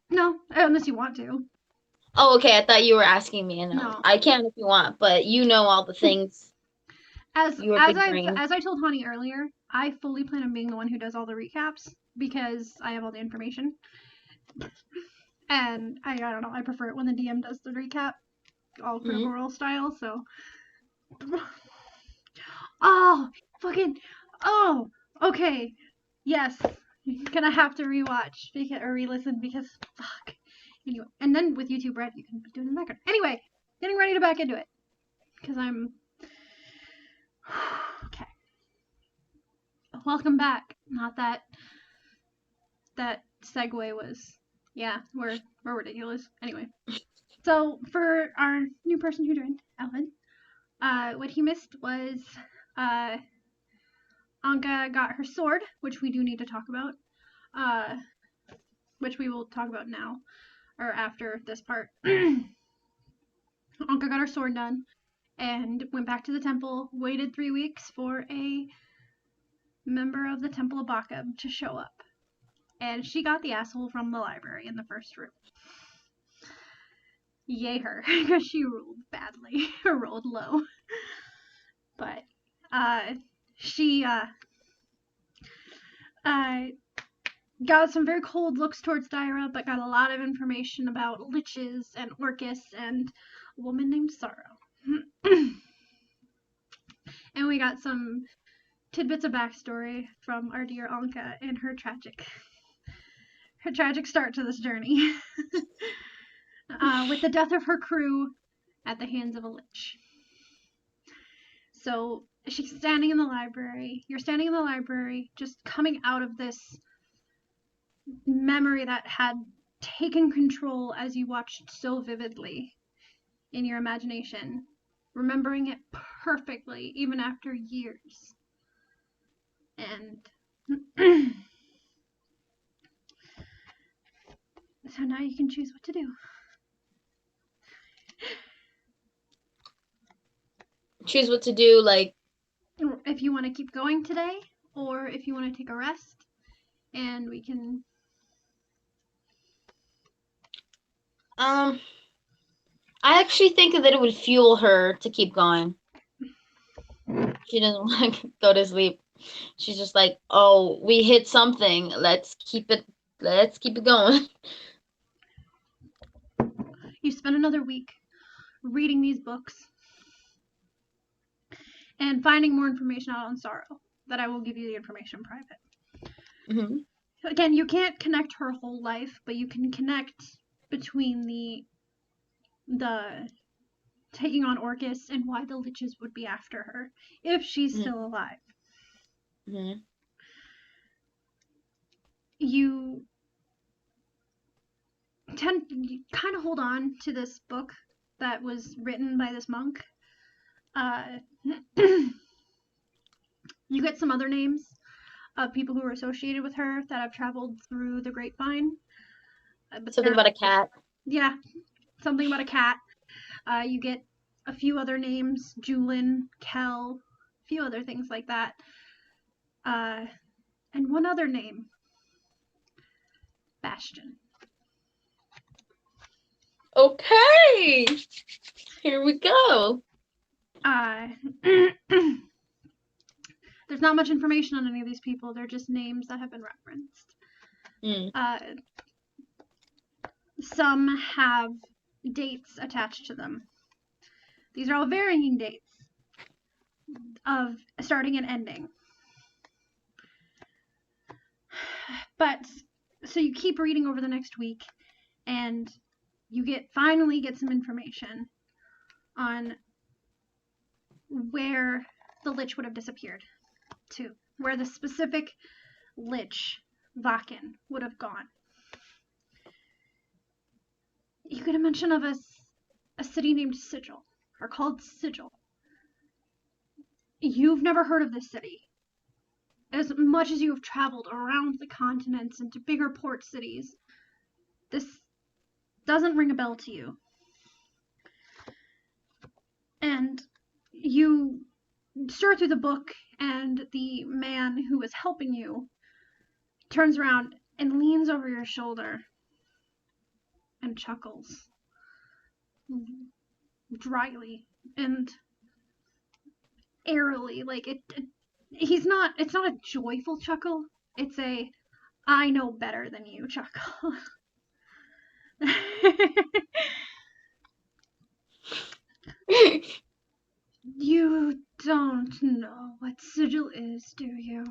No, unless you want to. Oh, okay. I thought you were asking me. No. I can if you want, but you know all the things. As I told Honey earlier, I fully plan on being the one who does all the recaps because I have all the information. And I don't know, I prefer it when the DM does the recap, all Critical Role style, so. Oh, okay. Yes. Gonna have to rewatch or re-listen because fuck. Anyway, and then with YouTube Red, you can do it in the background. Anyway, getting ready to back into it because I'm okay. Welcome back. Not that segue was, yeah, we're ridiculous. Anyway, so for our new person who joined, Alvin, what he missed was Anka got her sword, which we do need to talk about, which we will talk about now, or after this part. Anka got her sword done, and went back to the temple, waited 3 weeks for a member of the Temple of Baka to show up. And she got the asshole from the library in the first room. Yay her, because she rolled badly, or rolled low. But, she, got some very cold looks towards Dyra, but got a lot of information about liches and Orcus and a woman named Sorrow. And we got some tidbits of backstory from our dear Anka and her tragic start to this journey. With the death of her crew at the hands of a lich. So she's standing in the library. You're standing in the library, just coming out of this memory that had taken control as you watched so vividly in your imagination, remembering it perfectly even after years. And so now you can choose what to do. Choose what to do, like if you want to keep going today, or if you want to take a rest, and we can. I actually think that it would fuel her to keep going. She doesn't want to go to sleep. She's just like, oh, we hit something. Let's keep it going. You spend another week reading these books and finding more information out on Sorrow, that I will give you the information private. Mm-hmm. Again, you can't connect her whole life, but you can connect between the taking on Orcus and why the liches would be after her if she's still alive. Mm-hmm. You kind of hold on to this book that was written by this monk. You get some other names of people who are associated with her that have traveled through the grapevine. Something about a cat. Yeah, something about a cat. You get a few other names, Julin, Kel, a few other things like that. And one other name, Bastion. Okay, here we go. There's not much information on any of these people. They're just names that have been referenced. Some have dates attached to them. These are all varying dates of starting and ending. But so you keep reading over the next week, and you finally get some information on where the lich would have disappeared to, where the specific lich, Vakin, would have gone. You get a mention of a city named Sigil, or called Sigil. You've never heard of this city. As much as you have traveled around the continents and to bigger port cities, this doesn't ring a bell to you. And you stir through the book, and the man who is helping you turns around and leans over your shoulder and chuckles dryly and airily. Like it's not a joyful chuckle. It's a I know better than you chuckle. You don't know what sigil is, do you?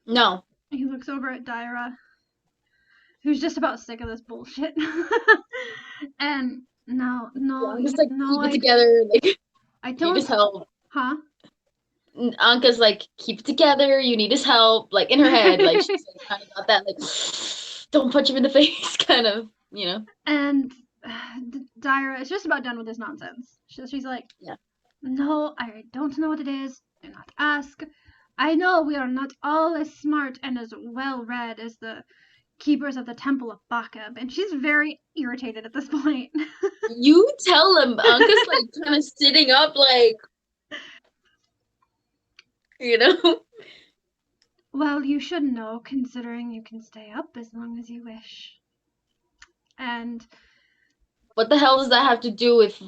No. He looks over at Daira, who's just about sick of this bullshit. And no, I'm just like, no, keep it together. Like, I don't. Need his help. Huh? Anka's like, keep it together. You need his help. Like in her head, like she's like, kind of got that, like, don't punch him in the face, kind of, you know. And Daira is just about done with this nonsense. She's like, yeah. No, I don't know what it is. Do not ask. I know we are not all as smart and as well read as the keepers of the Temple of Bakab, and she's very irritated at this point. You tell him. Anka's like kind of sitting up, like, you know. Well, you should know, considering you can stay up as long as you wish. And what the hell does that have to do with?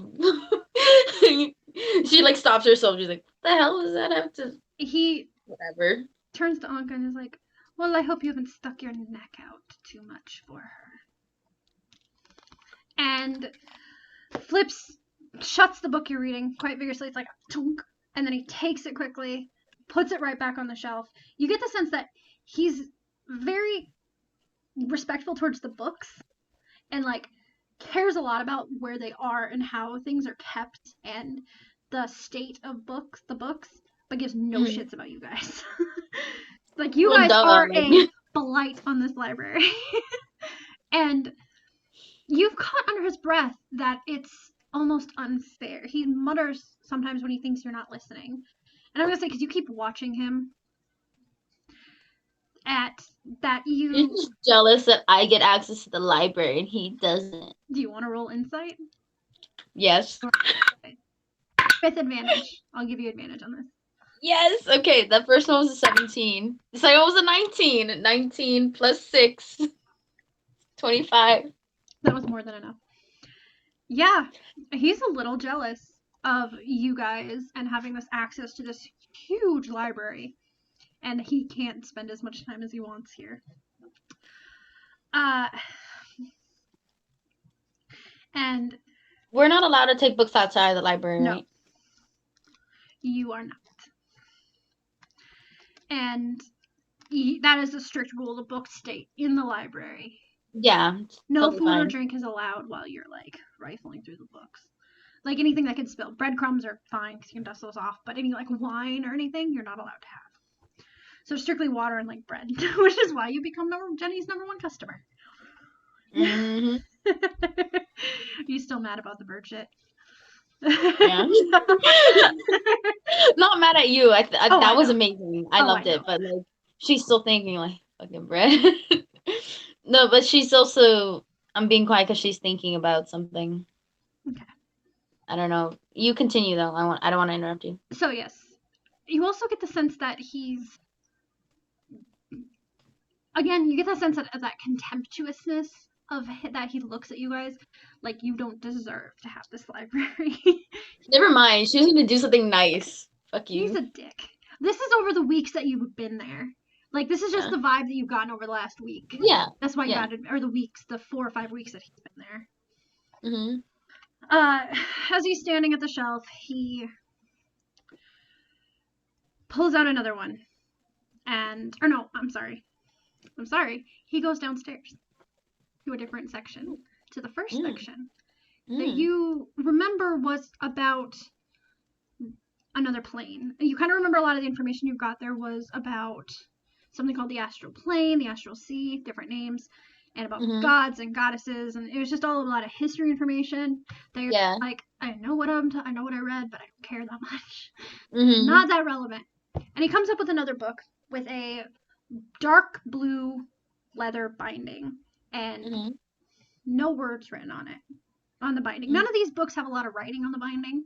She like stops herself. She's like, "What the hell does that have to?" He whatever turns to Anka and is like, "Well, I hope you haven't stuck your neck out too much for her." And shuts the book you're reading quite vigorously. It's like tunk, and then he takes it quickly, puts it right back on the shelf. You get the sense that he's very respectful towards the books and like cares a lot about where they are and how things are kept and the state of the books, but gives no shits about you guys. Like, you guys are a blight on this library. And you've caught under his breath that it's almost unfair. He mutters sometimes when he thinks you're not listening. And I'm going to say, because you keep watching him, He's just jealous that I get access to the library and he doesn't. Do you want to roll insight? Yes. With advantage. I'll give you advantage on this. Yes. Okay, that first one was a 17. The second one was a 19. 19 plus 6. 25. That was more than enough. Yeah, he's a little jealous of you guys and having this access to this huge library. And he can't spend as much time as he wants here. And we're not allowed to take books outside of the library, no, right? You are not. And that is a strict rule. The books stay in the library. Yeah. No food or drink is allowed while you're like rifling through the books. Like anything that can spill. Breadcrumbs are fine because you can dust those off, but any like wine or anything, you're not allowed to have. So strictly water and like bread, which is why you become Jenny's #1 customer. Mm-hmm. Are you still mad about the bird shit? Yeah. Not mad at you. That was amazing. I loved it, but like she's still thinking like fucking bread. No, but she's also. I'm being quiet because she's thinking about something. Okay. I don't know. You continue though. I don't want to interrupt you. So yes, you also get the sense that he's. Again, you get that sense of that contemptuousness of that he looks at you guys like you don't deserve to have this library. Never mind. She's gonna do something nice. Fuck you. He's a dick. This is over the weeks that you've been there. Like, this is just the vibe that you've gotten over the last week. Yeah. That's why you got it, or the 4 or 5 weeks that he's been there. Mm-hmm. As he's standing at the shelf, he pulls out another one. I'm sorry. He goes downstairs to a different section, to the first section that you remember was about another plane. You kind of remember a lot of the information you got there was about something called the Astral Plane, the Astral Sea, different names, and about gods and goddesses, and it was just all a lot of history information that you're like, I know what I read, but I don't care that much. Not that relevant. And he comes up with another book with a dark blue leather binding and no words written on it, on the binding. None of these books have a lot of writing on the binding.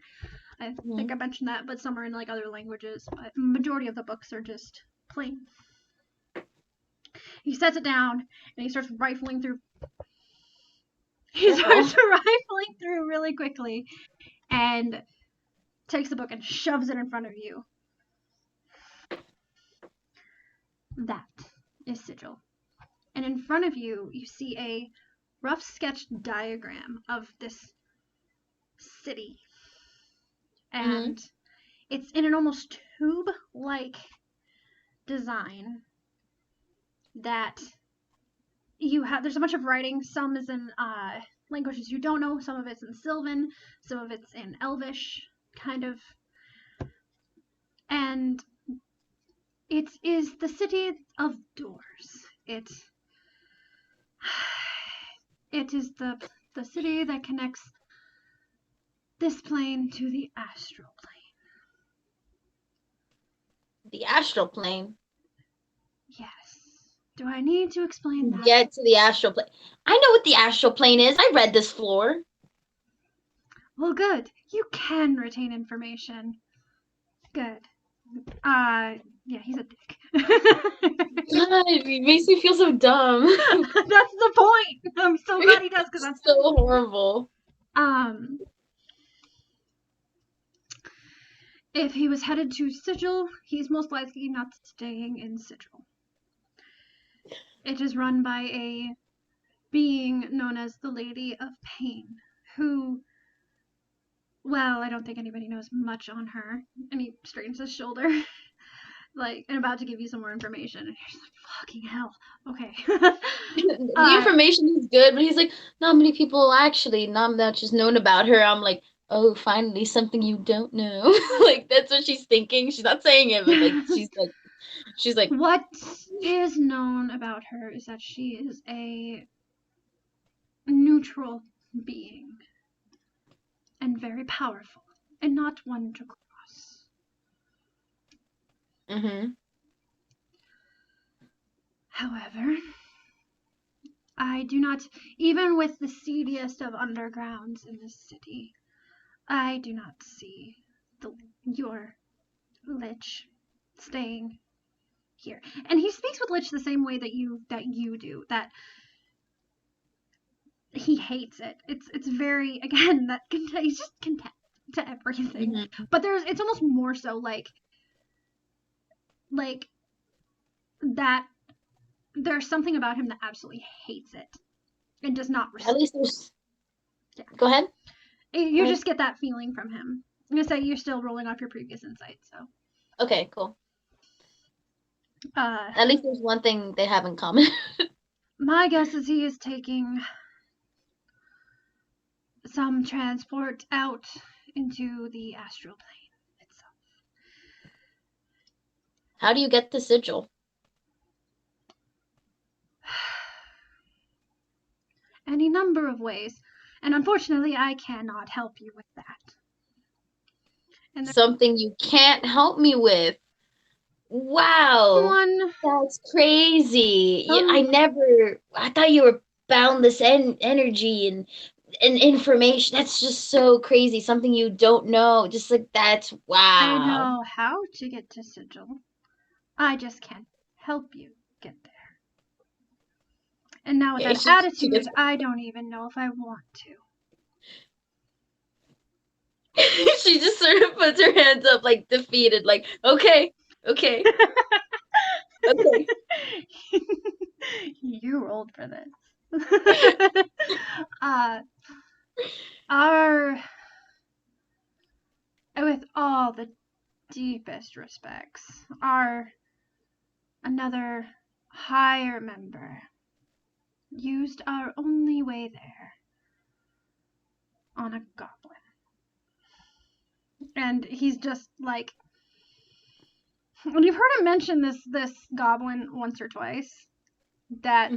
I think I mentioned that, but some are in like other languages, but majority of the books are just plane. He sets it down and he starts rifling through. He starts rifling through really quickly and takes the book and shoves it in front of you. That is Sigil. And in front of you, you see a rough sketch diagram of this city. And it's in an almost tube-like design that you have. There's a bunch of writing. Some is in languages you don't know. Some of it's in Sylvan. Some of it's in Elvish, kind of. And it is the city of doors. It is the city that connects this plane to the astral plane. The astral plane? Yes. Do I need to explain that? Get to the astral plane. I know what the astral plane is. I read this floor. Well, good. You can retain information. Good. Yeah, he's a dick. God, it makes me feel so dumb. That's the point. I'm so glad he does, because that's so horrible. If he was headed to Sigil, he's most likely not staying in Sigil. It is run by a being known as the Lady of Pain, who, well, I don't think anybody knows much on her. And he straightens his shoulder, like, and about to give you some more information. And he's like, fucking hell. Okay. The information is good, but he's like, not many people actually, not much is known about her. I'm like, oh, finally, something you don't know. Like, that's what she's thinking. She's not saying it, but, like, she's like... What is known about her is that she is a neutral being. And very powerful. And not one to cross. However, I do not, even with the seediest of undergrounds in this city, I do not see your Lich staying here. And he speaks with Lich the same way that you do. That he hates it. It's very, again, that he's just content to everything. But it's almost more so like that. There's something about him that absolutely hates it and does not respect. At least there's. Yeah. Go ahead. You just get that feeling from him. I'm gonna say you're still rolling off your previous insight, so. Okay, cool. At least there's one thing they have in common. My guess is he is taking some transport out into the astral plane itself. How do you get the sigil? Any number of ways. And unfortunately, I cannot help you with that. And something you can't help me with? Wow. That's crazy. I thought you were boundless energy and information. That's just so crazy. Something you don't know. Just like that's wow. I know how to get to Sigil. I just can't help you get there. And now with that attitude, I don't even know if I want to. She just sort of puts her hands up like defeated, like, okay. Okay. You rolled for this. With all the deepest respects, another higher member used our only way there on a goblin. And he's just like, when you've heard him mention this goblin once or twice, that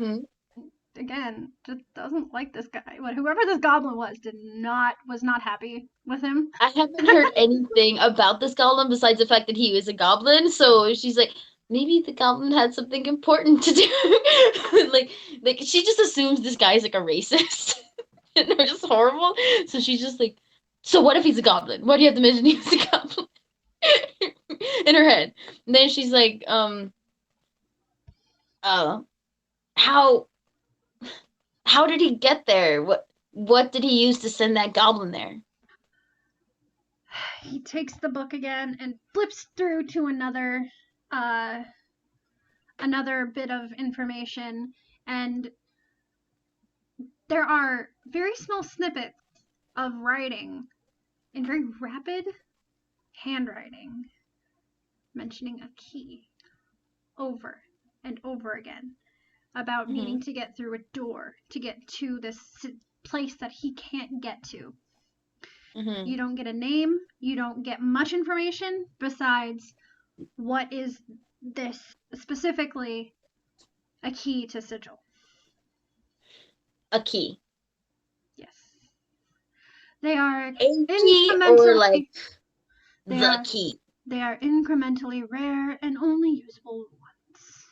again just doesn't like this guy. Whoever this goblin was not happy with him. I haven't heard anything about this goblin besides the fact that he was a goblin. So she's like, maybe the goblin had something important to do. like she just assumes this guy's like a racist and they're just horrible. So she's just like, so what if he's a goblin? Why do you have to mention he's a goblin? In her head. And then she's like, How did he get there? What did he use to send that goblin there? He takes the book again and flips through to another bit of information, and there are very small snippets of writing in very rapid handwriting mentioning a key over and over again about needing to get through a door to get to this place that he can't get to. You don't get a name, you don't get much information besides what is this specifically a key to sigil. A key. Yes. They are a key or like the key. They are incrementally rare and only usable once.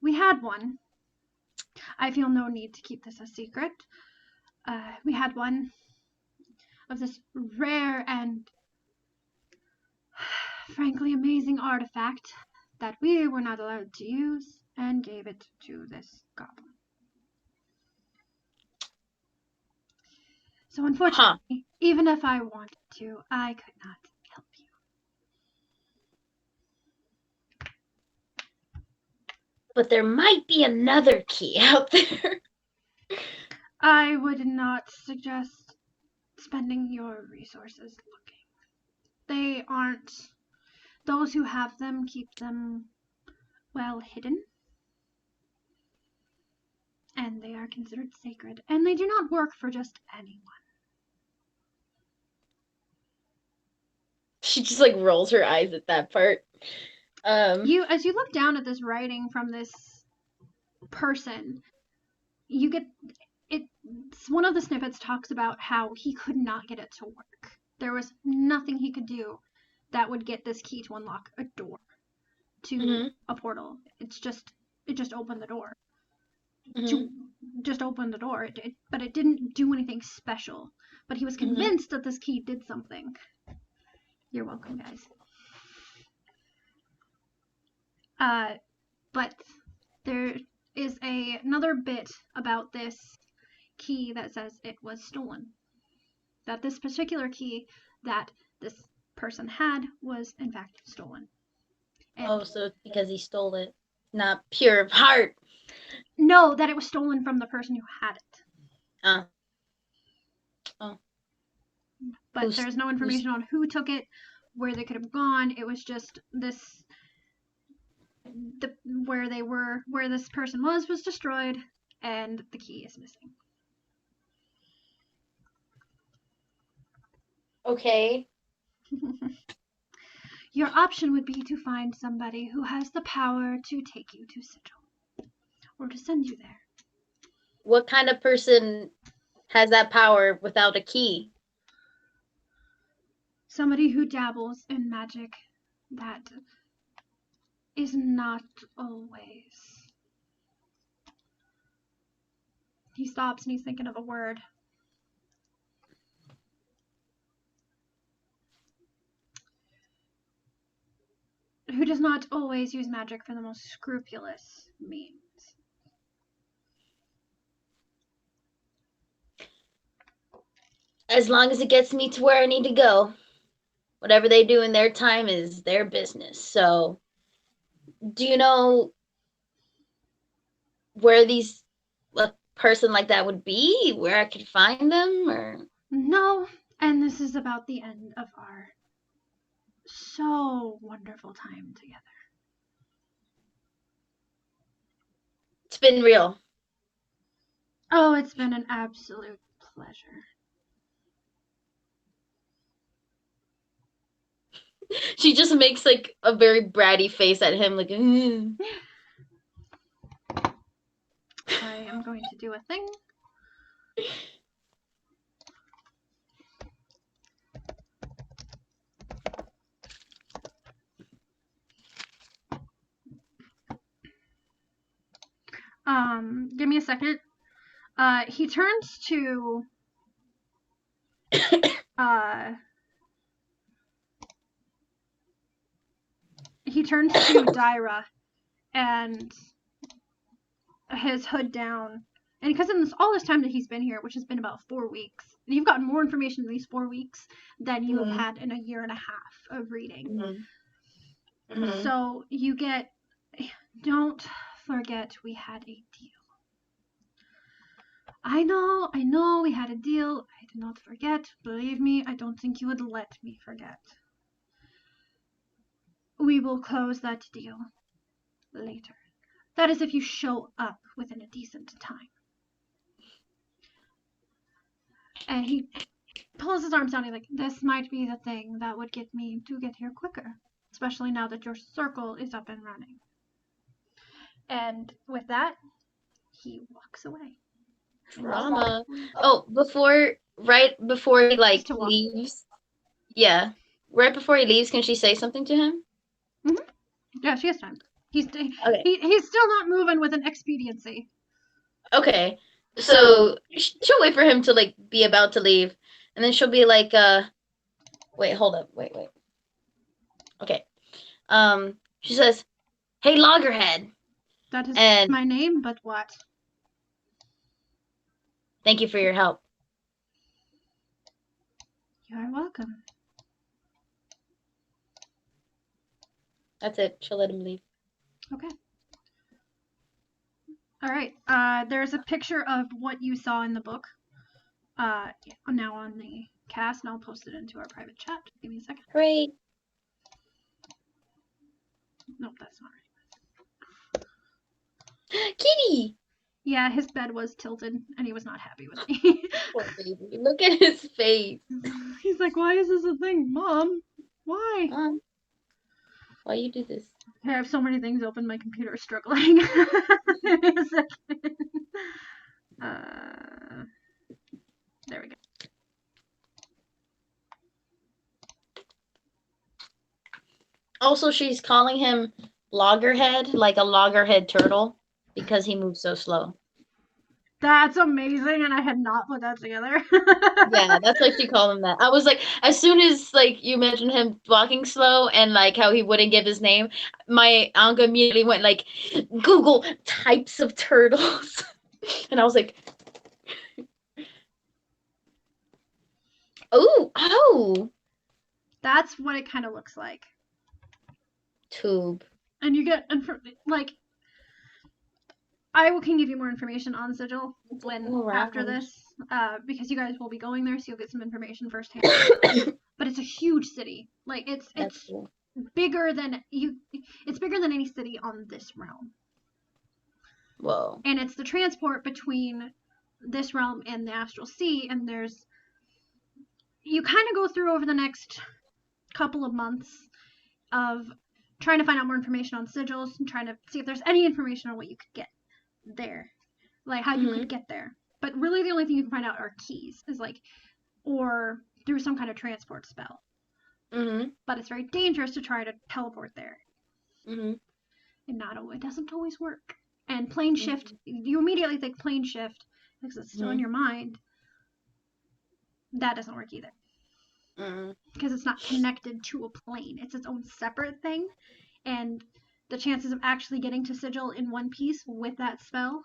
We had one. I feel no need to keep this a secret. We had one of this rare and frankly amazing artifact that we were not allowed to use and gave it to this goblin. So unfortunately, even if I wanted to, I could not help you. But there might be another key out there. I would not suggest spending your resources looking. They aren't. Those who have them keep them well hidden. And they are considered sacred. And they do not work for just anyone. She just like rolls her eyes at that part. As you look down at this writing from this person, you get it. One of the snippets talks about how he could not get it to work. There was nothing he could do that would get this key to unlock a door to a portal. It just opened the door. To just open the door, but it didn't do anything special. But he was convinced that this key did something. You're welcome, guys. But there is another bit about this key that says it was stolen. That this particular key that this person had was in fact stolen. And so it's because he stole it, not pure of heart. No, that it was stolen from the person who had it. But there's no information on who took it, where they could have gone. It was just where this person was destroyed, and the key is missing. Okay. Your option would be to find somebody who has the power to take you to Sigil, or to send you there. What kind of person has that power without a key? Somebody who dabbles in magic that is not always. He stops and he's thinking of a word. Who does not always use magic for the most scrupulous means. As long as it gets me to where I need to go. Whatever they do in their time is their business. So, do you know where a person like that would be? Where I could find them? Or no, and this is about the end of our so wonderful time together. It's been real. Oh, it's been an absolute pleasure. She just makes like a very bratty face at him, like. I am going to do a thing. Give me a second. He turns to Dyra, and his hood down. And because in all this time that he's been here, which has been about 4 weeks, you've gotten more information in these 4 weeks than you have had in a year and a half of reading. So you get, don't forget we had a deal. I know we had a deal. I did not forget. Believe me, I don't think you would let me forget. We will close that deal later. That is if you show up within a decent time. And he pulls his arms down. He's like, this might be the thing that would get me to get here quicker, especially now that your circle is up and running. And with that, he walks away. Drama. Oh, right before he like leaves. Yeah, right before he leaves, can she say something to him? Yeah, she has time. He's still not moving with an expediency. Okay, so she'll wait for him to like be about to leave, and then she'll be like, wait, hold up, wait. Okay, she says, "Hey, Loggerhead." That is my name, but what? Thank you for your help. You're welcome. That's it. She'll let him leave. Okay. All right. There's a picture of what you saw in the book. Now on the cast, and I'll post it into our private chat. Give me a second. Great. Nope, that's not right. Kitty. Yeah, his bed was tilted, and he was not happy with me. Poor baby. Look at his face. He's like, "Why is this a thing, Mom? Why? Mom, why you do this?" I have so many things open. My computer is struggling. Give me a second. There we go. Also, she's calling him Loggerhead, like a loggerhead turtle, because he moves so slow. That's amazing, and I had not put that together. Yeah, that's why she called him that. I was like, as soon as like you mentioned him walking slow and like how he wouldn't give his name, my Anka immediately went like, Google types of turtles, and I was like, oh, that's what it kind of looks like. Tube. And you get like. I can give you more information on Sigil after this, because you guys will be going there, so you'll get some information firsthand. But it's a huge city. Like it's cool. bigger than It's bigger than any city on this realm. Whoa! And it's the transport between this realm and the Astral Sea, and you kind of go through over the next couple of months of trying to find out more information on sigils and trying to see if there's any information on what you could get there, like how you could get there. But really the only thing you can find out are keys, is like, or through some kind of transport spell. But it's very dangerous to try to teleport there. And it doesn't always work. And plane shift, you immediately think plane shift because it's still in your mind. That doesn't work either. Because it's not connected to a plane. It's its own separate thing. And the chances of actually getting to Sigil in one piece with that spell,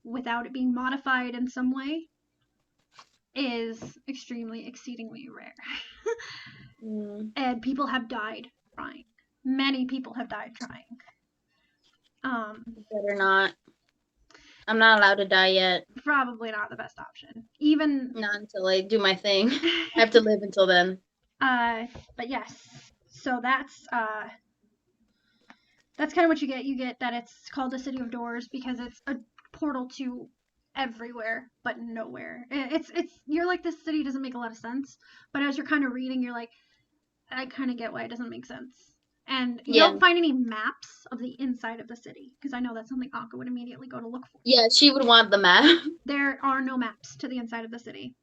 without it being modified in some way, is exceedingly rare. And people have died trying. Many people have died trying. Better not. I'm not allowed to die yet. Probably not the best option. Even not until I do my thing. I have to live until then. But yes. So that's kind of what you get. You get that it's called the City of Doors because it's a portal to everywhere but nowhere. It's you're like, this city doesn't make a lot of sense, but as you're kind of reading, you're like, I kind of get why it doesn't make sense. And you don't find any maps of the inside of the city, because I know that's something Anka would immediately go to look for. Yeah, she would want the map. There are no maps to the inside of the city.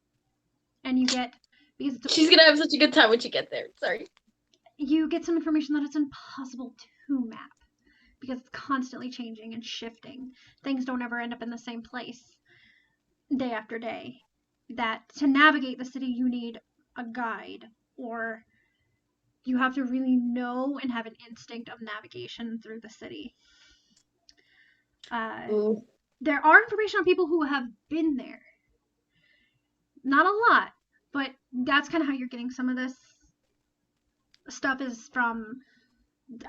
And you get, because she's gonna have such a good time when she gets there. Sorry. You get some information that it's impossible to map, because it's constantly changing and shifting. Things don't ever end up in the same place day after day. That to navigate the city, you need a guide, or you have to really know and have an instinct of navigation through the city. There are information on people who have been there. Not a lot, but that's kind of how you're getting some of this stuff is from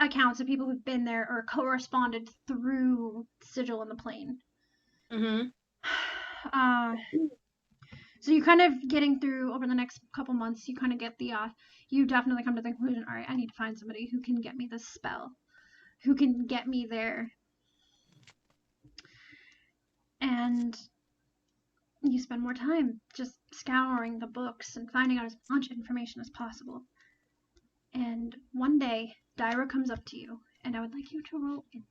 accounts of people who've been there or corresponded through Sigil in the Plane. So you kind of getting through over the next couple months, you kind of get the, you definitely come to the conclusion, all right, I need to find somebody who can get me this spell, who can get me there. And you spend more time just scouring the books and finding out as much information as possible. And one day, Dyra comes up to you, and I would like you to roll insight.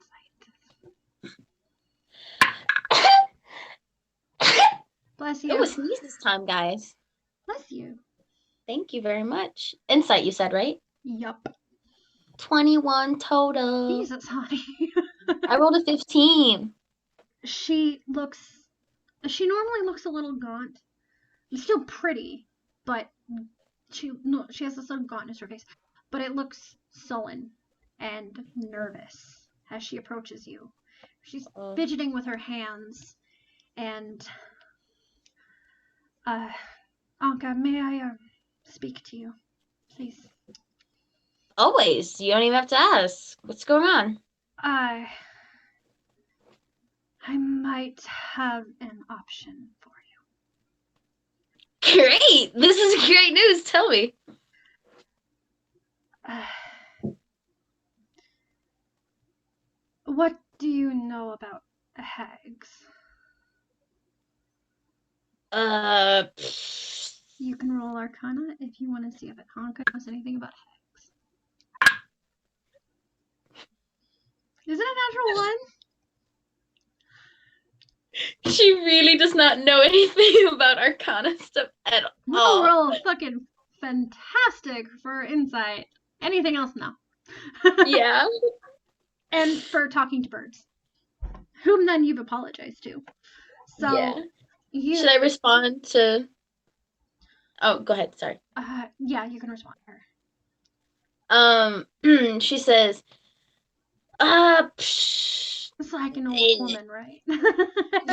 Bless you. It was sneeze this time, guys. Bless you. Thank you very much. Insight, you said, right? Yup. 21 total. Jesus, honey. I rolled a 15. She normally looks a little gaunt. Still pretty, but she has this little gauntness to her face. But it looks sullen and nervous as she approaches you. She's fidgeting with her hands. And, Anka, may I speak to you, please? Always. You don't even have to ask. What's going on? I might have an option for you. Great! This is great news. Tell me. What do you know about hags? You can roll Arcana if you want to see if Anka knows anything about hags. Is it a natural one? She really does not know anything about Arcana stuff at all. We'll roll fucking fantastic for insight. Anything else, no. Yeah. And for talking to birds, whom then you've apologized to. So, yeah. Should I respond to? Oh, go ahead. Sorry. Yeah, you can respond to her. She says, it's like an old woman, right?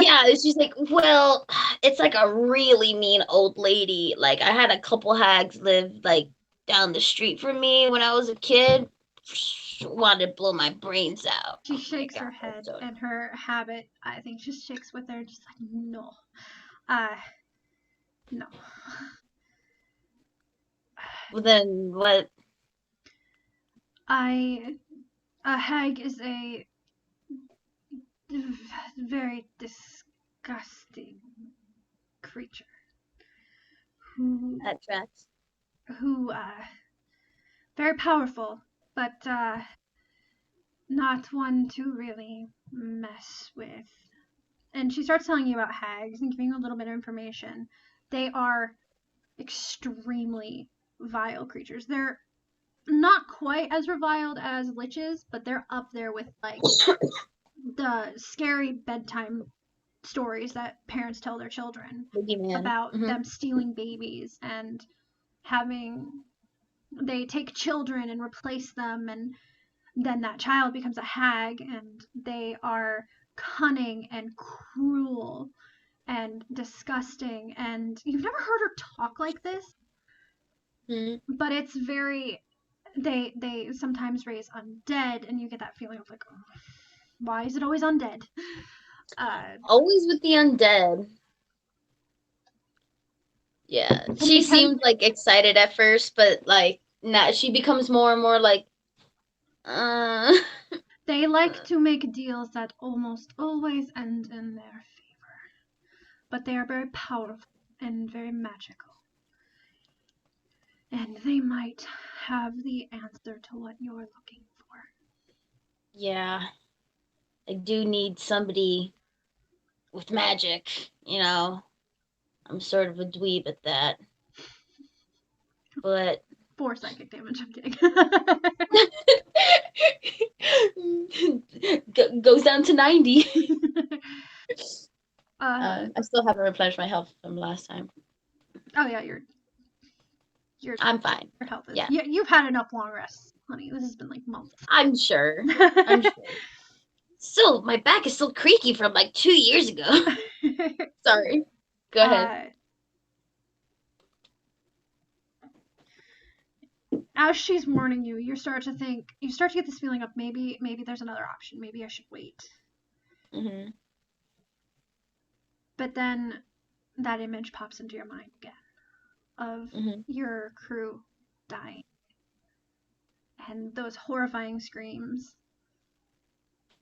Yeah, she's like, well, it's like a really mean old lady. Like, I had a couple hags live, like, down the street from me when I was a kid. Wanted to blow my brains out. She shakes her head, and her habit, I think, just shakes with her, just like, no. No. Well, then what? A hag is a very disgusting creature who very powerful, but not one to really mess with. And she starts telling you about hags and giving you a little bit of information. They are extremely vile creatures. They're not quite as reviled as liches, but they're up there with like the scary bedtime stories that parents tell their children about them stealing babies and they take children and replace them, and then that child becomes a hag, and they are cunning and cruel and disgusting. And you've never heard her talk like this, but it's very, they sometimes raise undead, and you get that feeling of like, oh, why is it always undead? Always with the undead. Yeah, she seemed like excited at first, but like now she becomes more and more like. They like to make deals that almost always end in their favor, but they are very powerful and very magical, and they might have the answer to what you're looking for. Yeah, I do need somebody with magic, you know. I'm sort of a dweeb at that. But 4 psychic damage, I'm kidding. Goes down to 90. I still haven't replenished my health from last time. Oh yeah, I'm fine. Your health is. Yeah. You've had enough long rests, honey. This has been like months. I'm sure. So my back is still creaky from like 2 years ago. Sorry. Go ahead. As she's warning you, you start to get this feeling of maybe there's another option. Maybe I should wait. Mm-hmm. But then that image pops into your mind again of your crew dying. And those horrifying screams.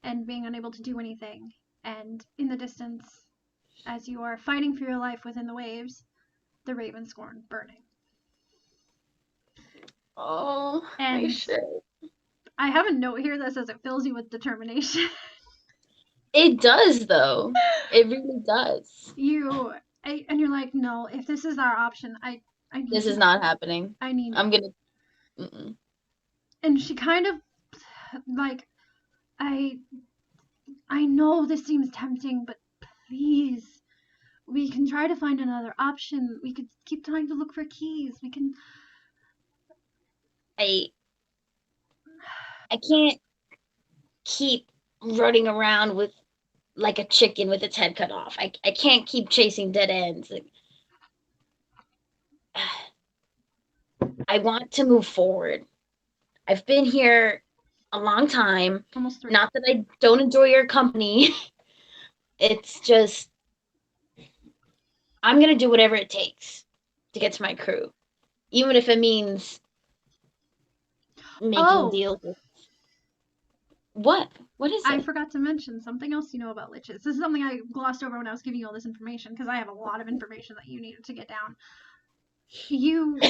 And being unable to do anything. And in the distance, as you are fighting for your life within the waves, the Ravenscorn burning. Oh, and I have a note here that says it fills you with determination. It does, though. It really does. And you're like, no, if this is our option, I need this is not happening. I'm gonna. Mm-mm. And she kind of like, I know this seems tempting, but please, we can try to find another option. We could keep trying to look for keys. We can. I can't keep running around with like a chicken with its head cut off. I can't keep chasing dead ends. I want to move forward. I've been here a long time. Almost 3. Not that I don't enjoy your company. It's just I'm gonna do whatever it takes to get to my crew, even if it means making deals with. What is it? I forgot to mention something else you know about liches. This is something I glossed over when I was giving you all this information, because I have a lot of information that you needed to get down. You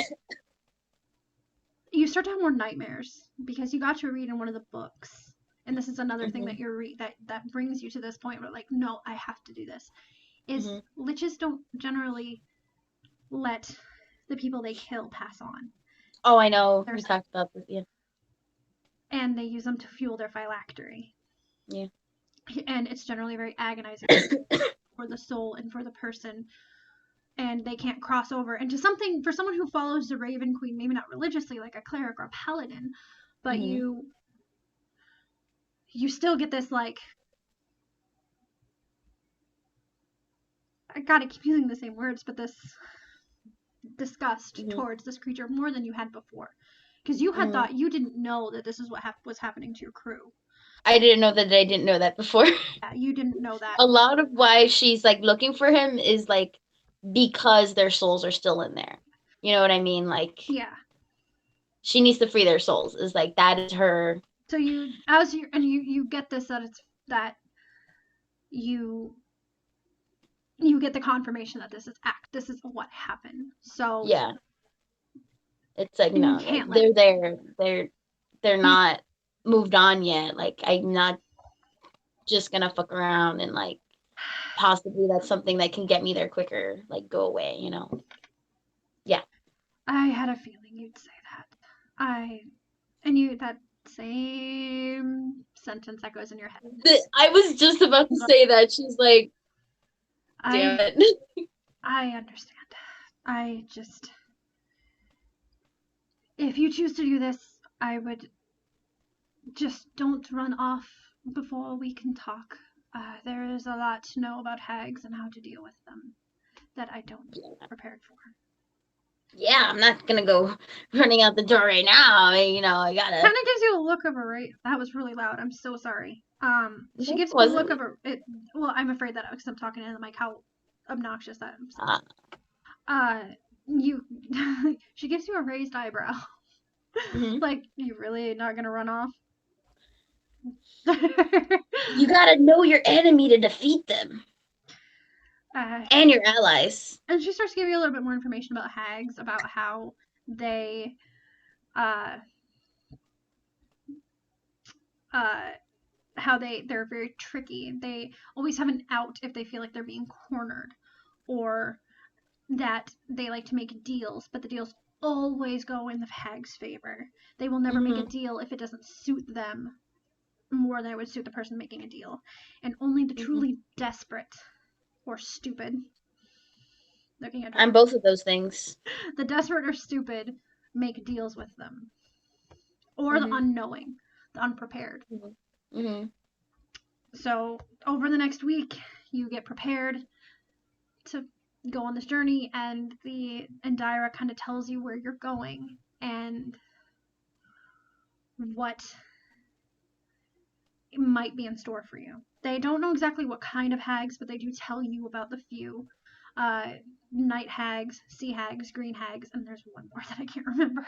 start to have more nightmares because you got to read in one of the books, and this is another thing that you're that brings you to this point where, like, no, I have to do this. Is liches don't generally let the people they kill pass on. Oh, I know. We talked about this, yeah. And they use them to fuel their phylactery. Yeah. And it's generally very agonizing for the soul and for the person. And they can't cross over into something, for someone who follows the Raven Queen, maybe not religiously like a cleric or a paladin, but you still get this, like, I gotta keep using the same words, but this disgust towards this creature more than you had before. Because you had thought, you didn't know that this is what was happening to your crew. I didn't know that I didn't know that before. Yeah, you didn't know that. A lot of why she's, like, looking for him is, like, because their souls are still in there. You know what I mean? Like, yeah. She needs to free their souls. Is like, that is her. So you get this, that you get the confirmation that this is what happened. So yeah. It's like, no, like, they're there. They're not moved on yet. Like, I'm not just gonna fuck around and, like, possibly that's something that can get me there quicker. Like, go away, you know? Yeah. I had a feeling you'd say that. That same sentence that goes in your head. I was just about to say that. She's like, damn it. I understand. If you choose to do this, I would just don't run off before we can talk. There is a lot to know about hags and how to deal with them that I don't prepared for. Yeah, I'm not gonna go running out the door right now. You know, I gotta. Kind of gives you a look of that was really loud. I'm so sorry. She gives you a look of well, I'm afraid that because I'm talking into the mic, how obnoxious that is. She gives you a raised eyebrow. Like, you really not gonna run off? You gotta know your enemy to defeat them. And your allies. And she starts to give you a little bit more information about hags, about how they they're very tricky. They always have an out if they feel like they're being cornered, or that they like to make deals, but the deals always go in the hag's favor. They will never make a deal if it doesn't suit them more than it would suit the person making a deal. And only the truly desperate or stupid, looking at I'm both of those things. The desperate or stupid make deals with them. Or the unknowing, the unprepared. So over the next week, you get prepared to go on this journey, and the Indira kind of tells you where you're going and what might be in store for you. They don't know exactly what kind of hags, but they do tell you about the few. Night hags, sea hags, green hags, and there's one more that I can't remember.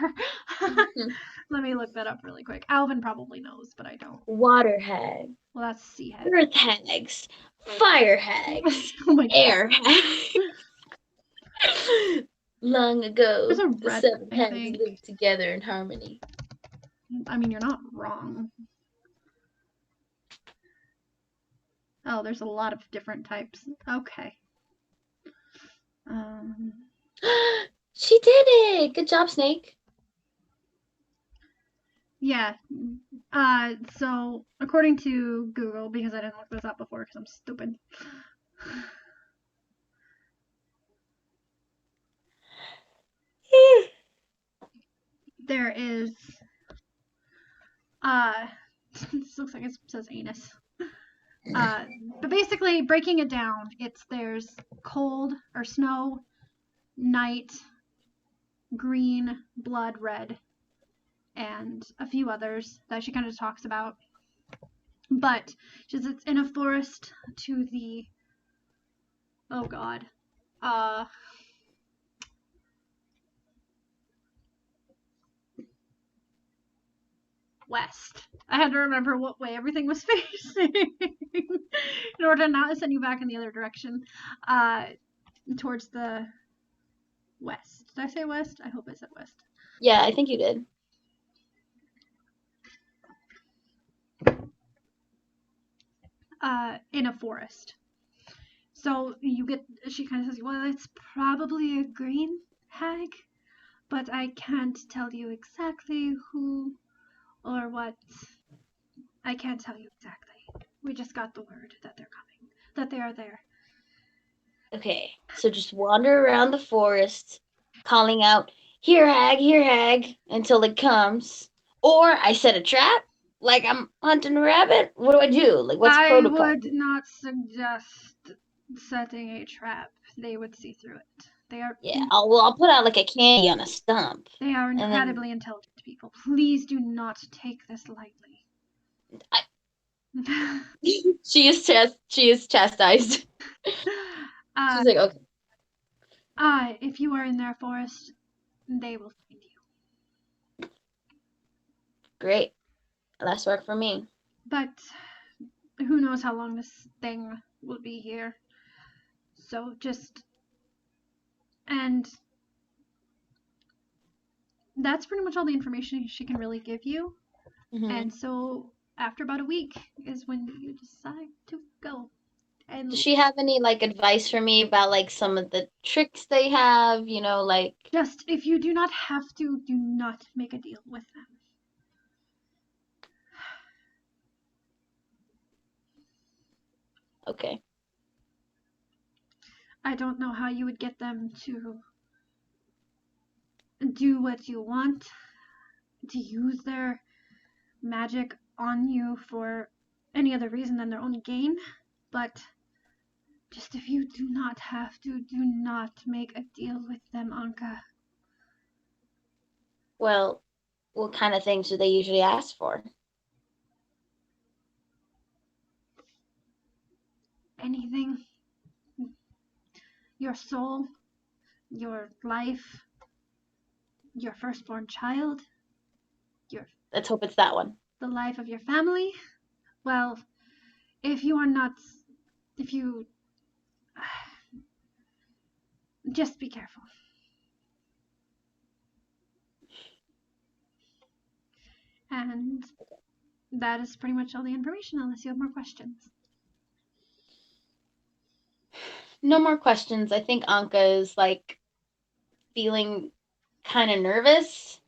Let me look that up really quick. Alvin probably knows, but I don't. Water hag. Well, that's sea hag. Earth hags. Fire hags. Oh my Air hags. Long ago, There's a the red, 7 I hags think. lived together in harmony. I mean, you're not wrong. Oh, there's a lot of different types. Okay. She did it! Good job, Snake. Yeah. So according to Google, because I didn't look this up before because I'm stupid. There is this looks like it says anus. But basically breaking it down, there's cold or snow, night, green, blood, red, and a few others that she kind of talks about. But it's in a forest to the west. I had to remember what way everything was facing in order to not send you back in the other direction. Towards the west. Did I say west? I hope I said west. Yeah, I think you did. In a forest. So she kind of says, well, it's probably a green hag, but I can't tell you exactly who or what. I can't tell you exactly. We just got the word that they're coming, that they are there. Okay, so just wander around the forest, calling out, here hag, until it comes. Or I set a trap, like I'm hunting a rabbit. What do I do? Like, what's protocol? I would not suggest setting a trap. They would see through it. They are. Yeah, I'll put out like a candy on a stump. They are incredibly intelligent people. Please do not take this lightly. She is chastised. She's like, okay. If you are in their forest, they will find you. Great. Last work for me. But who knows how long this thing will be here. So and that's pretty much all the information she can really give you. Mm-hmm. And so after about a week is when you decide to go. And does she have any like advice for me about like some of the tricks they have, like just if you do not have to, do not make a deal with them. Okay. I don't know how you would get them to do what you want, to use their magic on you for any other reason than their own gain, but just if you do not have to, do not make a deal with them, Anka. Well, what kind of things do they usually ask for? Anything. Your soul, your life, your firstborn child, let's hope it's that one. The life of your family. Well, if you just be careful. And that is pretty much all the information, unless you have more questions. No more questions. I think Anka is like feeling kind of nervous.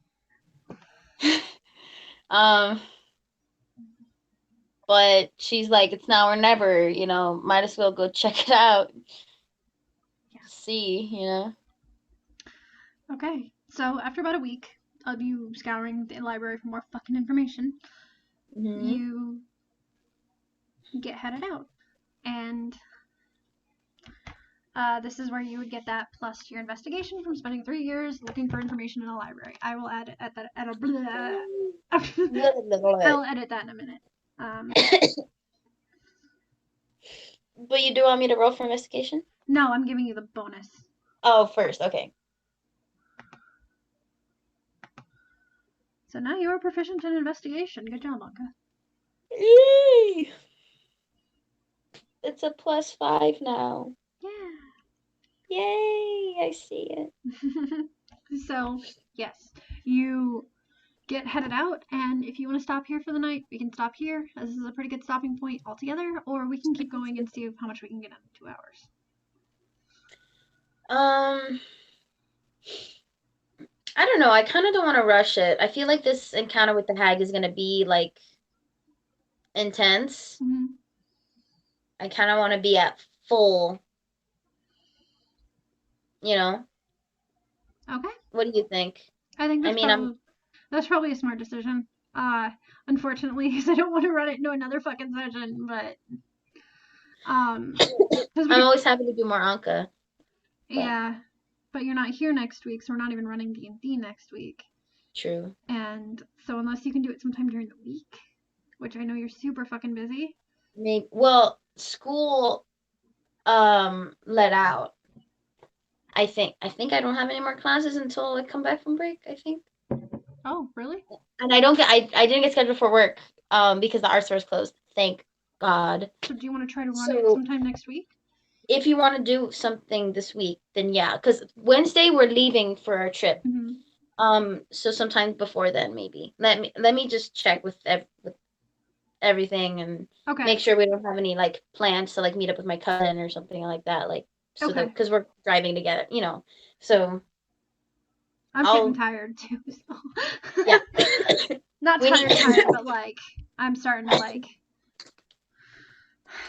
But she's like, it's now or never, might as well go check it out. Yeah. See, Okay, so after about a week of you scouring the library for more fucking information, mm-hmm. You get headed out. And this is where you would get that plus to your investigation from spending 3 years looking for information in a library. I will add at that at a I'll edit that in a minute. But you do want me to roll for investigation? No, I'm giving you the bonus. Oh, first, okay. So now you are proficient in investigation. Good job, Anka. Yay! It's a +5 now. Yeah. Yay! I see it. So, yes, you get headed out, and if you want to stop here for the night, we can stop here. This is a pretty good stopping point altogether, or we can keep going and see how much we can get in 2 hours. I don't know. I kind of don't want to rush it. I feel like this encounter with the hag is going to be, like, intense. Mm-hmm. I kind of want to be at full, you know? Okay. What do you think? I think that's probably a smart decision. Unfortunately, because I don't want to run it into another fucking session, but I'm always happy to do more Anka. Yeah, but you're not here next week, so we're not even running D&D next week. True. And so unless you can do it sometime during the week, which I know you're super fucking busy. Maybe. Well, school let out. I think I don't have any more classes until I come back from break, I think. Oh, really? And I didn't get scheduled for work because the art store is closed. Thank God. So do you want to try to run it sometime next week? If you want to do something this week, then yeah, because Wednesday we're leaving for our trip. Mm-hmm. So sometime before then, maybe. Let me just check with everything and make sure we don't have any like plans to like meet up with my cousin or something like that. Like so because we're driving together, you know. So I'm getting tired too. So. Yeah. Not tired, but like I'm starting to like.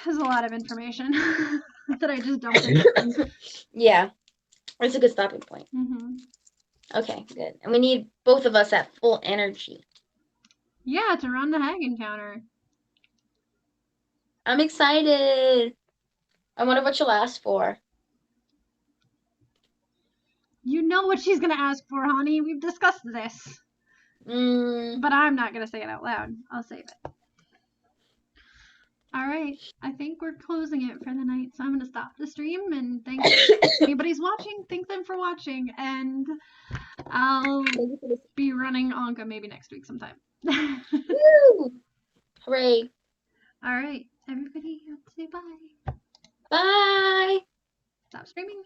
There's a lot of information that I just dumped in. Yeah, it's a good stopping point. Mm-hmm. Okay, good. And we need both of us at full energy. Yeah, to run the hag encounter. I'm excited. I wonder what she'll ask for. You know what she's gonna ask for, honey. We've discussed this. But I'm not gonna say it out loud. I'll save it. Alright, I think we're closing it for the night, so I'm gonna stop the stream and thank anybody's watching. Thank them for watching, and I'll be running Anka maybe next week sometime. Woo! Hooray. Alright, everybody, say bye. Bye. Stop streaming.